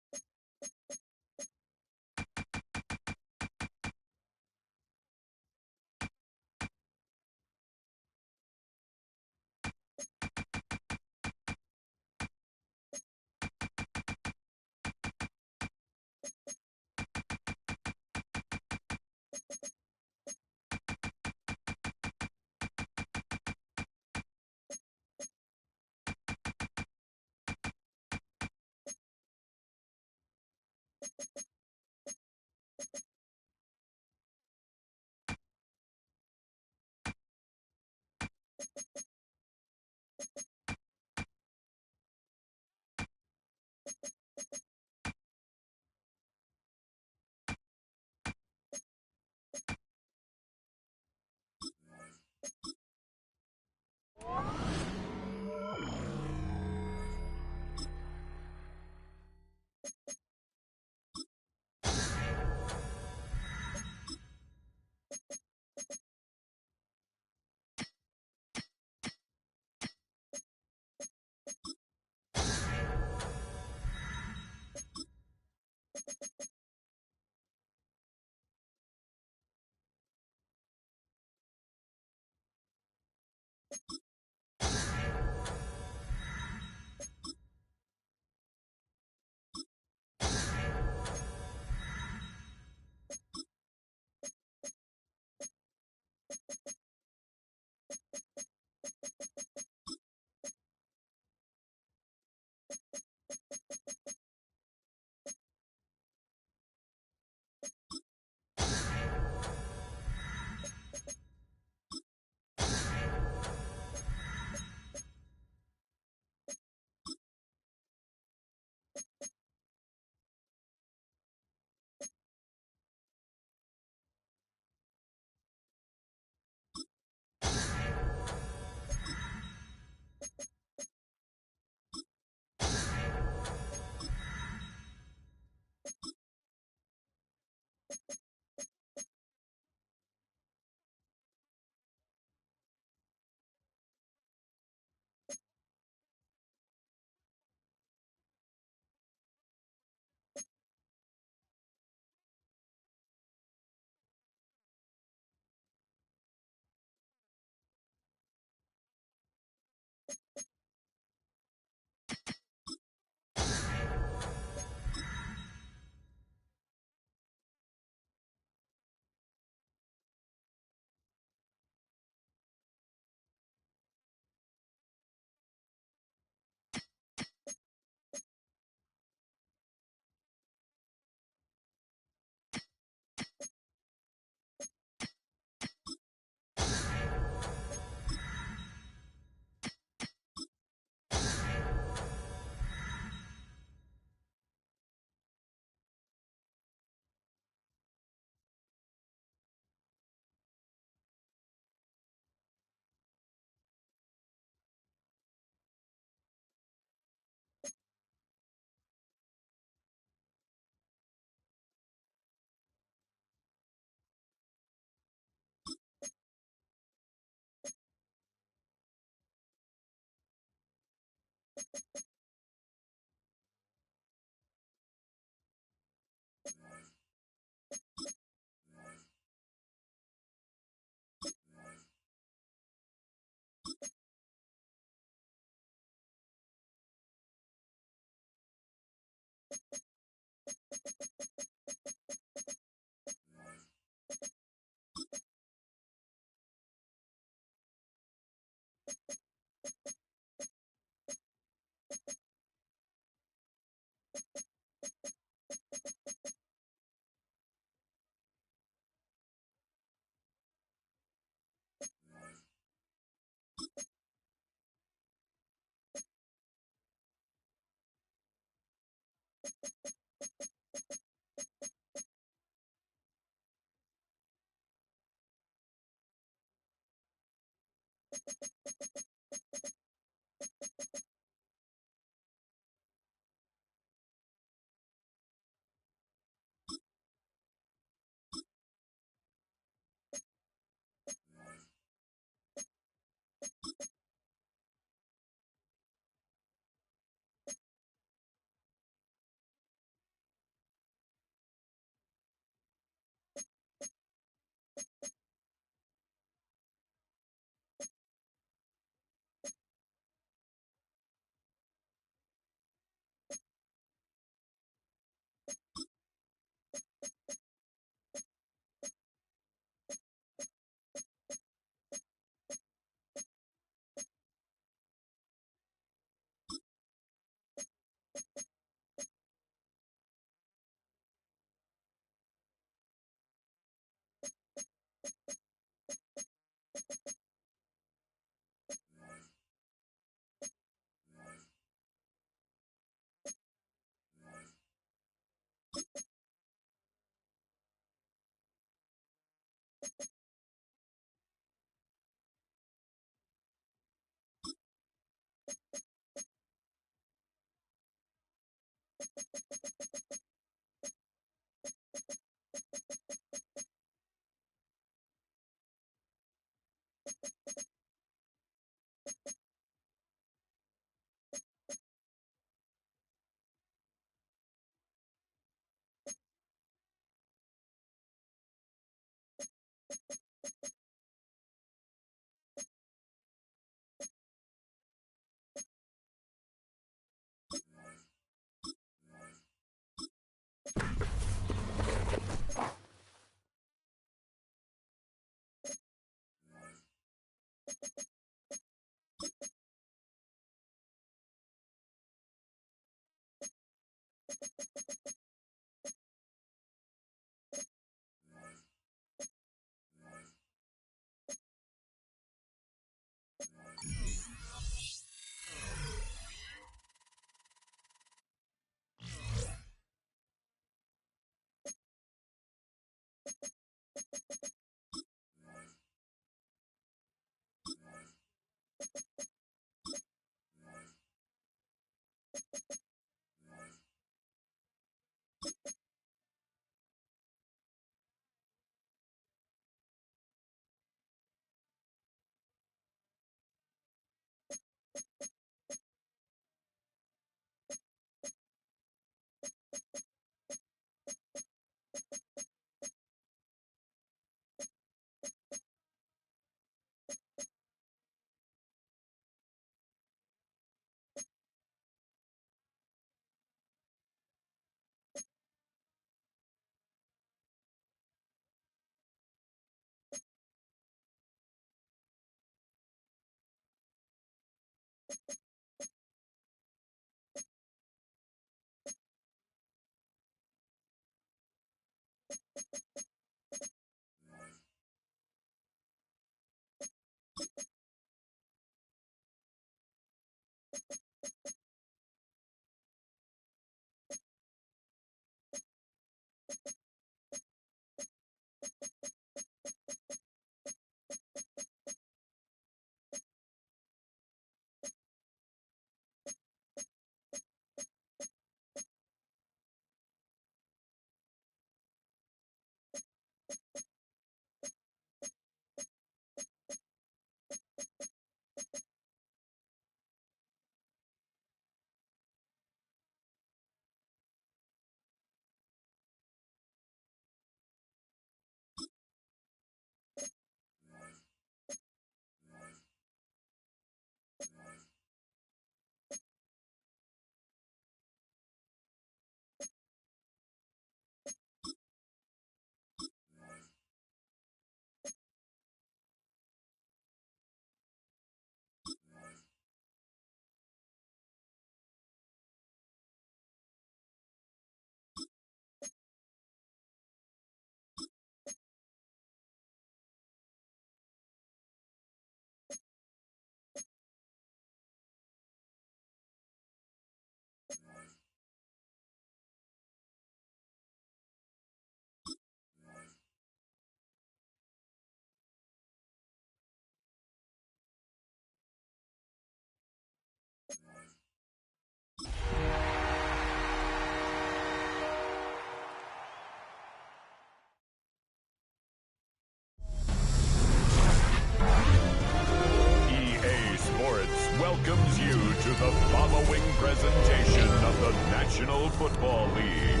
welcomes you to the following presentation of the National Football League.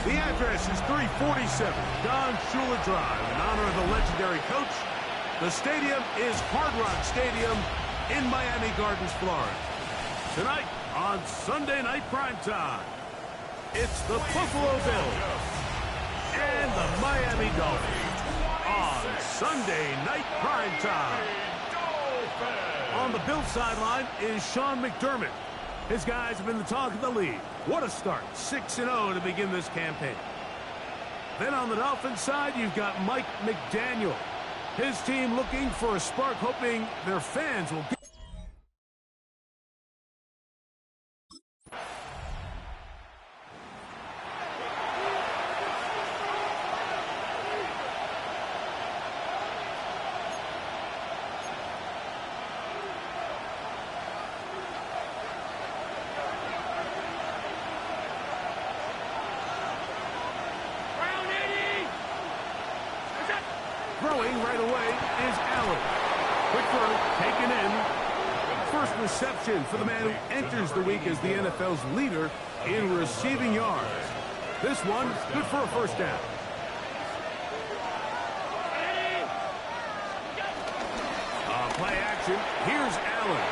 The address is 347 Don Shula Drive. In honor of the legendary coach, the stadium is Hard Rock Stadium in Miami Gardens, Florida. Tonight on Sunday Night Primetime, it's the Buffalo Bills and the Miami Dolphins on Sunday Night Primetime. On the Bills sideline is Sean McDermott. His guys have been the talk of the league. What a start, 6-0 to begin this campaign. Then on the Dolphins side, you've got Mike McDaniel. His team looking for a spark, hoping their fans will get... Throwing right away is Allen. Quick throw, taken in. First reception for the man who enters the week as the NFL's leader in receiving yards. This one, good for a first down. Play action. Here's Allen.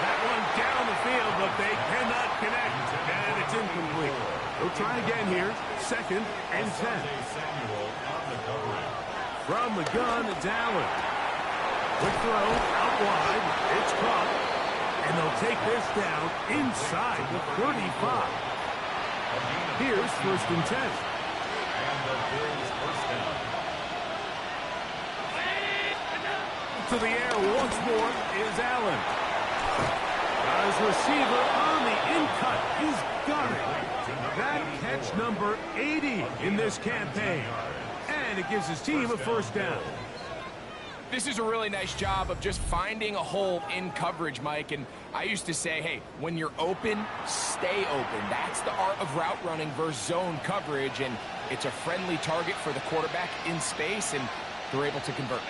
That one down the field, but they cannot connect. And it's incomplete. They'll try again here. 2nd and 10. From the gun, it's Allen. Quick throw, out wide. It's caught. And they'll take this down inside the 35. Here's 1st and 10. And the Bills first down. To the air once more is Allen. His receiver on the in-cut. He's got it. That catch number 80 in this campaign. And it gives his team a first down. This is a really nice job of just finding a hole in coverage, Mike. And I used to say, hey, when you're open, stay open. That's the art of route running versus zone coverage. And it's a friendly target for the quarterback in space, and they're able to convert.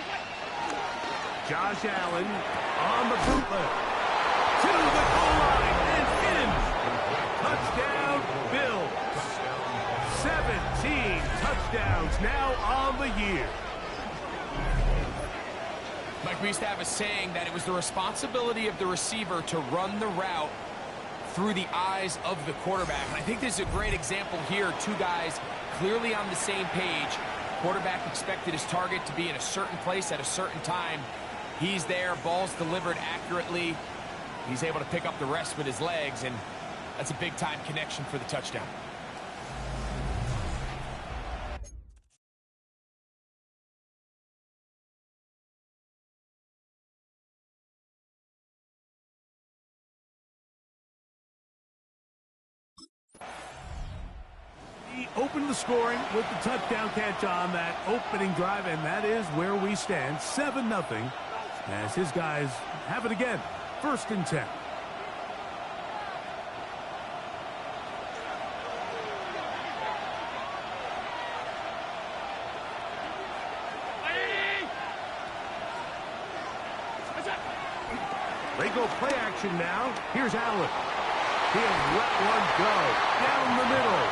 Josh Allen on the bootleg. To the goal line and in. Touchdown, Bills. 17 touchdowns now on the year. Mike, we used to have a saying that it was the responsibility of the receiver to run the route through the eyes of the quarterback. And I think this is a great example here. Two guys clearly on the same page. Quarterback expected his target to be in a certain place at a certain time. He's there, ball's delivered accurately. He's able to pick up the rest with his legs, and that's a big-time connection for the touchdown. He opened the scoring with the touchdown catch on that opening drive, and that is where we stand, 7-0. As his guys have it again, 1st and 10. They go play action now. Here's Allen. He'll let one go down the middle.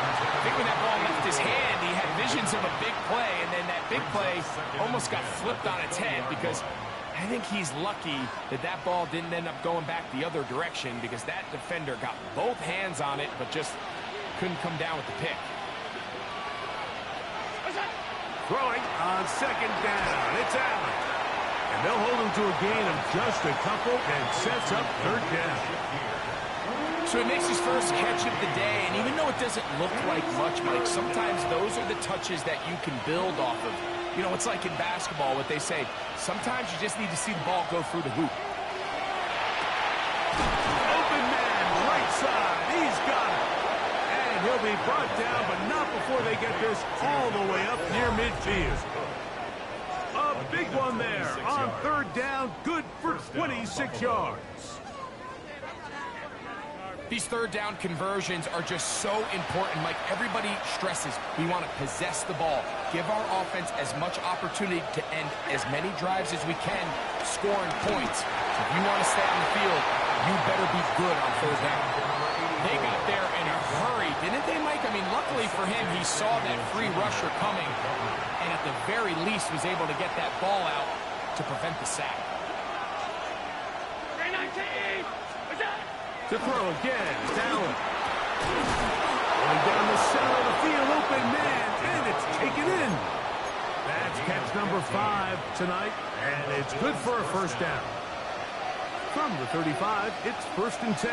I think when that ball left his hand, he had visions of a big play, and then that big play almost got flipped on its head because I think he's lucky that that ball didn't end up going back the other direction because that defender got both hands on it but just couldn't come down with the pick. Throwing on 2nd down. It's Allen. And they'll hold him to a gain of just a couple and sets up 3rd down. So he makes his first catch of the day, and even though it doesn't look like much, Mike, sometimes those are the touches that you can build off of. You know, it's like in basketball, what they say, sometimes you just need to see the ball go through the hoop. Open man, right side, he's got it. And he'll be brought down, but not before they get this all the way up near midfield. A big one there on 3rd down, good for 26 yards. These 3rd down conversions are just so important, Mike. Everybody stresses we want to possess the ball, give our offense as much opportunity to end as many drives as we can, scoring points. So if you want to stay on the field, you better be good on 3rd down. They got there in a hurry, didn't they, Mike? I mean, luckily for him, he saw that free rusher coming, and at the very least was able to get that ball out to prevent the sack. To throw again, it's Allen. Going down the center of the field, open man, and it's taken in. That's catch number 5 tonight, and it's good for a first down. From the 35, it's 1st and 10.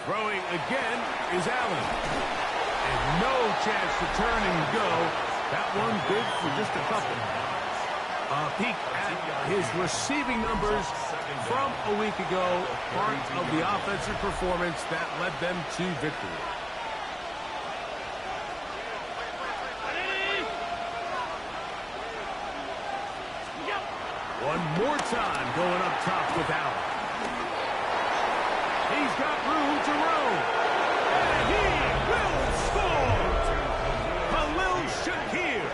Throwing again is Allen. And no chance to turn and go. That one good for just a couple. A peek at his receiving numbers from a week ago, part of the offensive performance that led them to victory. One more time going up top with Allen. He's got room to roam. And he will score! Khalil Shakir.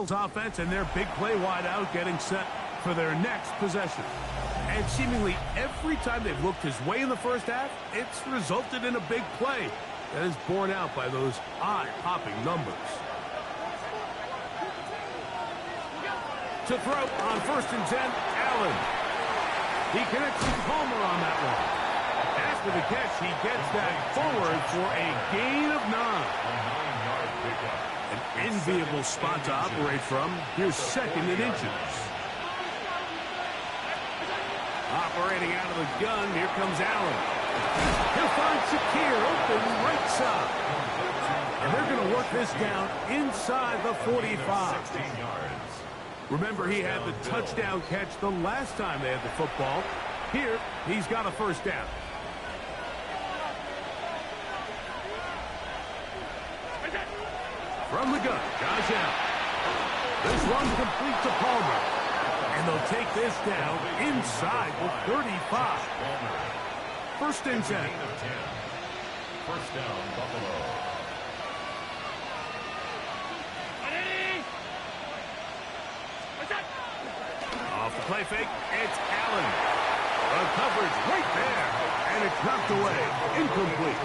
Bills offense and their big play wideout getting set for their next possession. And seemingly every time they've looked his way in the first half, it's resulted in a big play that is borne out by those eye-popping numbers. To throw on 1st and 10, Allen. He connects with Palmer on that one. After the catch, he gets that forward for a gain of 9. An enviable spot to operate from. Here's 2nd and inches. Operating out of the gun, here comes Allen. He'll find Shakir open right side. And they're going to work this down inside the 45. Remember, he had the touchdown catch the last time they had the football. Here, he's got a 1st down. From the gun, Josh Allen. This one complete to Palmer. And they'll take this down inside the 35. 1st and 10. 1st down, Buffalo. Off the play fake, it's Allen. The coverage right there, and it's knocked away. Incomplete.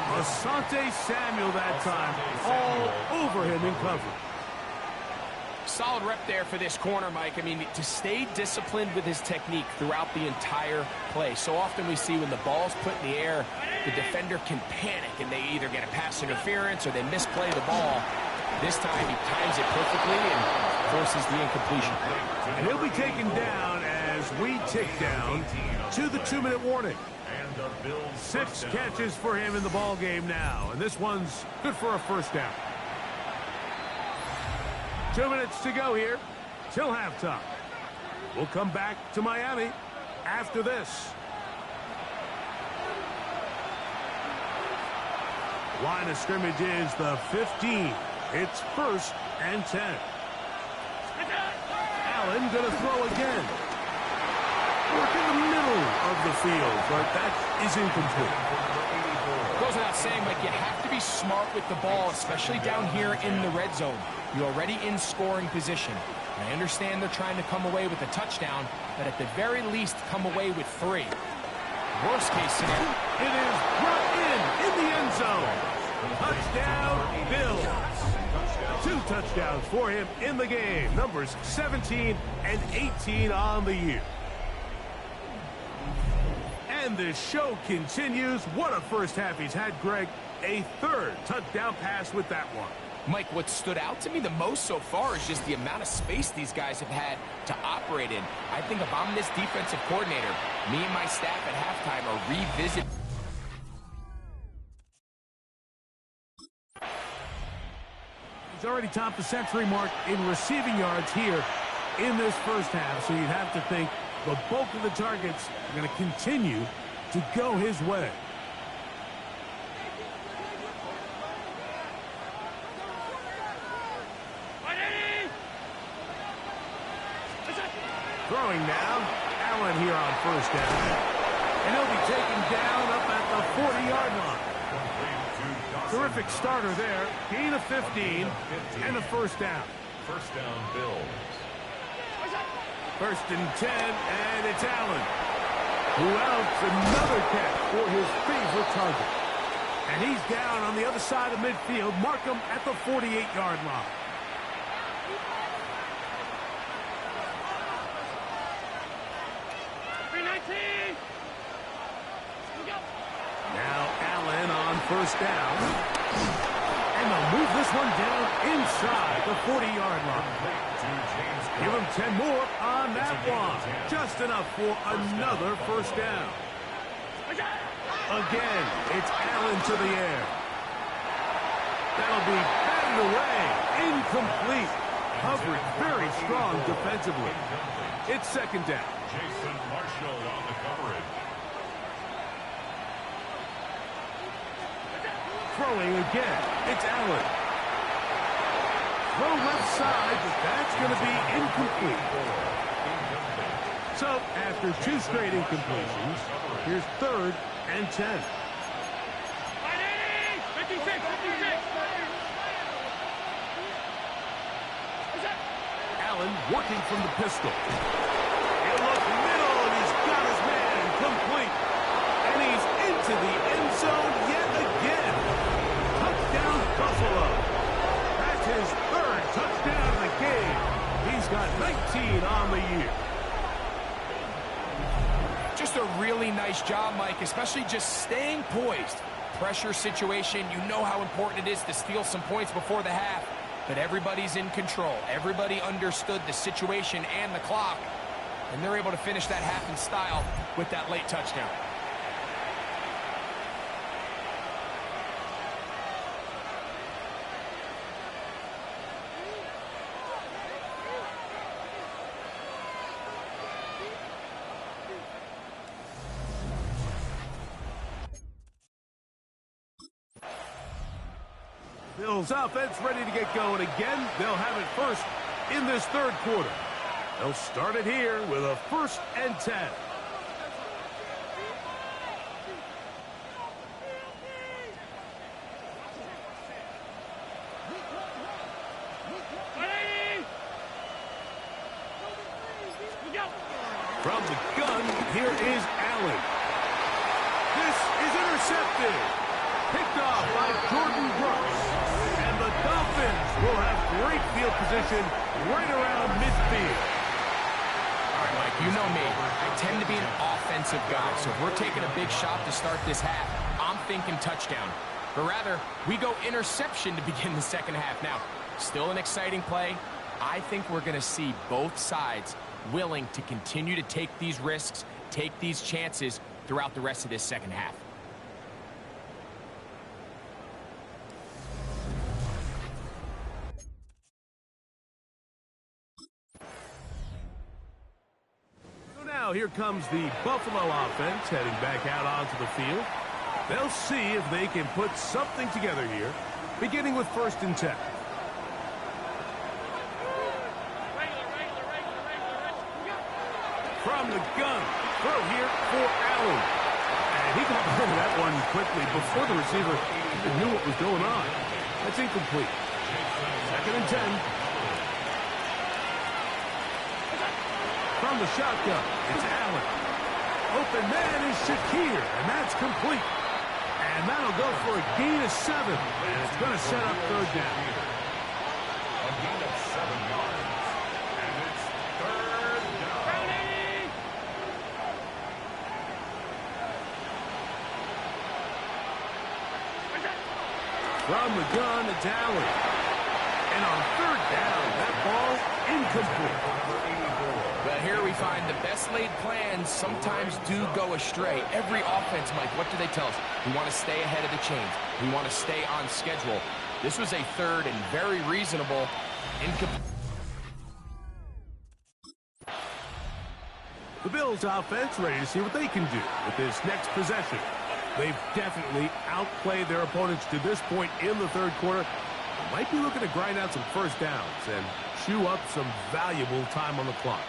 Asante Samuel that time, all over him in coverage. Solid rep there for this corner, Mike. I mean, to stay disciplined with his technique throughout the entire play. So often we see when the ball's put in the air, the defender can panic, and they either get a pass interference or they misplay the ball. This time he times it perfectly and forces the incompletion. And he'll be taken down as we tick down to the 2-minute warning. 6 catches for him in the ball game now, and this one's good for a 1st down. 2 minutes to go here till halftime. We'll come back to Miami after this. Line of scrimmage is the 15. It's 1st and 10. Allen going to throw again. Work in the middle of the field, but that is incomplete. Goes without saying, Mike, you have to be smart with the ball, especially down here in the red zone. You're already in scoring position. And I understand they're trying to come away with a touchdown, but at the very least, come away with 3. Worst case scenario. It is brought in the end zone. Touchdown, Bills. 2 touchdowns for him in the game. Numbers 17 and 18 on the year. And the show continues. What a first half he's had, Greg. A 3rd touchdown pass with that one. Mike, what stood out to me the most so far is just the amount of space these guys have had to operate in. I think if I'm this defensive coordinator, me and my staff at halftime are revisiting. He's already topped the century mark in receiving yards here in this first half, so you'd have to think the bulk of the targets are going to continue to go his way. Throwing now, Allen here on 1st down. And he'll be taken down up at the 40-yard line. Terrific starter there. Gain of 15 and a 1st down. 1st down, Bills. 1st and 10, and it's Allen, who outs another catch for his favorite target. And he's down on the other side of midfield. Mark him at the 48-yard line. Now Allen on 1st down. And they'll move this one down inside the 40-yard line. Give him 10 more on that one. Just enough for another 1st down. Again, it's Allen to the air. That'll be batted away. Incomplete. Covered very strong defensively. It's 2nd down. Jason Marshall on the coverage. Throwing again. It's Allen. Throw left side, but that's going to be incomplete. So, after 2 straight incompletions, here's 3rd and 10. 56. Allen working from the pistol. He'll look middle, and he's got his man complete. And he's into the end zone yet again. Touchdown, Buffalo. That's his third touchdown of the game. He's got 19 on the year. Just a really nice job, Mike, especially just staying poised. Pressure situation, you know how important it is to steal some points before the half, but everybody's in control. Everybody understood the situation and the clock, and they're able to finish that half in style with that late touchdown. Bills offense ready to get going again. They'll have it first in this third quarter. They'll start it here with a 1st and 10. From the gun, here is Allen. This is intercepted. Picked off by Jordan Brooks. And the Dolphins will have great field position right around midfield. All right, Mike, you know me. I tend to be an offensive guy, so if we're taking a big shot to start this half, I'm thinking touchdown. But rather, we go interception to begin the second half. Now, still an exciting play. I think we're going to see both sides willing to continue to take these risks, take these chances throughout the rest of this second half. Now here comes the Buffalo offense heading back out onto the field. They'll see if they can put something together here, beginning with 1st and 10. From the gun, throw here for Allen. And he got rid of that one quickly before the receiver even knew what was going on. That's incomplete. 2nd and 10. From the shotgun, it's Allen. Open man is Shakir, and that's complete. And that'll go for a gain of 7, and it's going to set up 3rd down. A gain of 7 yards, and it's 3rd down. From the gun, it's Allen. And on 3rd down, that ball incomplete. But here we find the best laid plans sometimes do go astray. Every offense, Mike, what do they tell us? We want to stay ahead of the chains. We want to stay on schedule. This was a 3rd and very reasonable The Bills offense ready to see what they can do with this next possession. They've definitely outplayed their opponents to this point in the 3rd quarter. They might be looking to grind out some 1st downs and chew up some valuable time on the clock.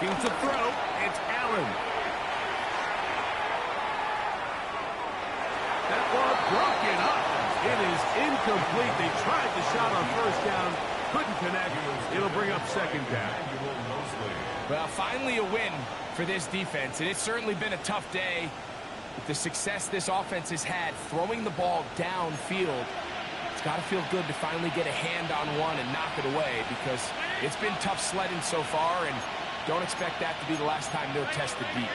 Looking to throw, it's Allen. That ball broken up. It is incomplete. They tried the shot on 1st down, couldn't connect. It'll bring up 2nd down. Well, finally a win for this defense, and it's certainly been a tough day. With the success this offense has had throwing the ball downfield, it's got to feel good to finally get a hand on one and knock it away, because it's been tough sledding so far, and don't expect that to be the last time they're tested deep.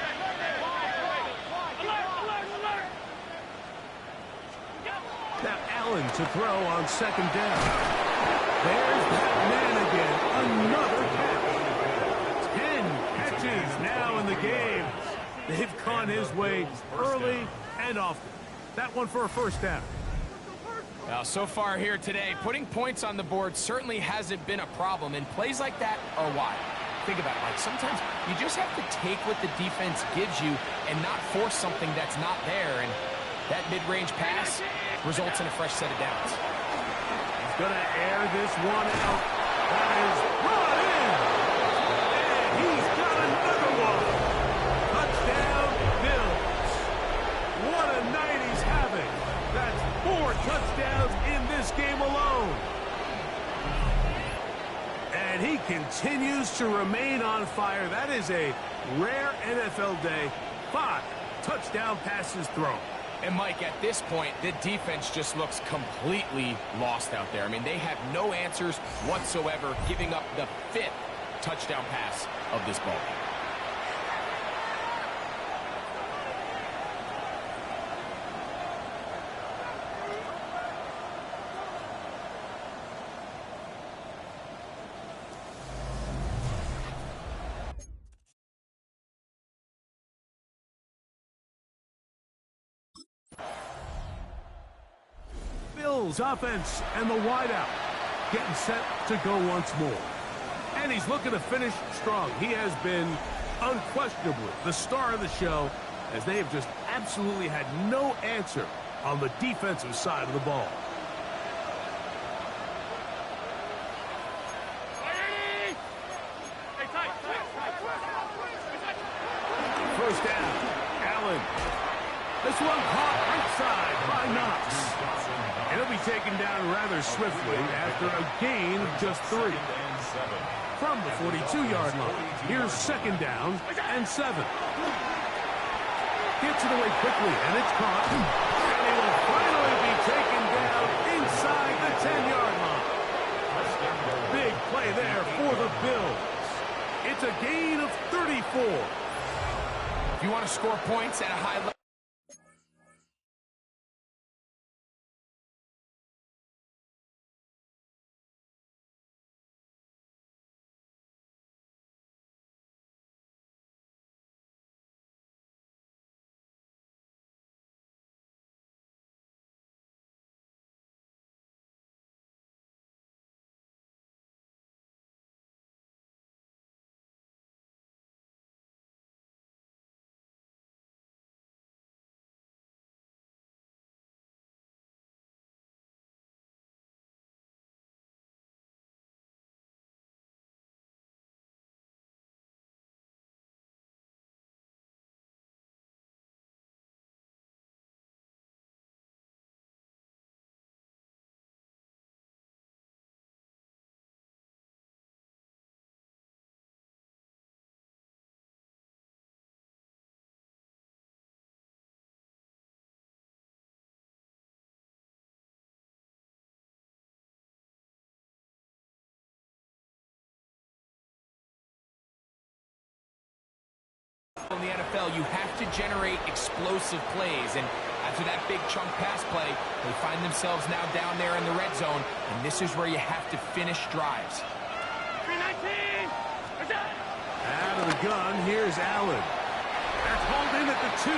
Now Allen to throw on 2nd down. There's that man again. Another catch. 10 catches now in the game. They've gone his way early and often. That one for a 1st down. Well, so far here today, putting points on the board certainly hasn't been a problem, and plays like that are why. Think about it, Mike. Sometimes you just have to take what the defense gives you and not force something that's not there, and that mid-range pass results in a fresh set of downs. He's going to air this one out. That is brought in. And he's got another one. Touchdown, Bills. touchdowns in this game alone. And he continues to remain on fire. That is a rare NFL day. 5 touchdown passes thrown. And, Mike, at this point, the defense just looks completely lost out there. I mean, they have no answers whatsoever, giving up the 5th touchdown pass of this ball game. Bills offense and the wideout getting set to go once more. And he's looking to finish strong. He has been unquestionably the star of the show, as they have just absolutely had no answer on the defensive side of the ball. First down, Allen. This one caught right side by Knox. And he'll be taken down rather swiftly after a gain of just 3. From the 42-yard line, here's second down and 7. Gets it away quickly, and it's caught. And he will finally be taken down inside the 10-yard line. Big play there for the Bills. It's a gain of 34. If you want to score points at a high level, in the NFL, you have to generate explosive plays, and after that big chunk pass play, they find themselves now down there in the red zone, and this is where you have to finish drives. 319! Out of the gun, here's Allen. That's hauled in at the 2.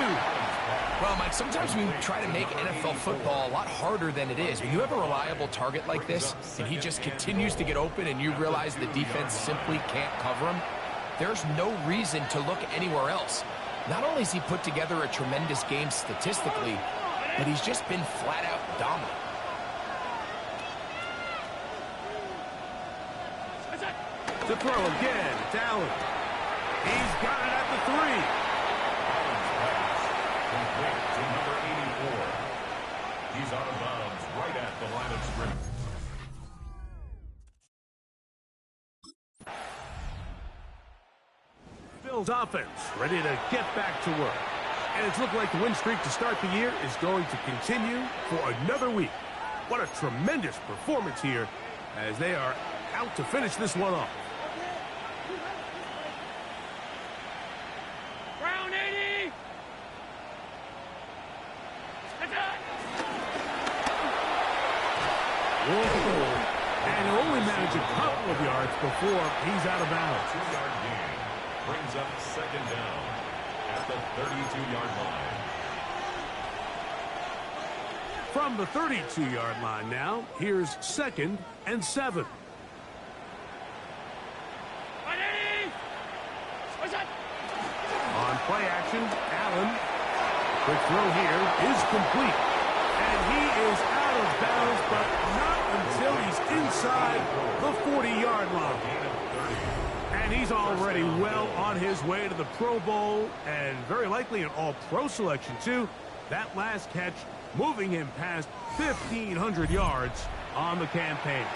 Well, Mike, sometimes we try to make NFL football a lot harder than it is. When you have a reliable target like this, and he just continues to get open, and you realize the defense simply can't cover him, there's no reason to look anywhere else. Not only has he put together a tremendous game statistically, but he's just been flat-out dominant. To throw again, it's Allen. He's got it at the 3. Complete to number 84. He's out of bounds right at the line of scrimmage. Bills offense ready to get back to work. And it's looked like the win streak to start the year is going to continue for another week. What a tremendous performance here as they are out to finish this one off. Round 80! Whoa. And he'll only manage a couple of yards before he's out of bounds. 2-yard gain brings up second down at the 32-yard line. From the 32-yard line now, here's second and 7. On play action, Allen. Quick throw here is complete. And he is out of bounds, but not until he's inside the 40-yard line. And he's already well on his way to the Pro Bowl and very likely an All-Pro selection, too. That last catch moving him past 1,500 yards on the campaign.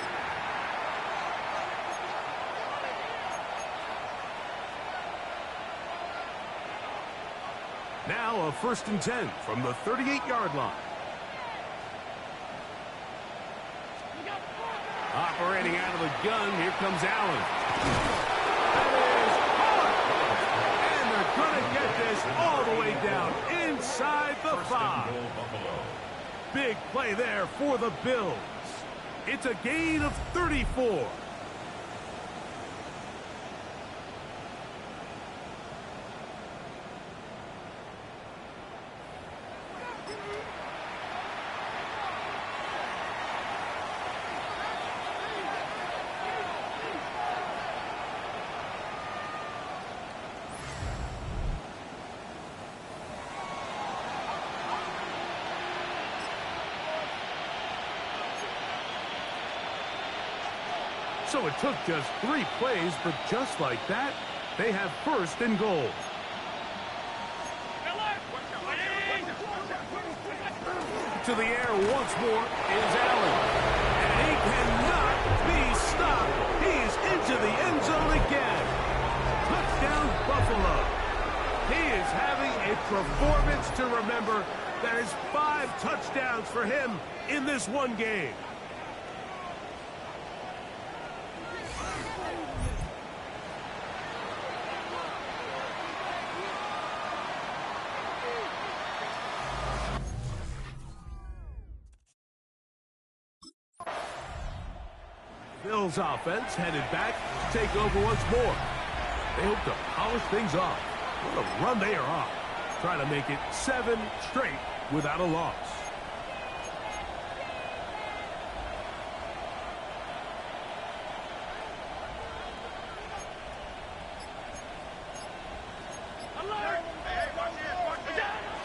Now a 1st and 10 from the 38-yard line. Operating out of the gun, here comes Allen. That is hard. And they're going to get this all the way down inside the 5. Big play there for the Bills. It's a gain of 34. So it took just 3 plays, but just like that, they have 1st and goal. To the air once more is Allen. And he cannot be stopped. He's into the end zone again. Touchdown, Buffalo. He is having a performance to remember. That is 5 touchdowns for him in this one game. Bills offense headed back to take over once more. They hope to polish things off. What a run they are on. Trying to make it 7 straight without a loss.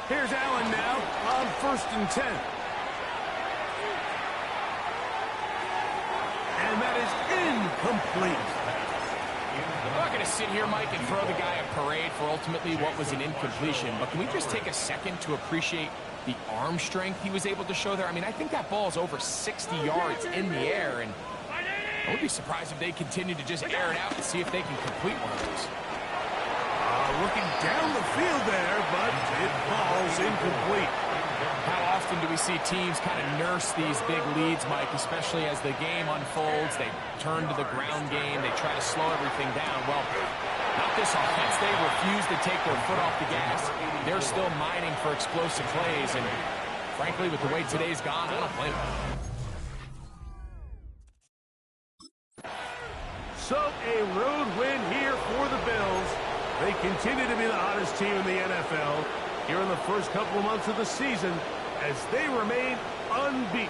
Here's Allen now on 1st and 10. And that is incomplete. I'm not going to sit here, Mike, and throw the guy a parade for ultimately what was an incompletion, but can we just take a second to appreciate the arm strength he was able to show there? I mean, I think that ball is over 60 yards in the air, and I would be surprised if they continue to just air it out and see if they can complete one of those. Looking down the field there, but it falls incomplete. How often do we see teams kind of nurse these big leads, Mike, especially as the game unfolds? They turn to the ground game. They try to slow everything down. Well, not this offense. They refuse to take their foot off the gas. They're still mining for explosive plays, and frankly, with the way today's gone, I don't blame them. So a road win here for the Bills. They continue to be the hottest team in the NFL here in the first couple of months of the season as they remain unbeaten.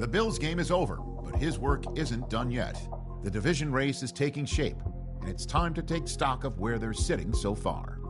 The Bills' game is over, but his work isn't done yet. The division race is taking shape, and it's time to take stock of where they're sitting so far.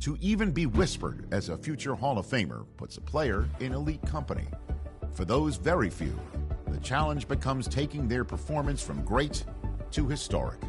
To even be whispered as a future Hall of Famer puts a player in elite company. For those very few, the challenge becomes taking their performance from great to historic.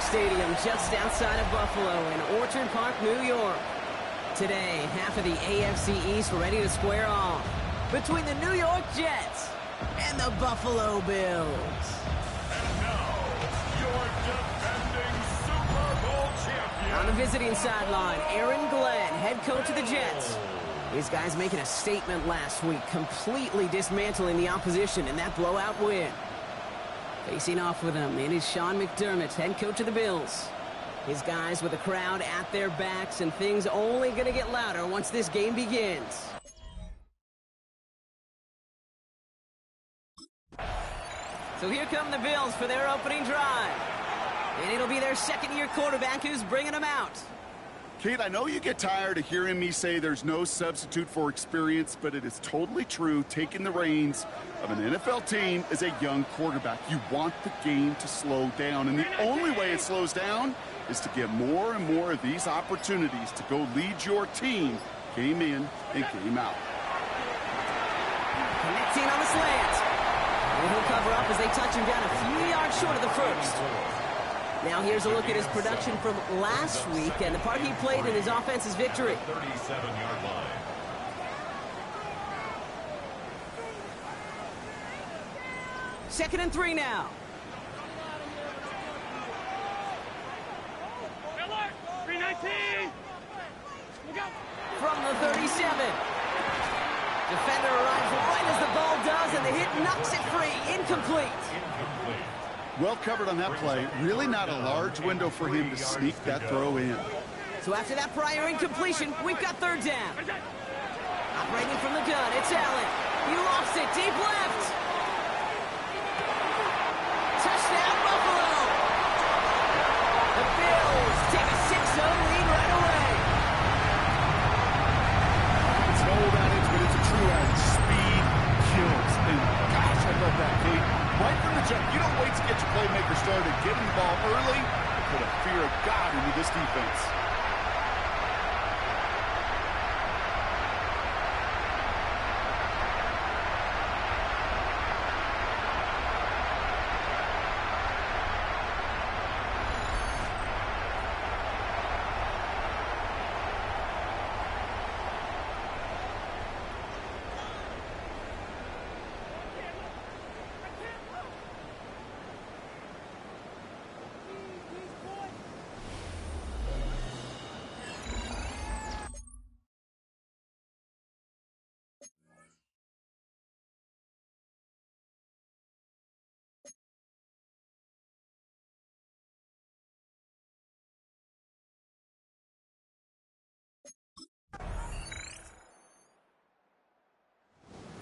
Stadium just outside of Buffalo in Orchard Park, New York. Today, half of the AFC East ready to square off between the New York Jets and the Buffalo Bills. And now, your defending Super Bowl champion. On the visiting sideline, Aaron Glenn, head coach of the Jets. These guys making a statement last week, completely dismantling the opposition in that blowout win. Facing off with him, it is Sean McDermott, head coach of the Bills. His guys with the crowd at their backs, and things only going to get louder once this game begins. So here come the Bills for their opening drive. And it'll be their second-year quarterback who's bringing them out. Kate, I know you get tired of hearing me say there's no substitute for experience, but it is totally true. Taking the reins of an NFL team is a young quarterback. You want the game to slow down, and the only way it slows down is to get more and more of these opportunities to go lead your team game in and game out. Connecting on the slant. And he'll cover up as they touch him down a few yards short of the first. Now here's a look at his production from last week and the part he played in his offense's victory. 37-yard line. Second and 3 now. From the 37. Defender arrives right as the ball does, and the hit knocks it free. Incomplete. Well covered on that play. Really not a large window for him to sneak that throw in. So after that prior incompletion, we've got third down. Operating from the gun, it's Allen. He lost it, deep left. Touchdown, Buffalo. The Bills take a 6-0 lead right away. It's an old adage, but it's a true adage. Speed kills. And gosh, I love that, Kate. Right from the jump, you don't wait to get your playmaker started. Get him the ball early and put a fear of God into this defense.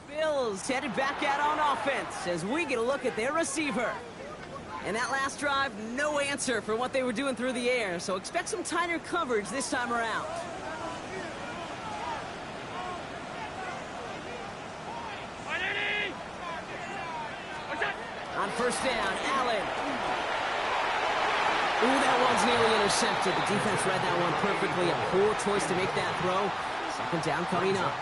Bills headed back out on offense as we get a look at their receiver. And that last drive, no answer for what they were doing through the air, so expect some tighter coverage this time around. On first down, Allen. Ooh, that one's nearly intercepted. The defense read that one perfectly. A poor choice to make that throw. Second down coming up.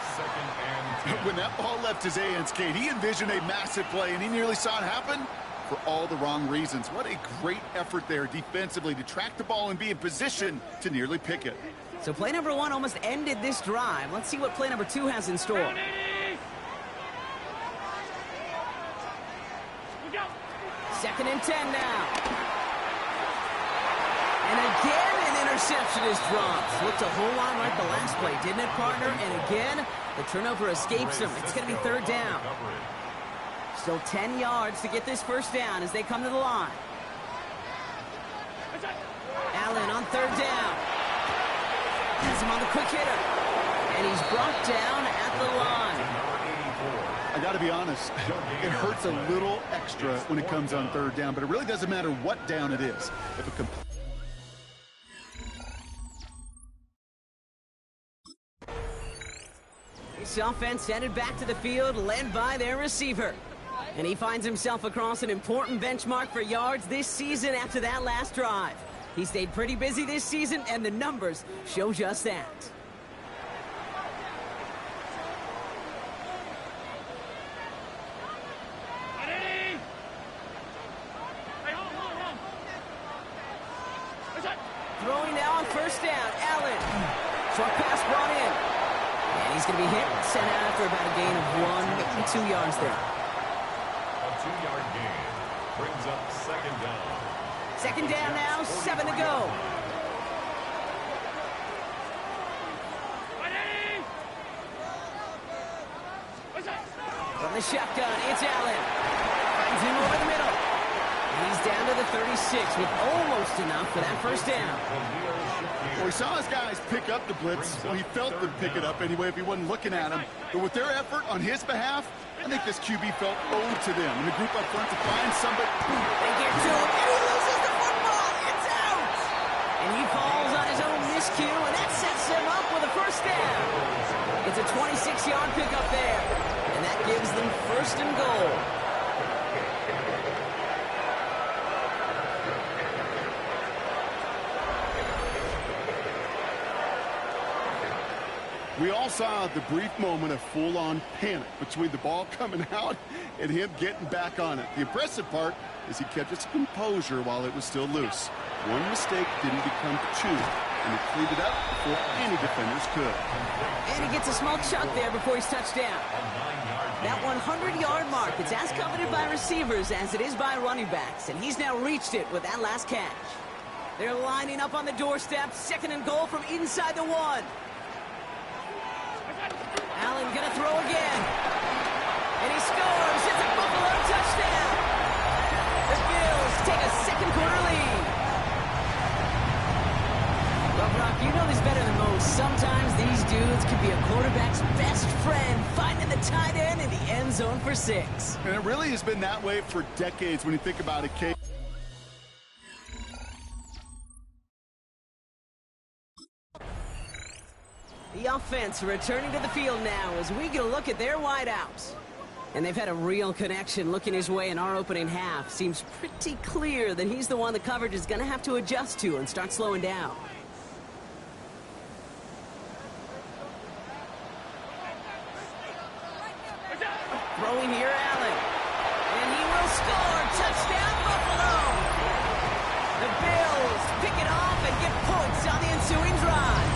When that ball left his hands, Kate, he envisioned a massive play, and he nearly saw it happen for all the wrong reasons. What a great effort there defensively to track the ball and be in position to nearly pick it. So play number 1 almost ended this drive. Let's see what play number 2 has in store. Second and 10 now. And again, an interception is dropped. Looked a whole lot like the last play, didn't it, partner? And again, the turnover escapes him. It's going to be third down. Still 10 yards to get this first down as they come to the line. Allen on third down. Has him on the quick hitter. And he's brought down at the line. I got to be honest, it hurts a little extra when it comes on third down, but it really doesn't matter what down it is. If it This offense headed back to the field, led by their receiver. And he finds himself across an important benchmark for yards this season after that last drive. He stayed pretty busy this season, and the numbers show just that. Throwing now on first down. Allen. Short pass brought in. And he's going to be hit and sent out after about a gain of 1 to 2 yards there. A 2-yard gain brings up second down. Second down now, 7 to go. From the shotgun, it's Allen. Finds him over the middle. He's down to the 36 with almost enough for that first down. Well, he saw his guys pick up the blitz. Well, he felt them pick it up anyway if he wasn't looking at him. But with their effort on his behalf, I think this QB felt owed to them. And the group up front to find somebody. They get to him, and he loses the football. It's out. And he falls on his own miscue, and that sets him up with a first down. It's a 26-yard pickup there. And that gives them first and goal. We all saw the brief moment of full-on panic between the ball coming out and him getting back on it. The impressive part is he kept his composure while it was still loose. One mistake didn't become two, and he cleaned it up before any defenders could. And he gets a small chunk there before he's touched down. That 100-yard mark, it's as coveted by receivers as it is by running backs, and he's now reached it with that last catch. They're lining up on the doorstep, second and goal from inside the 1. Allen gonna throw again. And he scores. It's a Buffalo touchdown. The Bills take a second quarter lead. Well, Brock, you know this better than most. Sometimes these dudes can be a quarterback's best friend, finding the tight end in the end zone for 6. And it really has been that way for decades when you think about it, Kate. The offense returning to the field now as we get a look at their wideouts. And they've had a real connection looking his way in our opening half. Seems pretty clear that he's the one the coverage is going to have to adjust to and start slowing down. Throwing here, Allen. And he will score. Touchdown, Buffalo. The Bills pick it off and get points on the ensuing drive.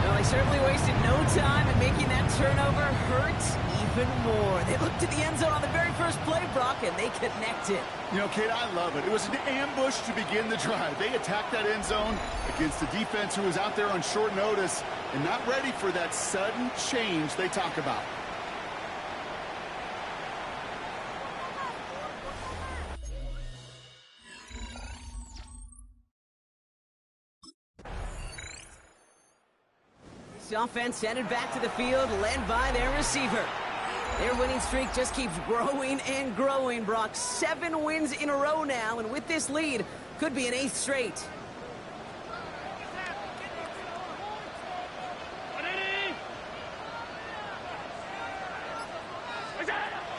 Well, they certainly wasted no time in making that turnover hurt even more. They looked to the end zone on the very first play, Brock, and they connected. You know, Kate, I love it. It was an ambush to begin the drive. They attacked that end zone against a defense who was out there on short notice and not ready for that sudden change they talk about. This offense headed back to the field, led by their receiver. Their winning streak just keeps growing and growing, Brock. 7 wins in a row now, and with this lead, could be an 8th straight.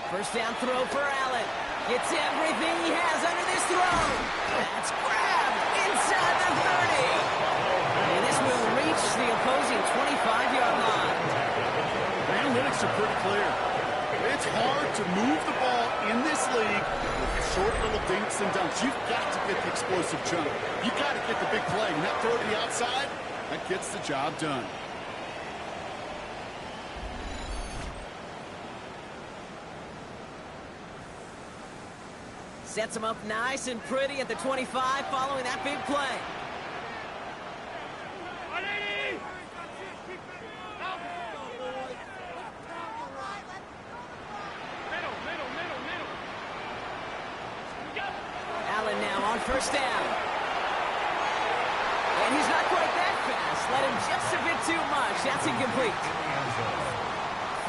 First down throw for Allen. Gets everything he has under this throw. That's grabbed inside the 30. And this will reach the opposing 25-yard line. The analytics are pretty clear. It's hard to move the ball in this league with short little dinks and dunks. You've got to get the explosive jump. You've got to get the big play. And that throw to the outside, that gets the job done. Sets him up nice and pretty at the 25 following that big play. Allen now on first down. And he's not quite that fast. Let him just a bit too much. That's incomplete.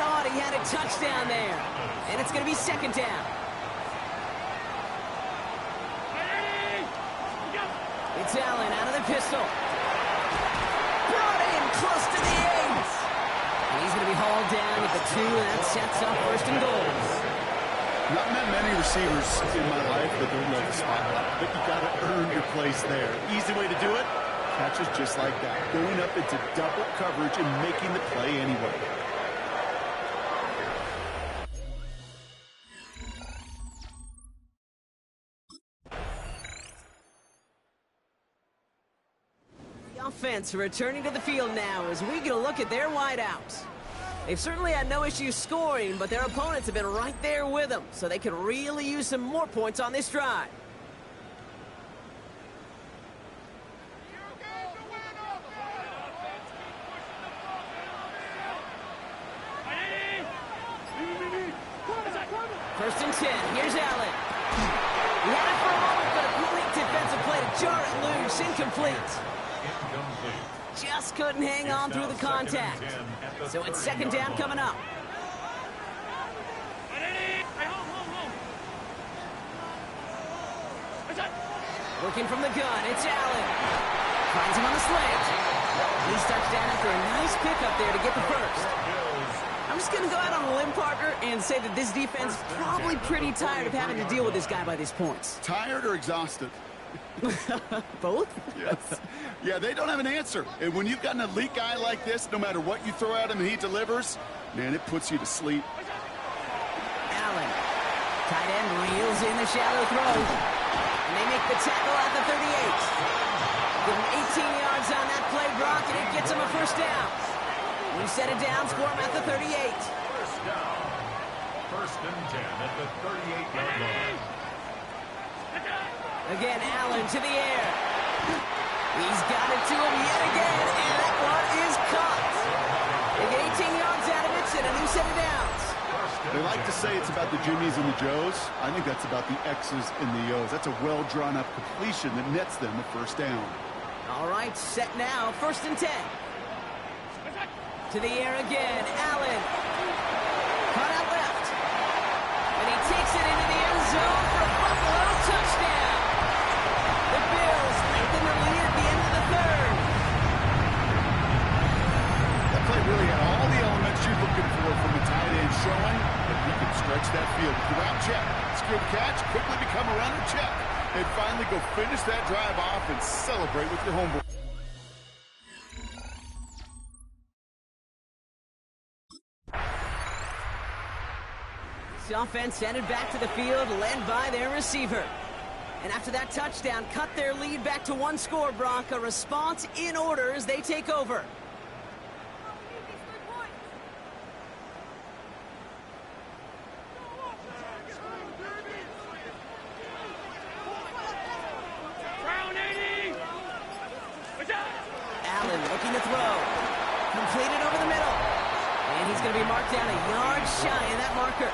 Thought he had a touchdown there. And it's going to be second down. It's Allen out of the pistol. Brought in close to the 8. And he's going to be hauled down at the 2, and that sets up first and goal. Not met many receivers in my life that don't love the spotlight, but you got to earn your place there. Easy way to do it, catches just like that. Going up into double coverage and making the play anyway. offense returning to the field now as we get a look at their wideouts. They've certainly had no issues scoring, but their opponents have been right there with them, so they could really use some more points on this drive. First and 10. Here's Allen. He had it for a moment, but a complete defensive play to jar it loose. Incomplete. Just couldn't hang on through the contact. So it's second down coming up. Working from the gun, it's Allen. Finds him on the slant. He starts down after a nice pickup there to get the first. I'm just going to go out on a limb, partner, and say that this defense is probably pretty tired of having to deal with this guy by these points. Tired or exhausted? Both? Yes. Yeah, they don't have an answer. And when you've got an elite guy like this, no matter what you throw at him and he delivers, man, it puts you to sleep. Allen. Tight end reels in the shallow throw. And they make the tackle at the 38. Give him 18 yards on that play, Brock, and it gets him a first down. We set it down, score him at the 38. First down. First and 10 at the 38-yard line. Again, Allen to the air. He's got it to him yet again, and that one is caught. They get 18 yards out of it and a new set of downs. They like to say it's about the Jimmies and the Joes. I think that's about the X's and the O's. That's a well-drawn-up completion that nets them a first down. All right, set now, first and 10. To the air again, Allen. Caught out left. And he takes it into the end zone for a Buffalo touchdown. The Bills lengthen the lead at the end of the third. That play really had all the elements you're looking for from a tight end, showing that he can stretch that field. With the route check, secure the catch, quickly become a runner check, and finally go finish that drive off and celebrate with your homeboy. The offense headed back to the field, led by their receiver. And after that touchdown, cut their lead back to one score, Brock. A response in order as they take over. Allen looking to throw. Completed over the middle. And he's going to be marked down a yard shy of that marker.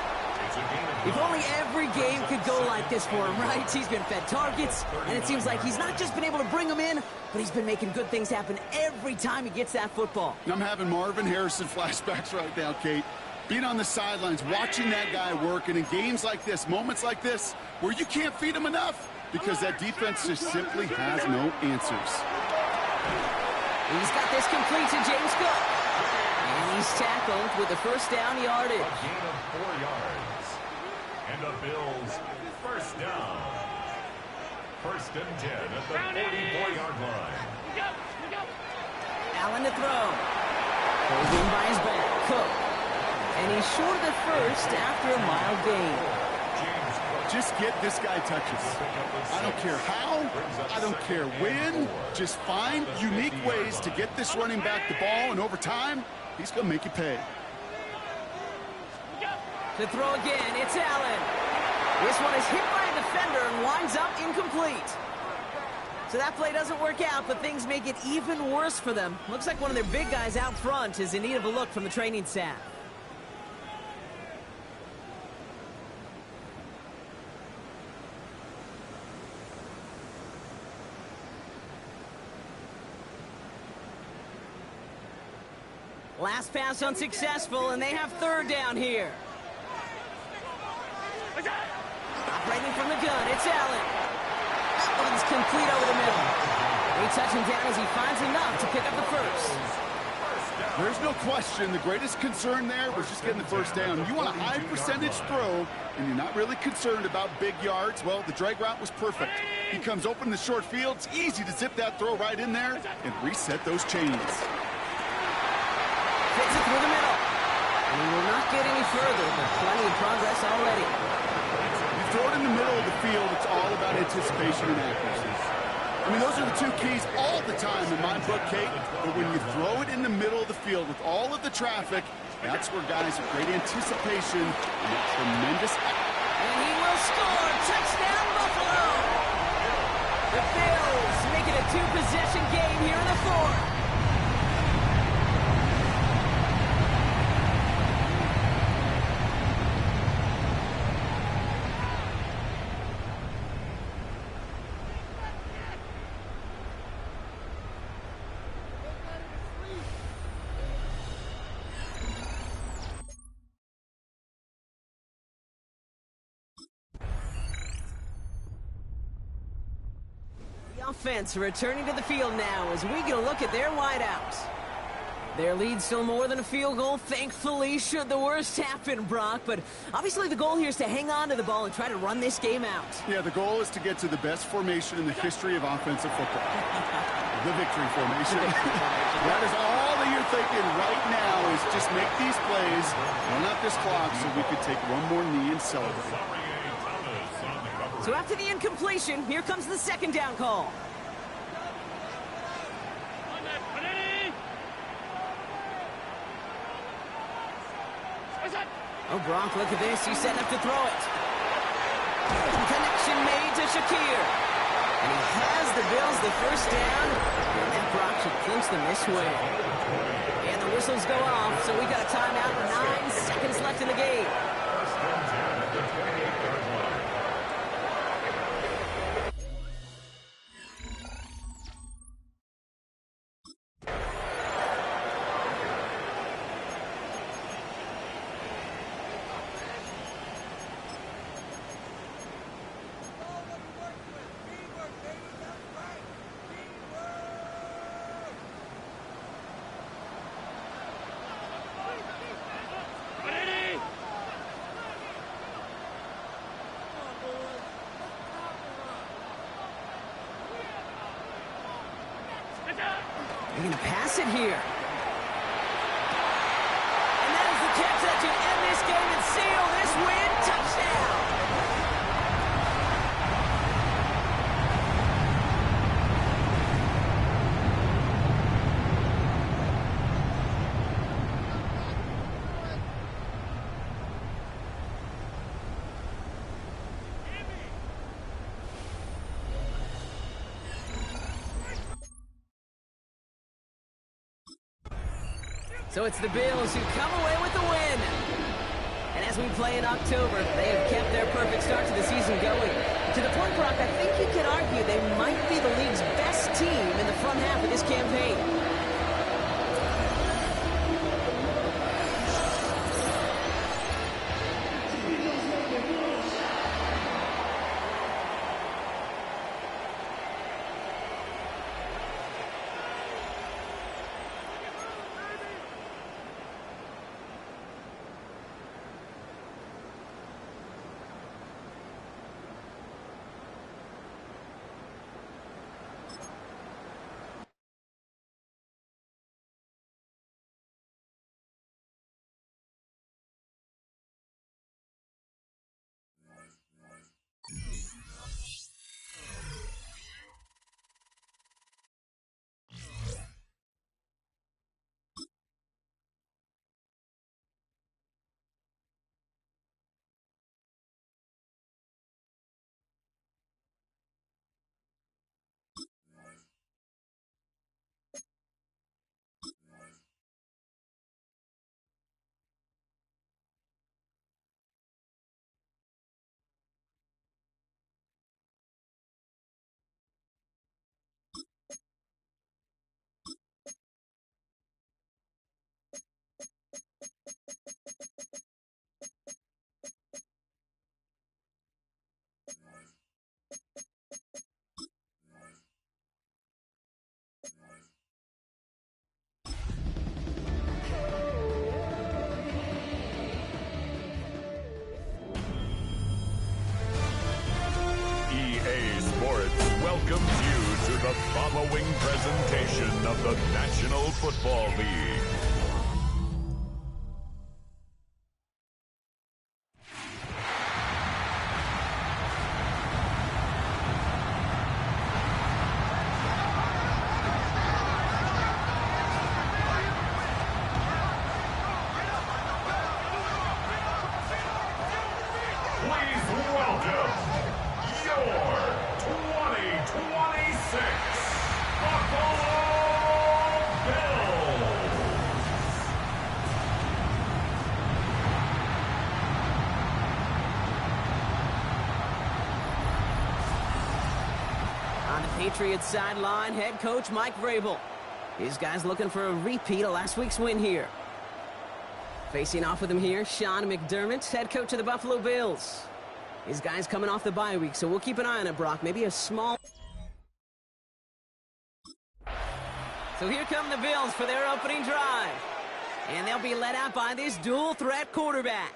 If only every game could go like this for him, right? He's been fed targets, and it seems like he's not just been able to bring them in, but he's been making good things happen every time he gets that football. I'm having Marvin Harrison flashbacks right now, Kate. Being on the sidelines, watching that guy work, and in games like this, moments like this, where you can't feed him enough because that defense just simply has no answers. He's got this complete to James Cook. And he's tackled with the first down yardage. A gain of 4 yards. And the Bills, first down. First and 10 at the 44-yard line. Allen to throw. Pulled in by his back. Cook. And he's short of the first after a mild gain. Just get this guy touches. I don't care how. I don't care when. Just find unique ways to get this running back the ball, and over time, he's going to make you pay. To throw again, it's Allen. This one is hit by a defender and winds up incomplete. So that play doesn't work out, but things make it even worse for them. Looks like one of their big guys out front is in need of a look from the training staff. Last pass unsuccessful, and they have third down here. Operating from the gun, it's Allen. That one's complete over the middle. They touch him down as he finds enough to pick up the first. There's no question the greatest concern there was just getting the first down. You want a high percentage throw, and you're not really concerned about big yards. Well, the drag route was perfect. He comes open in the short field. It's easy to zip that throw right in there and reset those chains. Fits it through the middle. And he will not get any further, but plenty of progress already. You throw it in the middle of the field, it's all about anticipation and accuracy. I mean, those are the two keys all the time in my book, Kate. But when you throw it in the middle of the field with all of the traffic, that's where guys have great anticipation and a tremendous... And he will score. Touchdown, Buffalo. The Bills make it a two-possession game here in the fourth. Offense returning to the field now as we get a look at their wideouts. Their lead still more than a field goal, thankfully, should the worst happen, Brock. But obviously the goal here is to hang on to the ball and try to run this game out. Yeah, the goal is to get to the best formation in the history of offensive football. The victory formation. That is all that you're thinking right now is just make these plays, run out this clock so we could take one more knee and celebrate. So after the incompletion, here comes the second down call. Oh, Gronk, look at this. He's set up to throw it. Connection made to Shakir. And he has the Bills the first down. And that Brock should clinch them this way. And the whistles go off, so we got a timeout. 9 seconds left in the game. They're going to pass it here. And that is the catch that should end this game and seal this win. Touchdown! So it's the Bills who come away with the win. And as we play in October, they have kept their perfect start to the season going. To the point, Brock, I think you could argue they might be the league's best team in the front half of this campaign. welcomes you to the following presentation of the National Football League. Patriots sideline, head coach Mike Vrabel. His guys looking for a repeat of last week's win here. Facing off with him here, Sean McDermott, head coach of the Buffalo Bills. His guys coming off the bye week, so we'll keep an eye on it, Brock. Maybe a small... So here come the Bills for their opening drive. And they'll be led out by this dual-threat quarterback.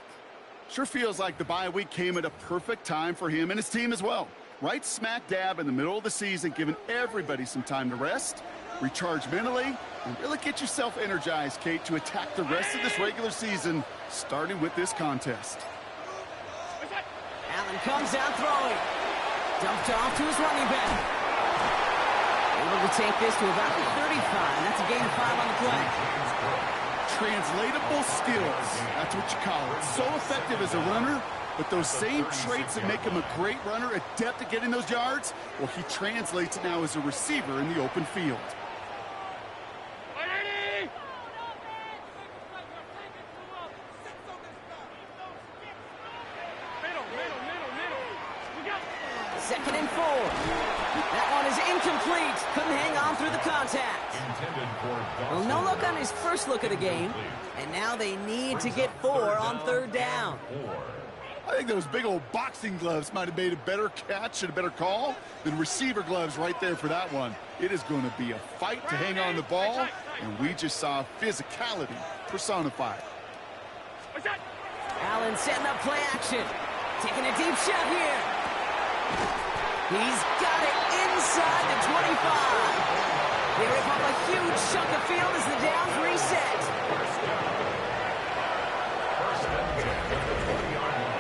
Sure feels like the bye week came at a perfect time for him and his team as well. Right smack dab in the middle of the season, giving everybody some time to rest, recharge mentally, and really get yourself energized, Kate, to attack the rest of this regular season, starting with this contest. Allen comes out throwing. Dumped off to his running back. Able to take this to about the 35. That's a gain of 5 on the play. Translatable skills. That's what you call it. So effective as a runner, but those same traits that make him a great runner, adept at getting those yards, well, he translates it now as a receiver in the open field. Second and 4. That one is incomplete. Couldn't hang on through the contact. Well, no look on his first look of the game. And now they need to get 4 on third down. I think those big old boxing gloves might have made a better catch and a better call than receiver gloves right there for that one. It is going to be a fight to hang on the ball, and we just saw physicality personified. Allen setting up play action. Taking a deep shot here. He's got it inside the 25. They rip off a huge chunk of field as the downs reset. First and 10 at the 40-yard line.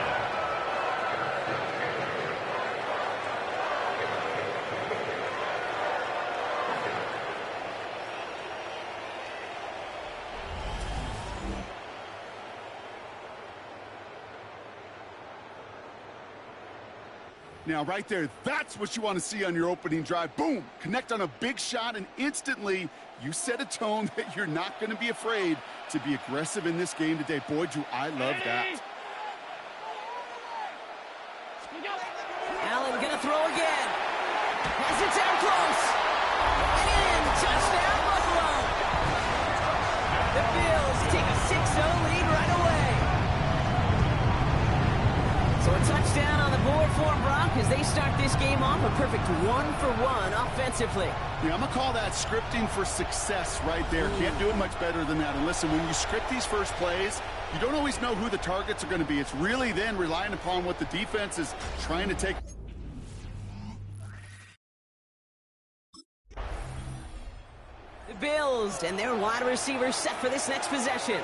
Now, right there, that's what you want to see on your opening drive. Boom! Connect on a big shot, and instantly you set a tone that you're not going to be afraid to be aggressive in this game today. Boy, do I love that. Allen going to throw again. Has it down close. And in. Touchdown, Buffalo. The Bills take a 6-0 lead right away. So a touchdown on the board for them, Brock, as they start this game off a perfect 1-for-1 offensively. Yeah, I'm going to call that scripting for success right there. Can't do it much better than that. And listen, when you script these first plays, you don't always know who the targets are going to be. It's really then relying upon what the defense is trying to take. The Bills and their wide receivers set for this next possession.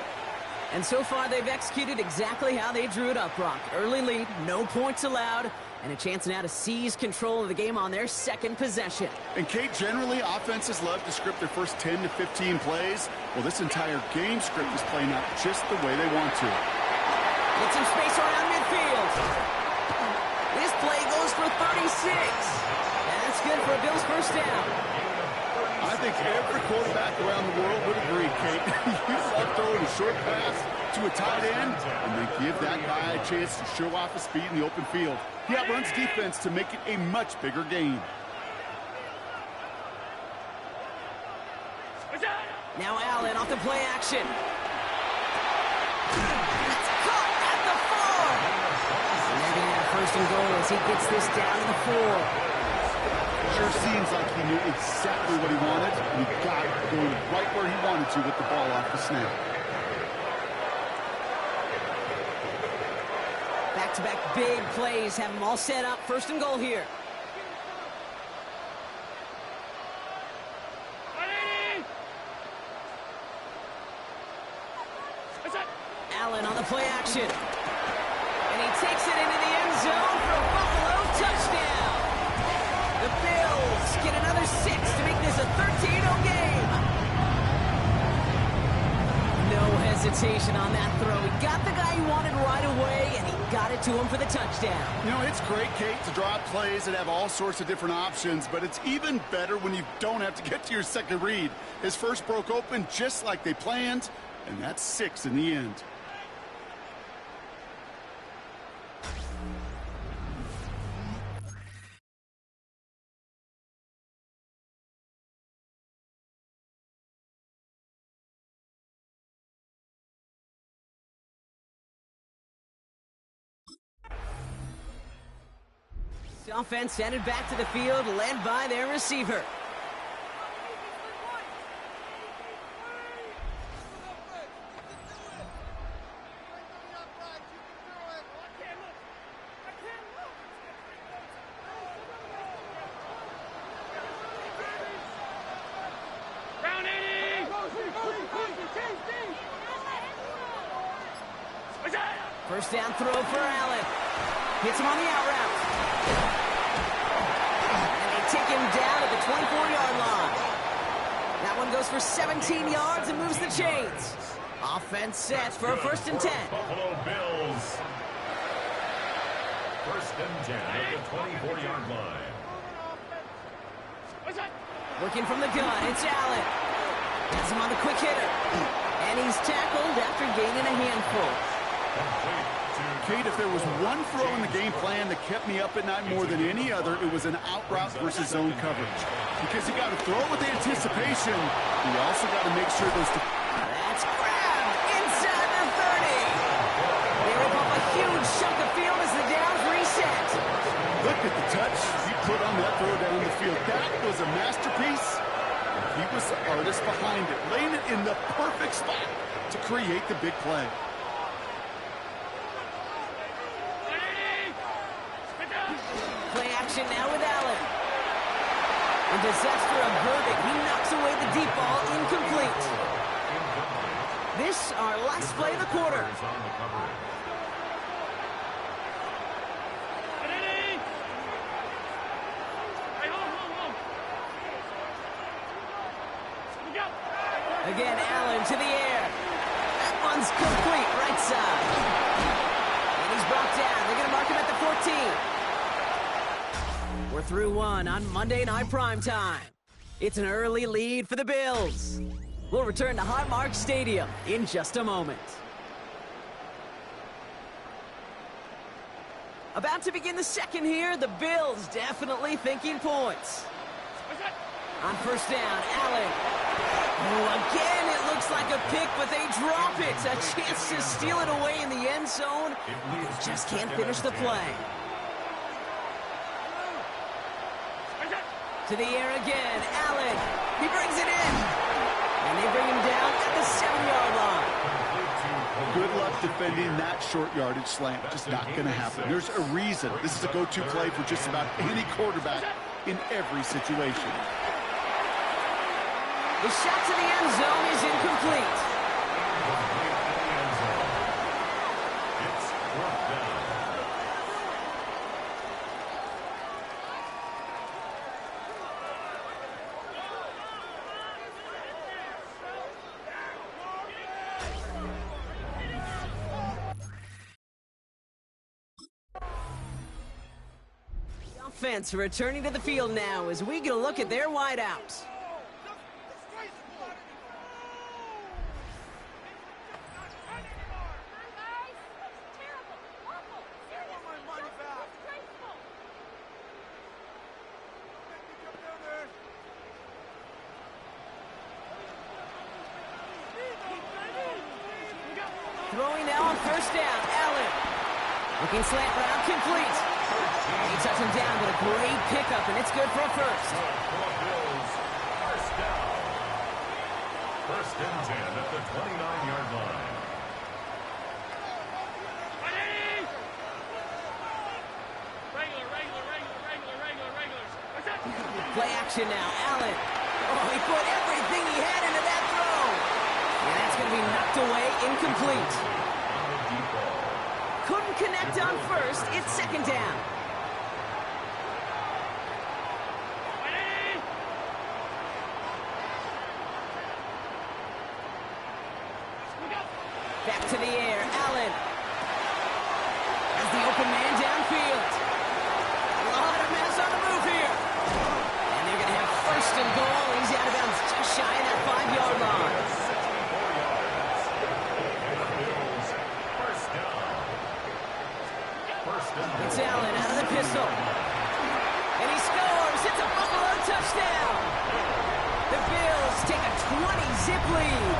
And so far, they've executed exactly how they drew it up, Brock. Early lead, no points allowed, and a chance now to seize control of the game on their second possession. And, Kate, generally, offenses love to script their first 10 to 15 plays. Well, this entire game script is playing out just the way they want to. Get some space around midfield. This play goes for 36. And that's good for a Bills first down. I think every quarterback around the world would agree, Kate. You love throwing a short pass to a tight end, and they give that guy a chance to show off his speed in the open field. He outruns defense to make it a much bigger game. Now Allen off the play action. It's caught at the 4. And they're going to have first and goal as he gets this down to the 4. Sure seems like he knew exactly what he wanted, and he got it going right where he wanted to with the ball off the snap. Back-to-back big plays have them all set up. First and goal here. Allen on the play action. And he takes it into the end zone for a Buffalo touchdown. The Bills get another 6 to make this a 13-0 game. No hesitation on that throw. He got the guy he wanted right away, and he got it to him for the touchdown. You know, it's great, Kate, to draw up plays that have all sorts of different options, but it's even better when you don't have to get to your second read. His first broke open just like they planned, and that's 6 in the end. The offense headed back to the field, led by their receiver. First down throw for Allen. Hits him on the out route. And they take him down at the 24-yard line. That one goes for 17 yards and moves the chains. Offense set for a 1st and 10. Buffalo Bills. 1st and 10 at the 24-yard line. Working from the gun, it's Allen. Has him on the quick hitter. And he's tackled after gaining a handful. Kate, if there was one throw in the game plan that kept me up at night more than any other, it was an out route versus zone coverage. Because you got to throw with anticipation. You also got to make sure those... That's grabbed inside the 30. They rip off a huge chunk of field as the downs reset. Look at the touch he put on that throw down the field. That was a masterpiece. He was the artist behind it, laying it in the perfect spot to create the big play. Play action now with Allen. A disaster averted. He knocks away the deep ball, incomplete. This our last play of the quarter. Again, Allen to the air. That one's complete, right side. And he's brought down. They're going to mark him at the 14. We're through one on Monday Night Primetime. It's an early lead for the Bills. We'll return to Highmark Stadium in just a moment. About to begin the second here, the Bills definitely thinking points. On first down, Allen. Oh, again, it looks like a pick, but they drop it. A chance to steal it away in the end zone. Just can't finish the play. To the air again, Allen. He brings it in. And they bring him down at the 7-yard line. Good luck defending that short yardage slant. Just not going to happen. There's a reason. This is a go-to play for just about any quarterback in every situation. The shot to the end zone is incomplete. It's 4th down. The offense returning to the field now as we get a look at their wideouts. Throwing now on first down, Allen. Looking slant route complete. He touched him down with a great pickup, and it's good for a first. First down. 1st and 10 at the 29-yard line. Play action now, Allen. Oh, he put everything he had into that throw. And that's going to be knocked away, incomplete. Couldn't connect on first. It's 2nd down. Back to the air, Allen. Has the open man downfield. A lot of mess on the move here. And they're going to have 1st and goal. He's out of bounds just shy of that 5-yard line. It's Allen out of the pistol. And he scores. It's a Buffalo touchdown. The Bills take a 20-zip lead.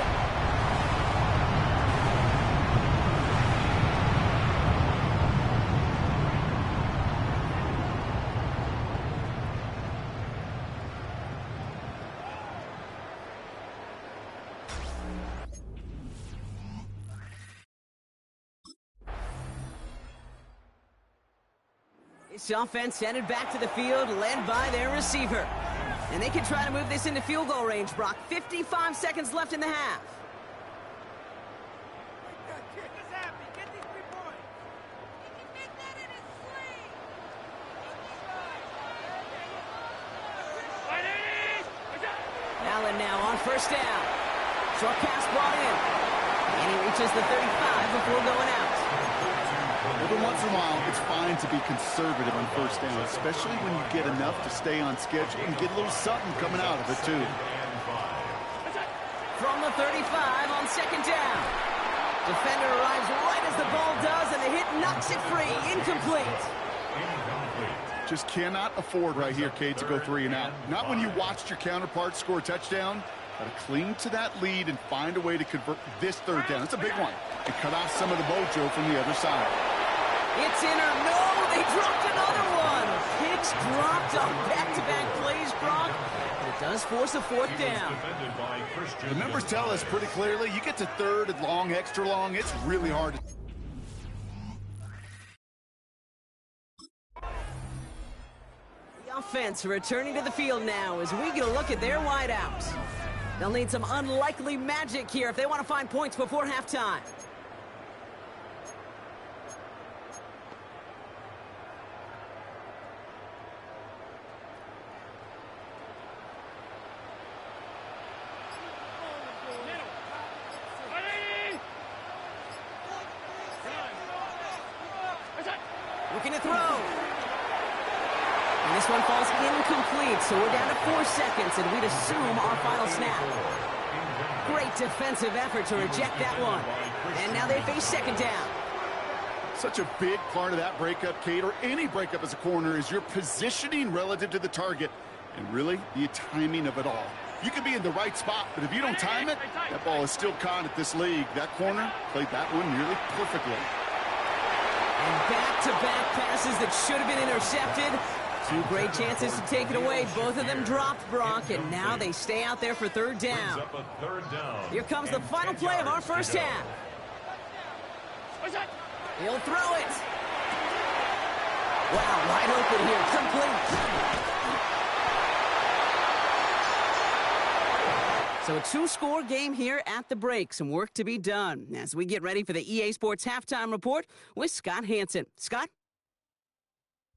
This offense headed back to the field, led by their receiver. And they can try to move this into field goal range, Brock. 55 seconds left in the half. Allen now on first down. Short pass brought in. And he reaches the 35 before going out. Every once in a while, it's fine to be conservative on first down, especially when you get enough to stay on schedule and get a little something coming out of it, too. From the 35 on second down. Defender arrives right as the ball does, and the hit knocks it free. Incomplete. Just cannot afford right here, Cade, to go 3 and out. Not when you watched your counterpart score a touchdown. Got to cling to that lead and find a way to convert this third down. It's a big one. And cut off some of the mojo from the other side. It's in or no, they dropped another one. Picks dropped on back-to-back plays, Brock. But it does force a fourth down. The numbers tell us pretty clearly, you get to third and long, extra long, it's really hard to... The offense returning to the field now as we get a look at their wideouts. They'll need some unlikely magic here if they want to find points before halftime. Looking to throw. And this one falls incomplete, so we're down to 4 seconds, and we'd assume our final snap. Great defensive effort to reject that one. And now they face second down. Such a big part of that breakup, Cade, or any breakup as a corner, is your positioning relative to the target, and really, the timing of it all. You could be in the right spot, but if you don't time it, that ball is still caught at this league. That corner played that one nearly perfectly. And back-to-back passes that should have been intercepted. 2 great chances to take it away. Both of them dropped, Brock, and now they stay out there for third down. Here comes the final play of our first half. He'll throw it. Wow, wide open here. Complete. So a 2-score game here at the break. Some work to be done as we get ready for the EA Sports Halftime Report with Scott Hansen. Scott?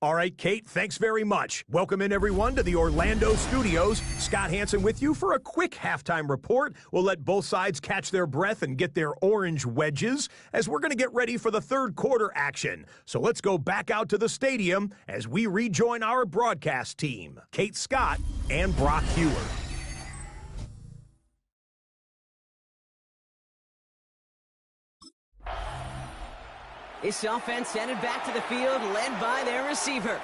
All right, Kate, thanks very much. Welcome in, everyone, to the Orlando studios. Scott Hansen with you for a quick halftime report. We'll let both sides catch their breath and get their orange wedges as we're going to get ready for the third quarter action. So let's go back out to the stadium as we rejoin our broadcast team, Kate Scott and Brock Hewer. This offense headed back to the field, led by their receiver.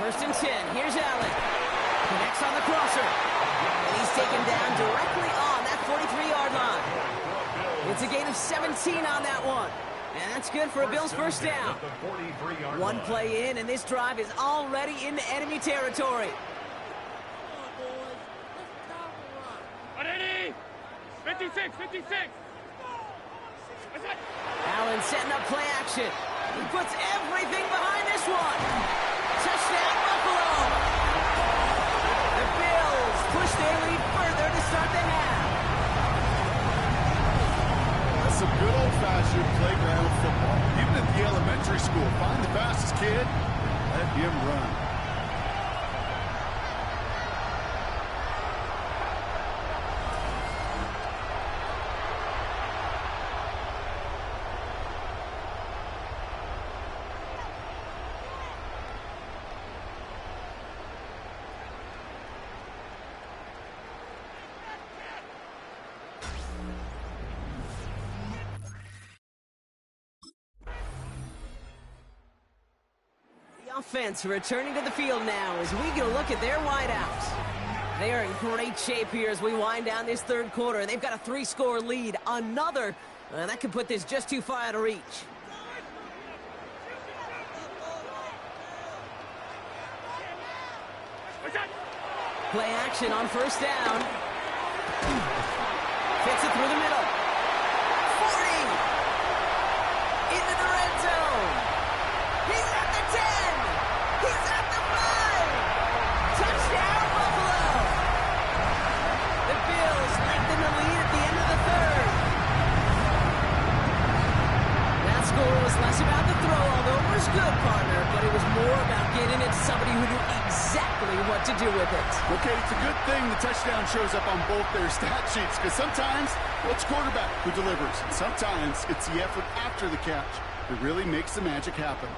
First and 10, here's Allen. Connects on the crosser. And he's taken down directly on that 43-yard line. It's a gain of 17 on that one. And that's good for a Bills first down. One play in, and this drive is already into enemy territory. 56, 56. Allen setting up play action. He puts everything behind this one. Touchdown, Buffalo. The Bills push their lead further to start the half. That's some good old-fashioned playground football. Even at the elementary school, find the fastest kid, let him run. offense returning to the field now as we get a look at their wideouts. They are in great shape here as we wind down this third quarter. They've got a 3-score lead. Another that could put this just too far out of reach. Play action on first down. Fits it through the middle. 40. Into the red zone. He's at the 10. He's at the 5. Touchdown, Buffalo. The Bills lengthen the lead at the end of the third. That score was less about the throw, although it was good, partner, but it was more about getting it to somebody who knew exactly what to do with it. Okay, it's a good thing the touchdown shows up on both their stat sheets, because sometimes it's quarterback who delivers, and sometimes it's the effort after the catch that really makes the magic happen.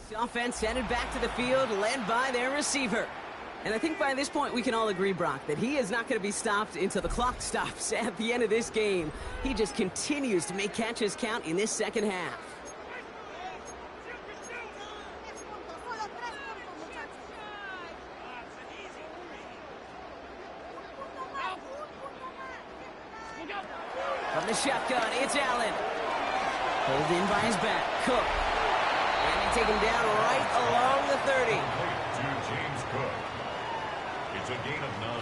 The offense headed back to the field, led by their receiver. And I think by this point we can all agree, Brock, that he is not going to be stopped until the clock stops at the end of this game. He just continues to make catches count in this second half. From the shotgun, it's Allen. Pulled in by his back. Cook. And they take him down right along the 30. To James Cook. It's a gain of 9.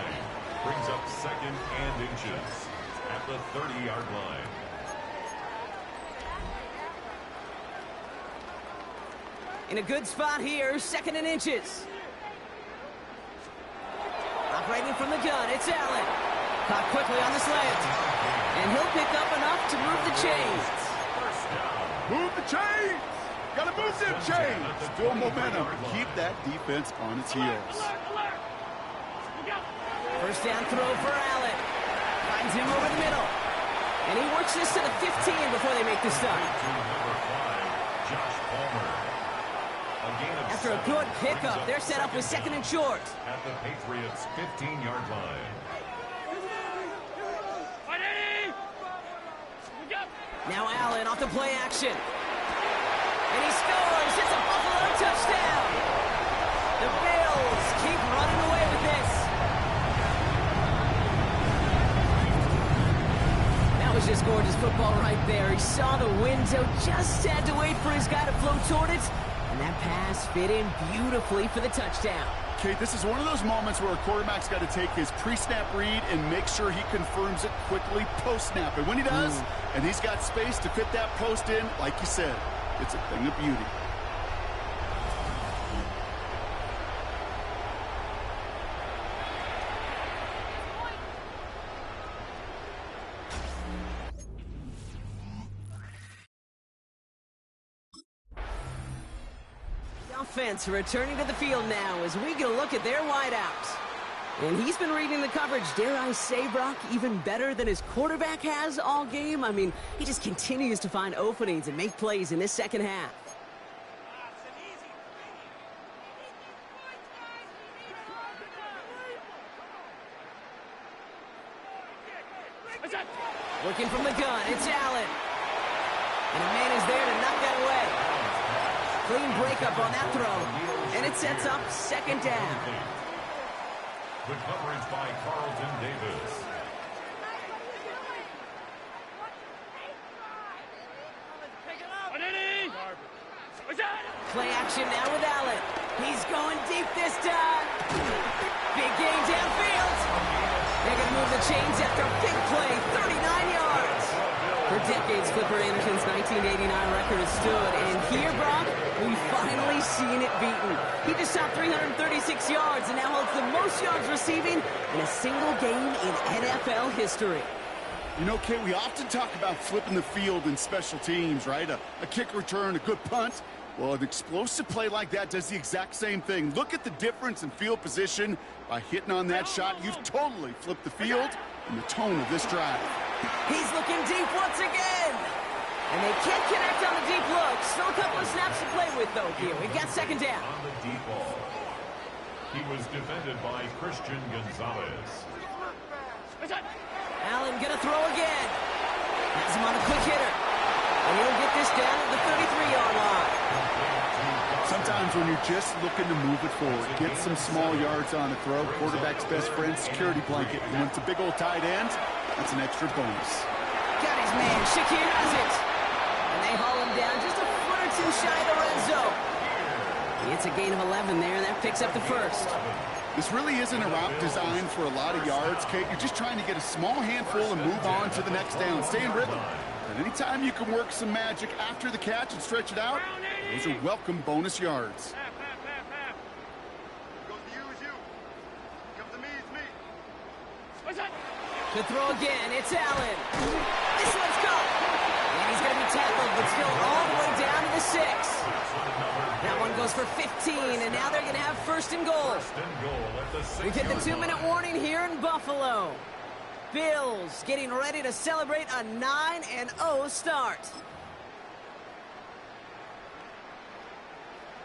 Brings up second and inches at the 30-yard line. In a good spot here, second and inches. Operating from the gun, it's Allen. Caught quickly on the slant. And he'll pick up enough to move the chains. Move the chains! Gotta move them chains! Still momentum. Keep that defense on its heels. First down throw for Allen. Finds him over the middle. And he works this to the 15 before they make the stop. After a good pickup, they're set up with second and short. At the Patriots' 15-yard line. Now Allen off the play action. And he scores. It's a Buffalo touchdown. The Bills keep running away with this. That was just gorgeous football right there. He saw the window, just had to wait for his guy to float toward it. And that pass fit in beautifully for the touchdown. Okay, this is one of those moments where a quarterback's got to take his pre-snap read and make sure he confirms it quickly post-snap. And when he does, and he's got space to fit that post in, like you said, it's a thing of beauty. Offense returning to the field now as we get a look at their wideouts. And he's been reading the coverage, dare I say, Brock, even better than his quarterback has all game. I mean, he just continues to find openings and make plays in this second half. Looking from the gun, it's Allen. And a man is there to knock that away. Clean breakup on that throw, and it sets up second down. The coverage by Carlton Davis. Play action now with Allen. He's going deep this time. Big gain downfield. They're going to move the chains after a big play, 39 yards. For decades, Flipper Anderson's 1989 record has stood, and here, Brock, we've finally seen it beaten. He just shot 336 yards and now holds the most yards receiving in a single game in NFL history. You know, Kate, we often talk about flipping the field in special teams, right? A kick return, a good punt. Well, an explosive play like that does the exact same thing. Look at the difference in field position. By hitting on that shot, you've totally flipped the field and the tone of this drive. He's looking deep once again. And they can't connect on the deep look. Still a couple of snaps to play with, though, here. We've got second down. On the deep ball. He was defended by Christian Gonzalez. Allen gonna throw again. Has him on a quick hitter. And he'll get this down at the 33-yard line. Sometimes when you're just looking to move it forward, get some small yards on the throw, quarterback's best friend, security blanket. And when it's a big old tight end, that's an extra bonus. Got his man. Shakir has it. And they haul him down just a foot or two shy of the red zone. It's a gain of 11 there, and that picks up the first. This really isn't a route designed for a lot of yards, Kate. You're just trying to get a small handful and move on to the next down. Stay in rhythm. And anytime you can work some magic after the catch and stretch it out, those are welcome bonus yards. To throw again, it's Allen. This one's caught. And he's going to be tackled, but still all the way down to the 6. That one goes for 15, and now they're going to have first and goal. We've hit the 2-minute warning here in Buffalo. Bills getting ready to celebrate a 9-0 start.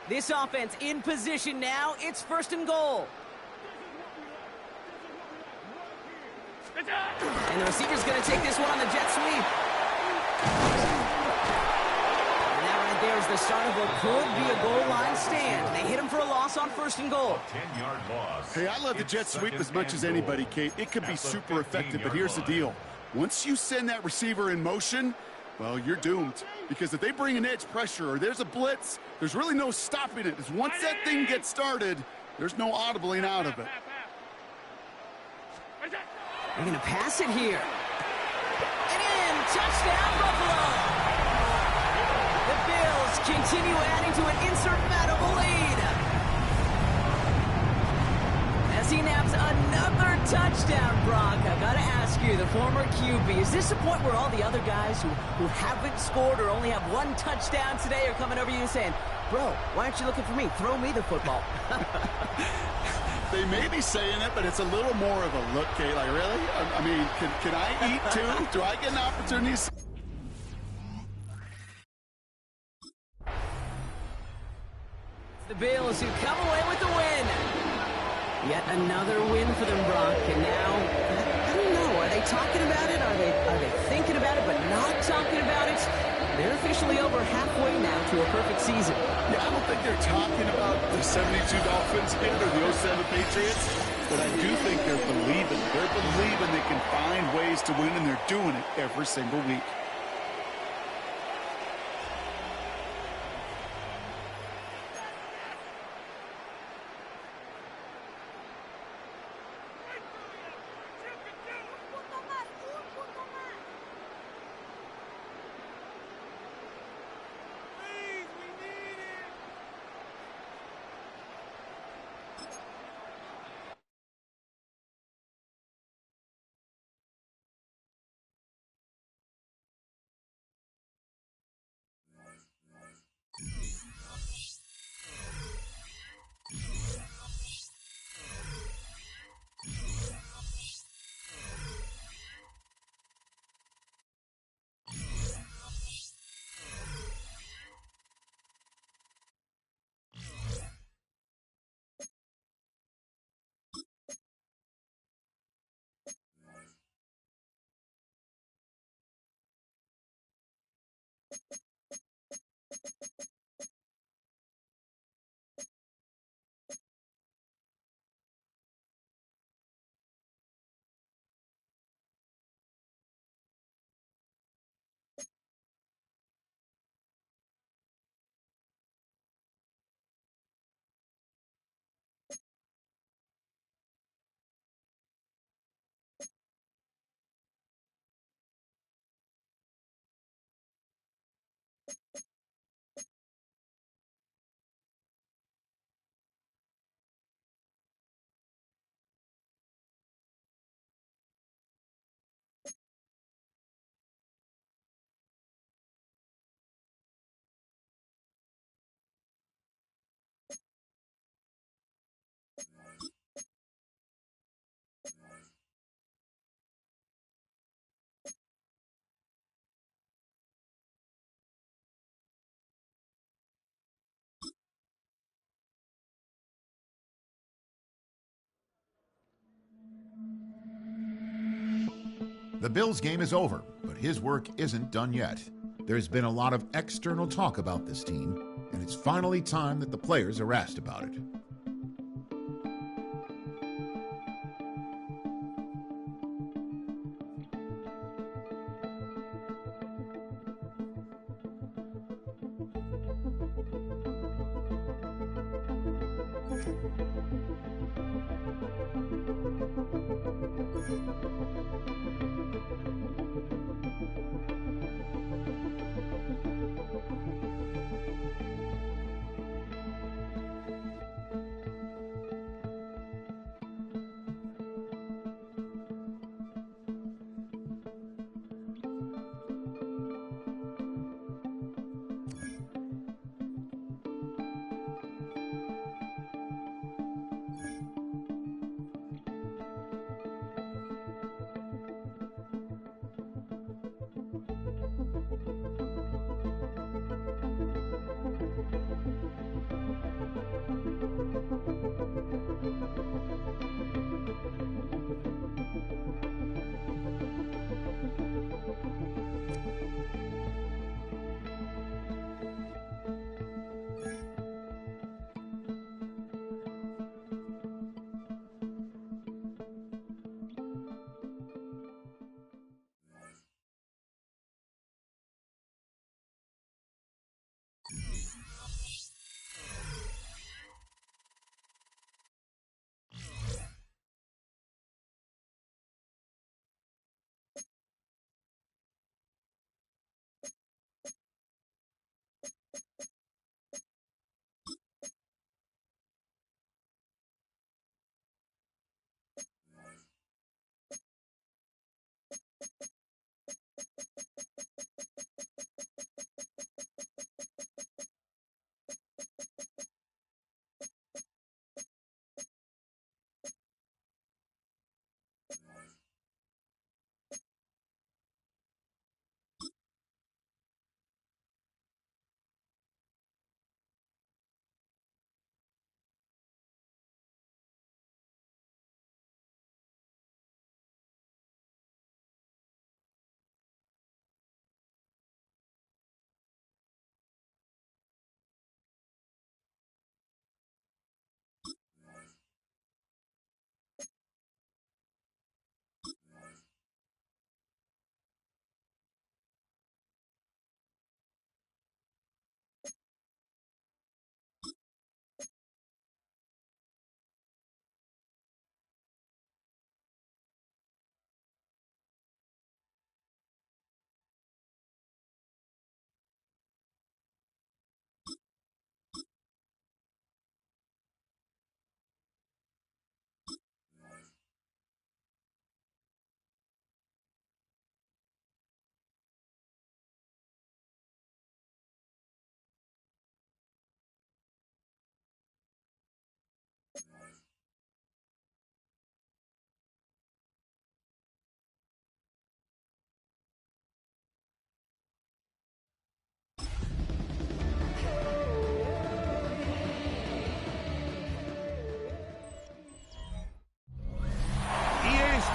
This offense in position now. It's first and goal. And the receiver's going to take this one on the jet sweep. And that right there is the start of what could be a goal line stand. They hit him for a loss on first and goal. 10-yard loss. Hey, I love the jet sweep as much as anybody, Kate. It could be super effective, but here's the deal. Once you send that receiver in motion, well, you're doomed. Because if they bring an edge pressure or there's a blitz, there's really no stopping it. Because once that thing gets started, there's no audibling out of it. They're going to pass it here. And in, touchdown, Buffalo. The Bills continue adding to an insurmountable lead. As he naps another touchdown, Brock, I got to ask you, the former QB, is this a point where all the other guys who haven't scored or only have one touchdown today are coming over you and saying, bro, why aren't you looking for me? Throw me the football. They may be saying it, but it's a little more of a look, Kate. Like, really? I mean, can I eat too? Do I get an opportunity? The Bills who come away with the win. Yet another win for them, Brock. And now, I don't know, are they talking about it? Are they thinking about it but not talking about it? They're officially over halfway now to a perfect season. Yeah, I don't think they're talking about the 72 Dolphins yet or the 07 Patriots, but I do think they're believing. They're believing they can find ways to win, and they're doing it every single week. The Bills game is over, but his work isn't done yet. There's been a lot of external talk about this team, and it's finally time that the players are asked about it.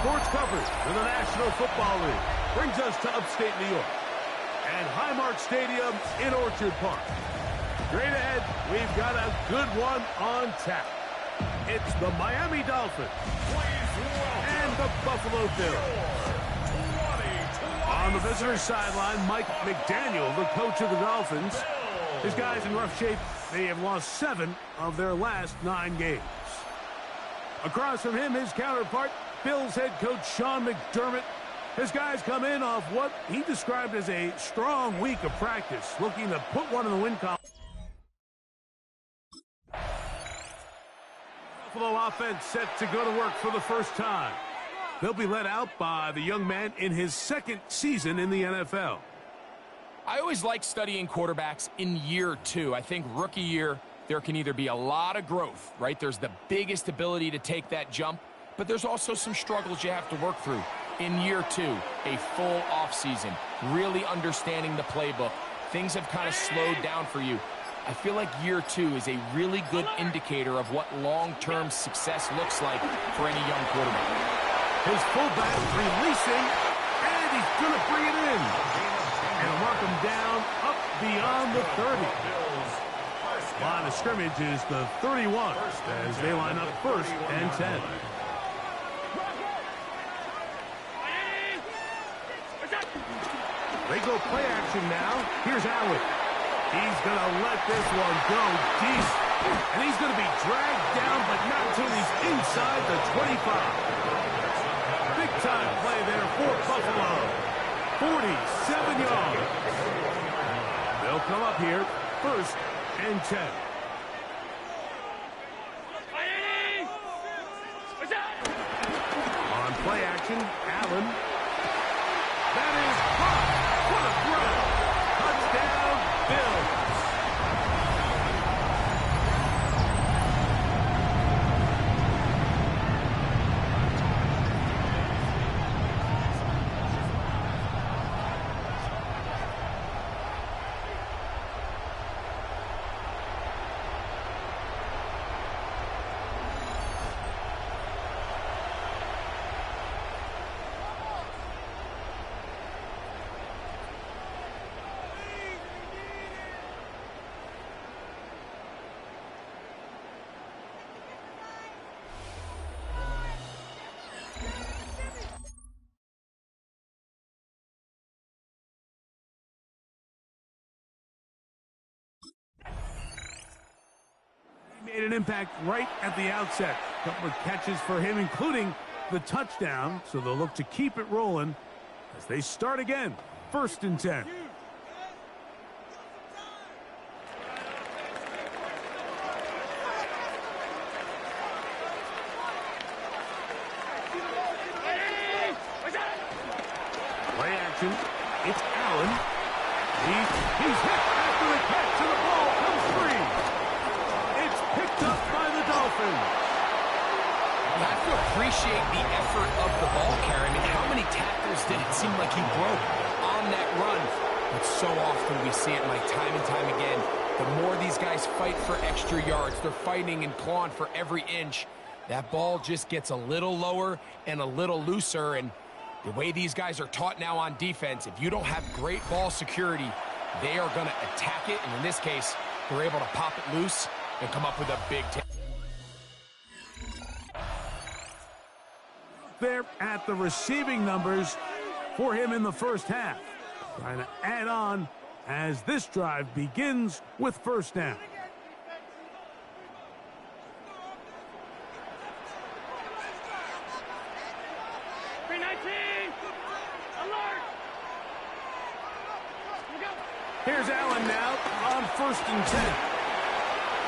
Sports coverage for the National Football League brings us to upstate New York and Highmark Stadium in Orchard Park. Straight ahead, we've got a good one on tap. It's the Miami Dolphins and the Buffalo Bills. On the visitor's sideline, Mike McDaniel, the coach of the Dolphins. His guys in rough shape. They have lost 7 of their last 9 games. Across from him, his counterpart, Bills head coach Sean McDermott. His guys come in off what he described as a strong week of practice, looking to put one in the win column. Buffalo offense set to go to work for the first time. They'll be led out by the young man in his 2nd season in the NFL. I always like studying quarterbacks in year 2. I think rookie year, there can either be a lot of growth, right? There's the biggest ability to take that jump, but there's also some struggles you have to work through. In year 2, a full offseason, really understanding the playbook. Things have kind of slowed down for you. I feel like year 2 is a really good indicator of what long-term success looks like for any young quarterback. His fullback releasing, beyond the 30. Line of scrimmage is the 31 as they line up 1st and 10. They go play action now. Here's Allen. He's going to let this one go deep. And he's going to be dragged down, but not until he's inside the 25. Big-time play there for Buffalo. 47 yards. They'll come up here, 1st and 10. On play action, Allen. That is caught. What a throw. Touchdown, Bills. Made an impact right at the outset. A couple of catches for him, including the touchdown. So they'll look to keep it rolling as they start again. 1st and 10. Play action. It's Allen. He's hit after the catch, and the ball comes free. Picked up by the Dolphins. You have to appreciate the effort of the ball carrier. I mean, how many tackles did it seem like he broke on that run? But so often we see it, like time and time again. The more these guys fight for extra yards, they're fighting and clawing for every inch. That ball just gets a little lower and a little looser. And the way these guys are taught now on defense, if you don't have great ball security, they are going to attack it. And in this case, they're able to pop it loose and come up with a big take. There at the receiving numbers for him in the 1st half. Trying to add on as this drive begins with 1st down. Here's Allen now on 1st and 10.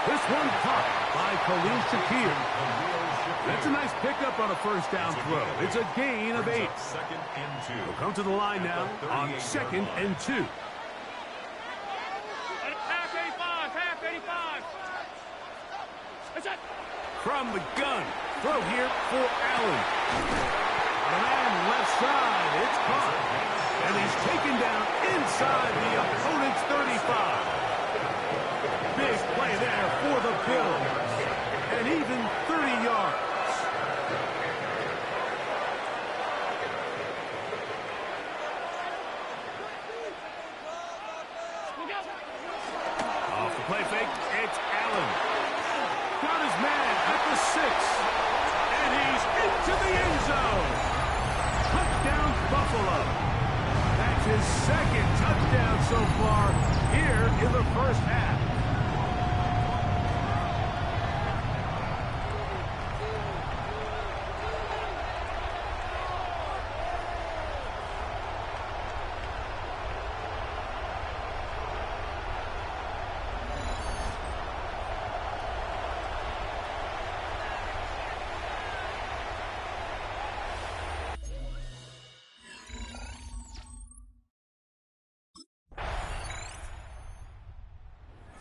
This one caught by Khalil Shakir. That's a nice pickup on a 1st down throw. It's a gain of 8. He'll come to the line now on 2nd and 2. Half 85. From the gun, throw here for Allen. On a man left side, it's caught. And he's taken down inside the opponent's 35. Big play there for the Bills. And even 30 yards. Off the play fake, it's Allen. Got his man at the 6. And he's into the end zone. Touchdown, Buffalo. That's his 2nd touchdown so far here in the 1st half.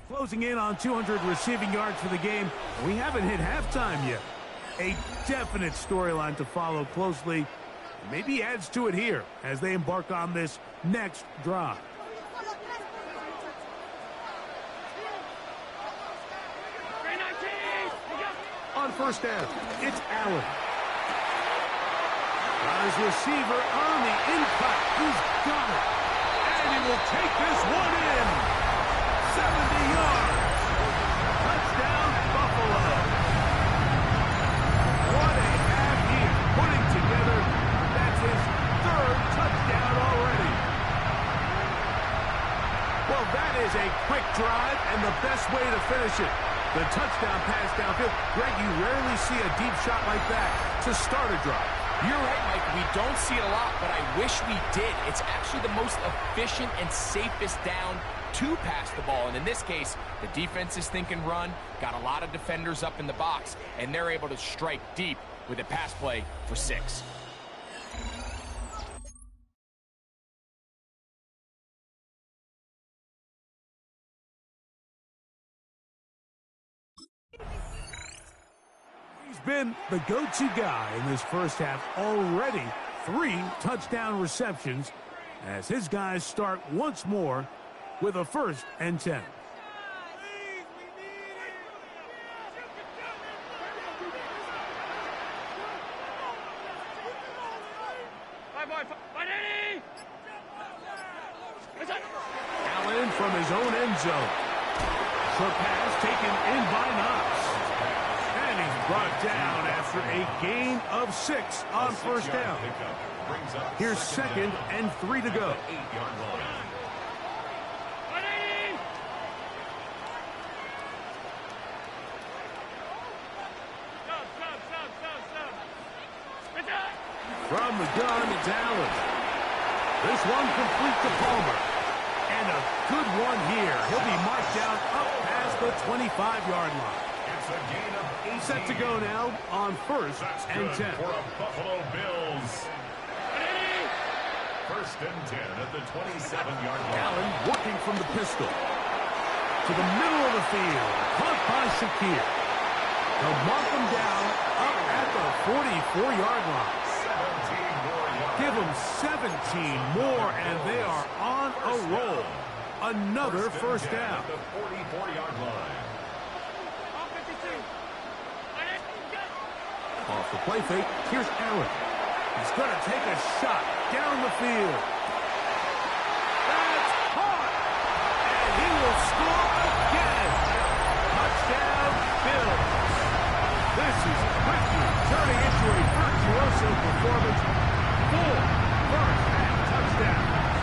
Closing in on 200 receiving yards for the game. We haven't hit halftime yet. A definite storyline to follow closely. Maybe adds to it here as they embark on this next drive. On 1st down, it's Allen. Got his receiver on the in-cut. He's got it. And he will take this one in. 70 yards. Touchdown, Buffalo. What a half he is putting together. That's his third touchdown already. Well, that is a quick drive and the best way to finish it. The touchdown pass downfield. Greg, you rarely see a deep shot like that to start a drive. You're right, Mike. We don't see it a lot, but I wish we did. It's actually the most efficient and safest down to pass the ball. And in this case, the defense is thinking run, got a lot of defenders up in the box, and they're able to strike deep with a pass play for 6. He's been the go-to guy in this first half. Already 3 touchdown receptions as his guys start once more with a 1st and 10. Allen from his own end zone. Short pass taken in by Knox. And he's brought down after a gain of 6 on 1st down. Here's 2nd and 3 to go. From the gun, it's Allen. This one complete to Palmer. And a good one here. He'll be marked down up past the 25-yard line. It's a gain of 8. Set to go now on 1st and 10. For a Buffalo Bills. 1st and 10 at the 27-yard line. Allen working from the pistol. To the middle of the field. Caught by Shakir. They'll mark him down up at the 44-yard line. 17 more yards. Give them 17 more, and they are on a roll. Another 1st down. At the 44-yard line. Off the play fake, here's Allen. He's going to take a shot down the field. That's caught! And he will score again. Touchdown, Bills. This is quickly turning into a virtuoso performance. 4 first half touchdowns.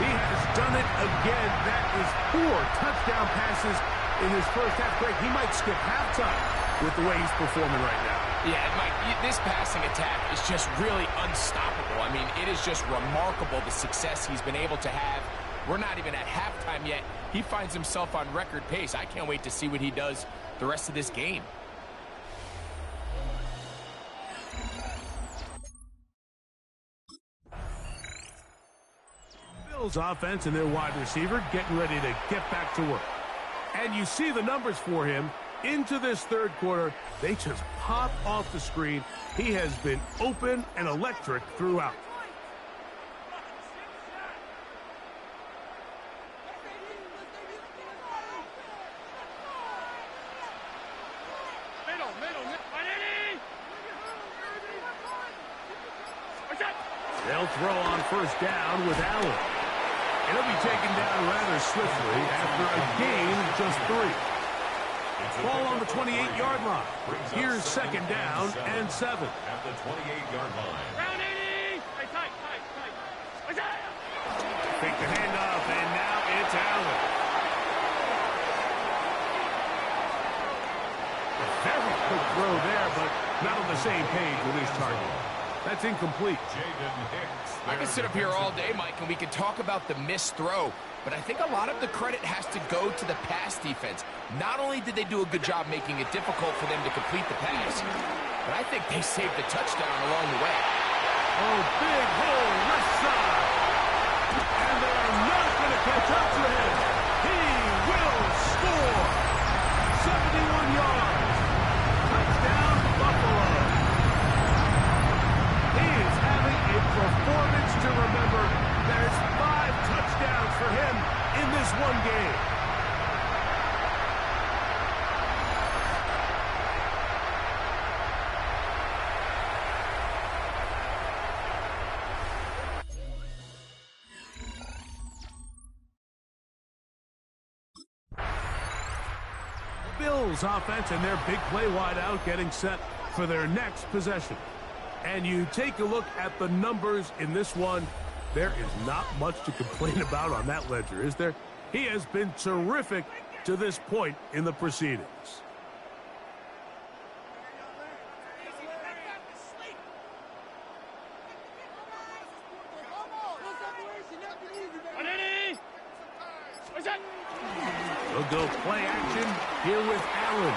He has done it again. That is 4 touchdown passes in his first half. Greg, he might skip halftime with the way he's performing right now. Yeah, Mike, this passing attack is just really unstoppable. I mean, it is just remarkable the success he's been able to have. We're not even at halftime yet. He finds himself on record pace. I can't wait to see what he does the rest of this game. Bills offense and their wide receiver getting ready to get back to work. And you see the numbers for him into this 3rd quarter. They just pop off the screen. He has been open and electric throughout. They'll throw on 1st down with Allen. And he'll be taken down rather swiftly after a gain of just 3. Ball on the 28-yard line. Here's 2nd down and 7. At the 28-yard line. Round 80! Tight. Fake the handoff, and now it's Allen. A very quick throw there, but not on the same page with his target. That's incomplete. I could sit up here all day, Mike, and we could talk about the missed throw, but I think a lot of the credit has to go to the pass defense. Not only did they do a good job making it difficult for them to complete the pass, but I think they saved the touchdown along the way. Oh, big hole left side. And they're not going to catch up to him. He will score. 71 yards. Touchdown, Buffalo. He is having a performance to remember. There's 5 touchdowns for him in this one game. Bills offense and their big play wide out getting set for their next possession. And you take a look at the numbers in this one, there is not much to complain about on that ledger, is there? He has been terrific to this point in the proceedings. They'll go play action here with Allen.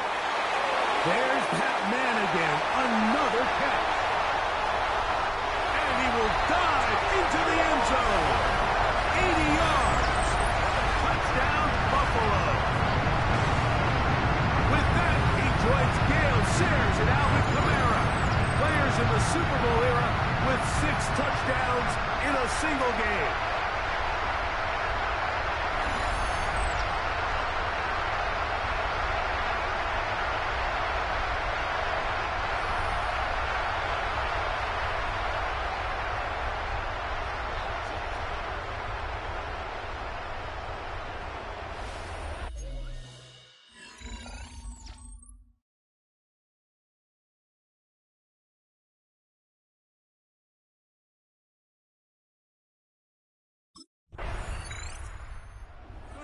There's that man again. Another catch. And he will dive into the end zone. 80 yards. Touchdown, Buffalo. With that, he joins Gale Sayers and Alvin Kamara. Players in the Super Bowl era with 6 touchdowns in a single game.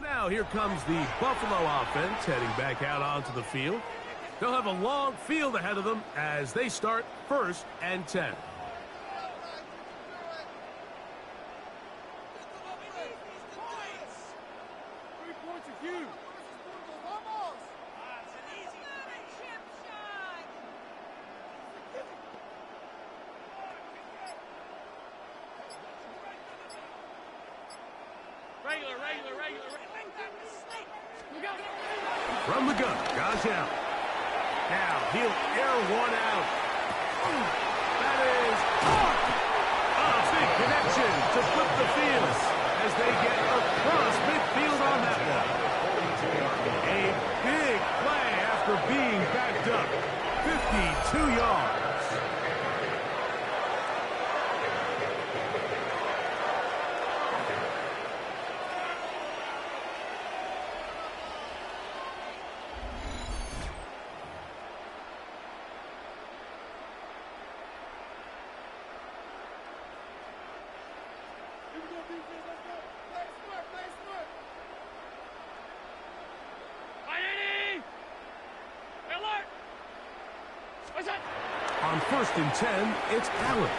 Now here comes the Buffalo offense heading back out onto the field. They'll have a long field ahead of them as they start 1st and 10. 3 points are huge. Regular. From the gun, Josh Allen. Now he'll air one out. That is a big connection to flip the field as they get across midfield on that one. A big play after being backed up. 52 yards. On 1st and 10, it's Allen.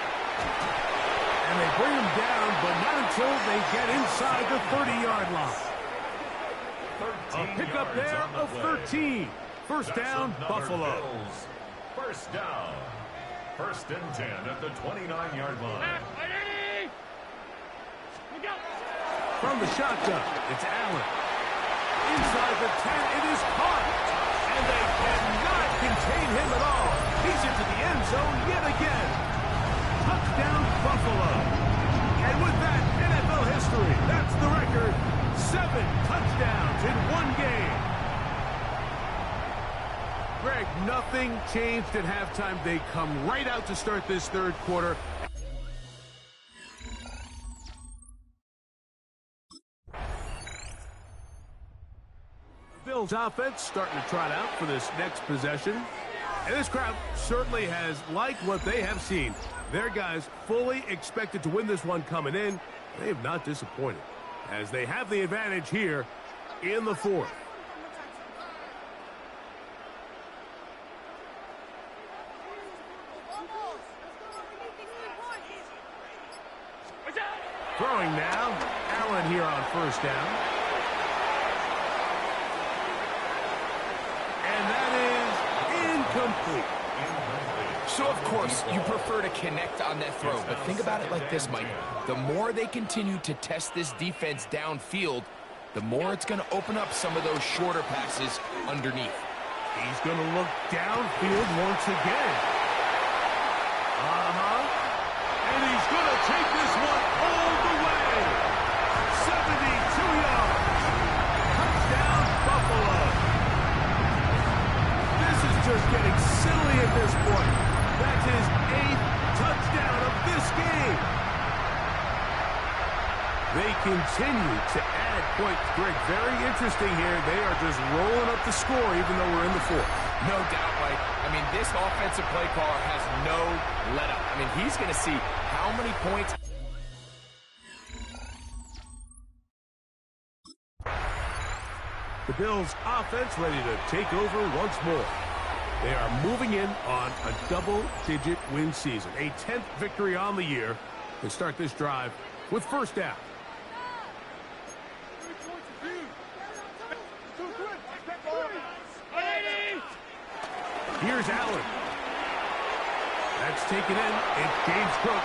And they bring him down, but not until they get inside the 30-yard line. A pickup there of 13. First down, Buffalo. First down. 1st and 10 at the 29-yard line. From the shotgun, it's Allen. Inside the 10, it is caught. And they cannot contain him at all. He's into the end zone yet again. Touchdown, Buffalo. And with that, NFL history, that's the record. 7 touchdowns in one game. Greg, nothing changed at halftime. They come right out to start this 3rd quarter. Bills offense starting to trot out for this next possession. And this crowd certainly has liked what they have seen. Their guys fully expected to win this one coming in. They have not disappointed as they have the advantage here in the 4th. Throwing now, Allen here on 1st down. Complete. So, of course, you prefer to connect on that throw, but think about it like this, Mike. The more they continue to test this defense downfield, the more it's going to open up some of those shorter passes underneath. He's going to look downfield once again. And he's going to take this one all the way. 72 yards. Touchdown, Buffalo. Just getting silly at this point. That's his 8th touchdown of this game. They continue to add points. Greg, very interesting here. They are just rolling up the score even though we're in the fourth. No doubt, Mike. I mean, this offensive play caller has no let-up. I mean, he's going to see how many points. The Bills offense ready to take over once more. They are moving in on a double-digit win season. A 10th victory on the year. They start this drive with first down. Here's Allen. That's taken in. It's James Cook.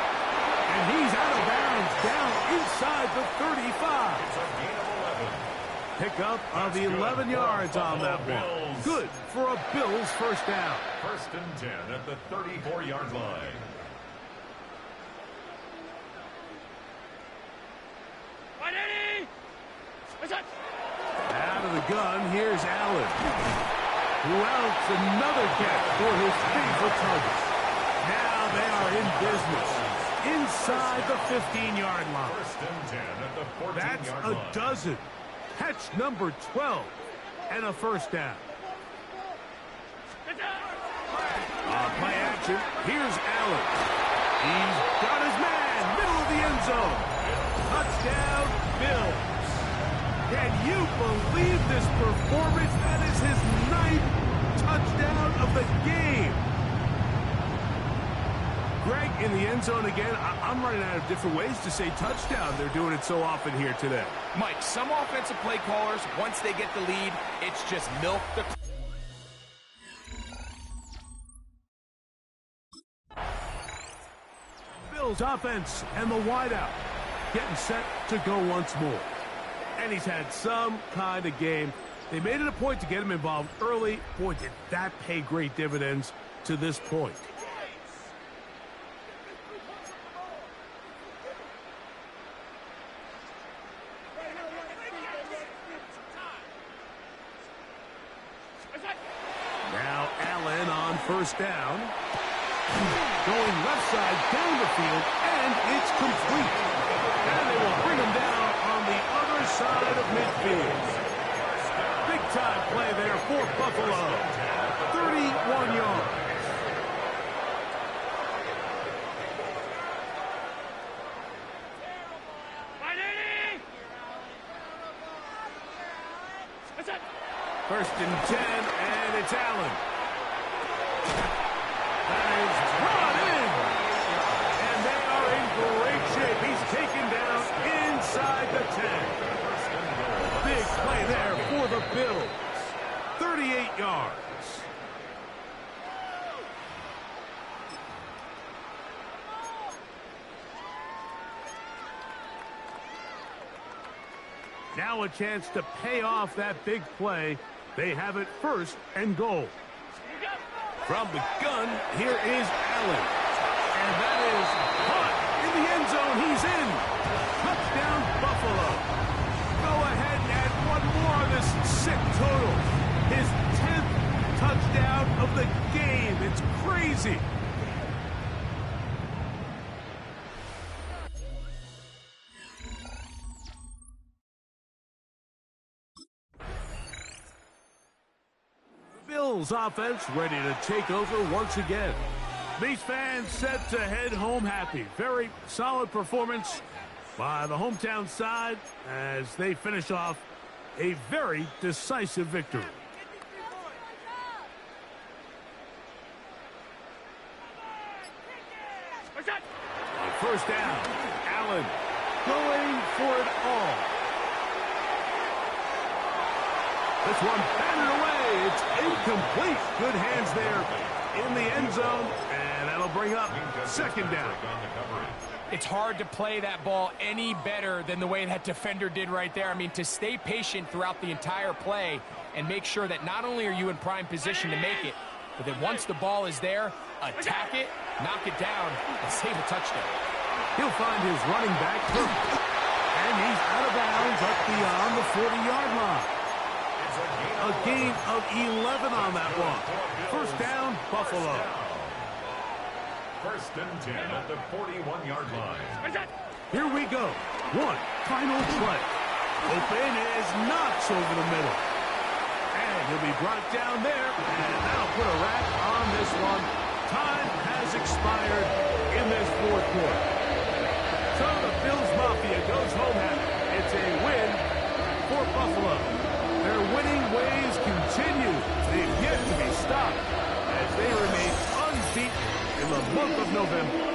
And he's out of bounds down inside the 35. It's a gain of 11. Pickup of 11 yards on that one. Good for a Bills first down. First and 10 at the 34-yard line. Out of the gun, here's Allen. Who else? Another catch for his favorite target. Now they are in business. Inside the 15-yard line. First and 10 at the 14-yard line. That's a dozen. Catch number 12 and a first down. Play action. Here's Allen. He's got his man. Middle of the end zone. Touchdown, Bills. Can you believe this performance? That is his 9th touchdown of the game. Greg, in the end zone again. I'm running out of different ways to say touchdown. They're doing it so often here today. Mike, some offensive play callers, once they get the lead, it's just milk the... Bills offense and the wideout getting set to go once more. And he's had some kind of game. They made it a point to get him involved early. Boy, did that pay great dividends to this point. Now Allen on first down. Going left side down the field, and it's complete. And they will bring him down on the other side of midfield. Big-time play there for Buffalo. 31 yards. First and 10, and it's Allen. That is brought in. And they are in great shape. He's taken down inside the 10. Big play there for the Bills. 38 yards. Now a chance to pay off that big play. They have it first and goal. From the gun, here is Allen. And that is caught in the end zone. He's in. Touchdown, Buffalo. Go ahead and add one more on this sick total. His 10th touchdown of the game. It's crazy. Bills offense ready to take over once again. These fans set to head home happy. Very solid performance by the hometown side as they finish off a very decisive victory. On first down, Allen going for it all. This one batted away. It's incomplete. Good hands there in the end zone, and that'll bring up second down. It's hard to play that ball any better than the way that defender did right there. I mean, to stay patient throughout the entire play and make sure that not only are you in prime position to make it, but that once the ball is there, attack it, knock it down, and save a touchdown. He'll find his running back, and he's out of bounds up beyond the 40-yard line. A gain of 11 on that one. First down, Buffalo. First and 10 at the 41-yard line. Here we go. One final play. Open is knocks over the middle. And he'll be brought down there, and that'll put a wrap on this one. Time has expired in this fourth quarter. So the Bills Mafia goes home happy. It's a win for Buffalo. Their winning ways continue. They've yet to be stopped as they remain unbeaten in the month of November.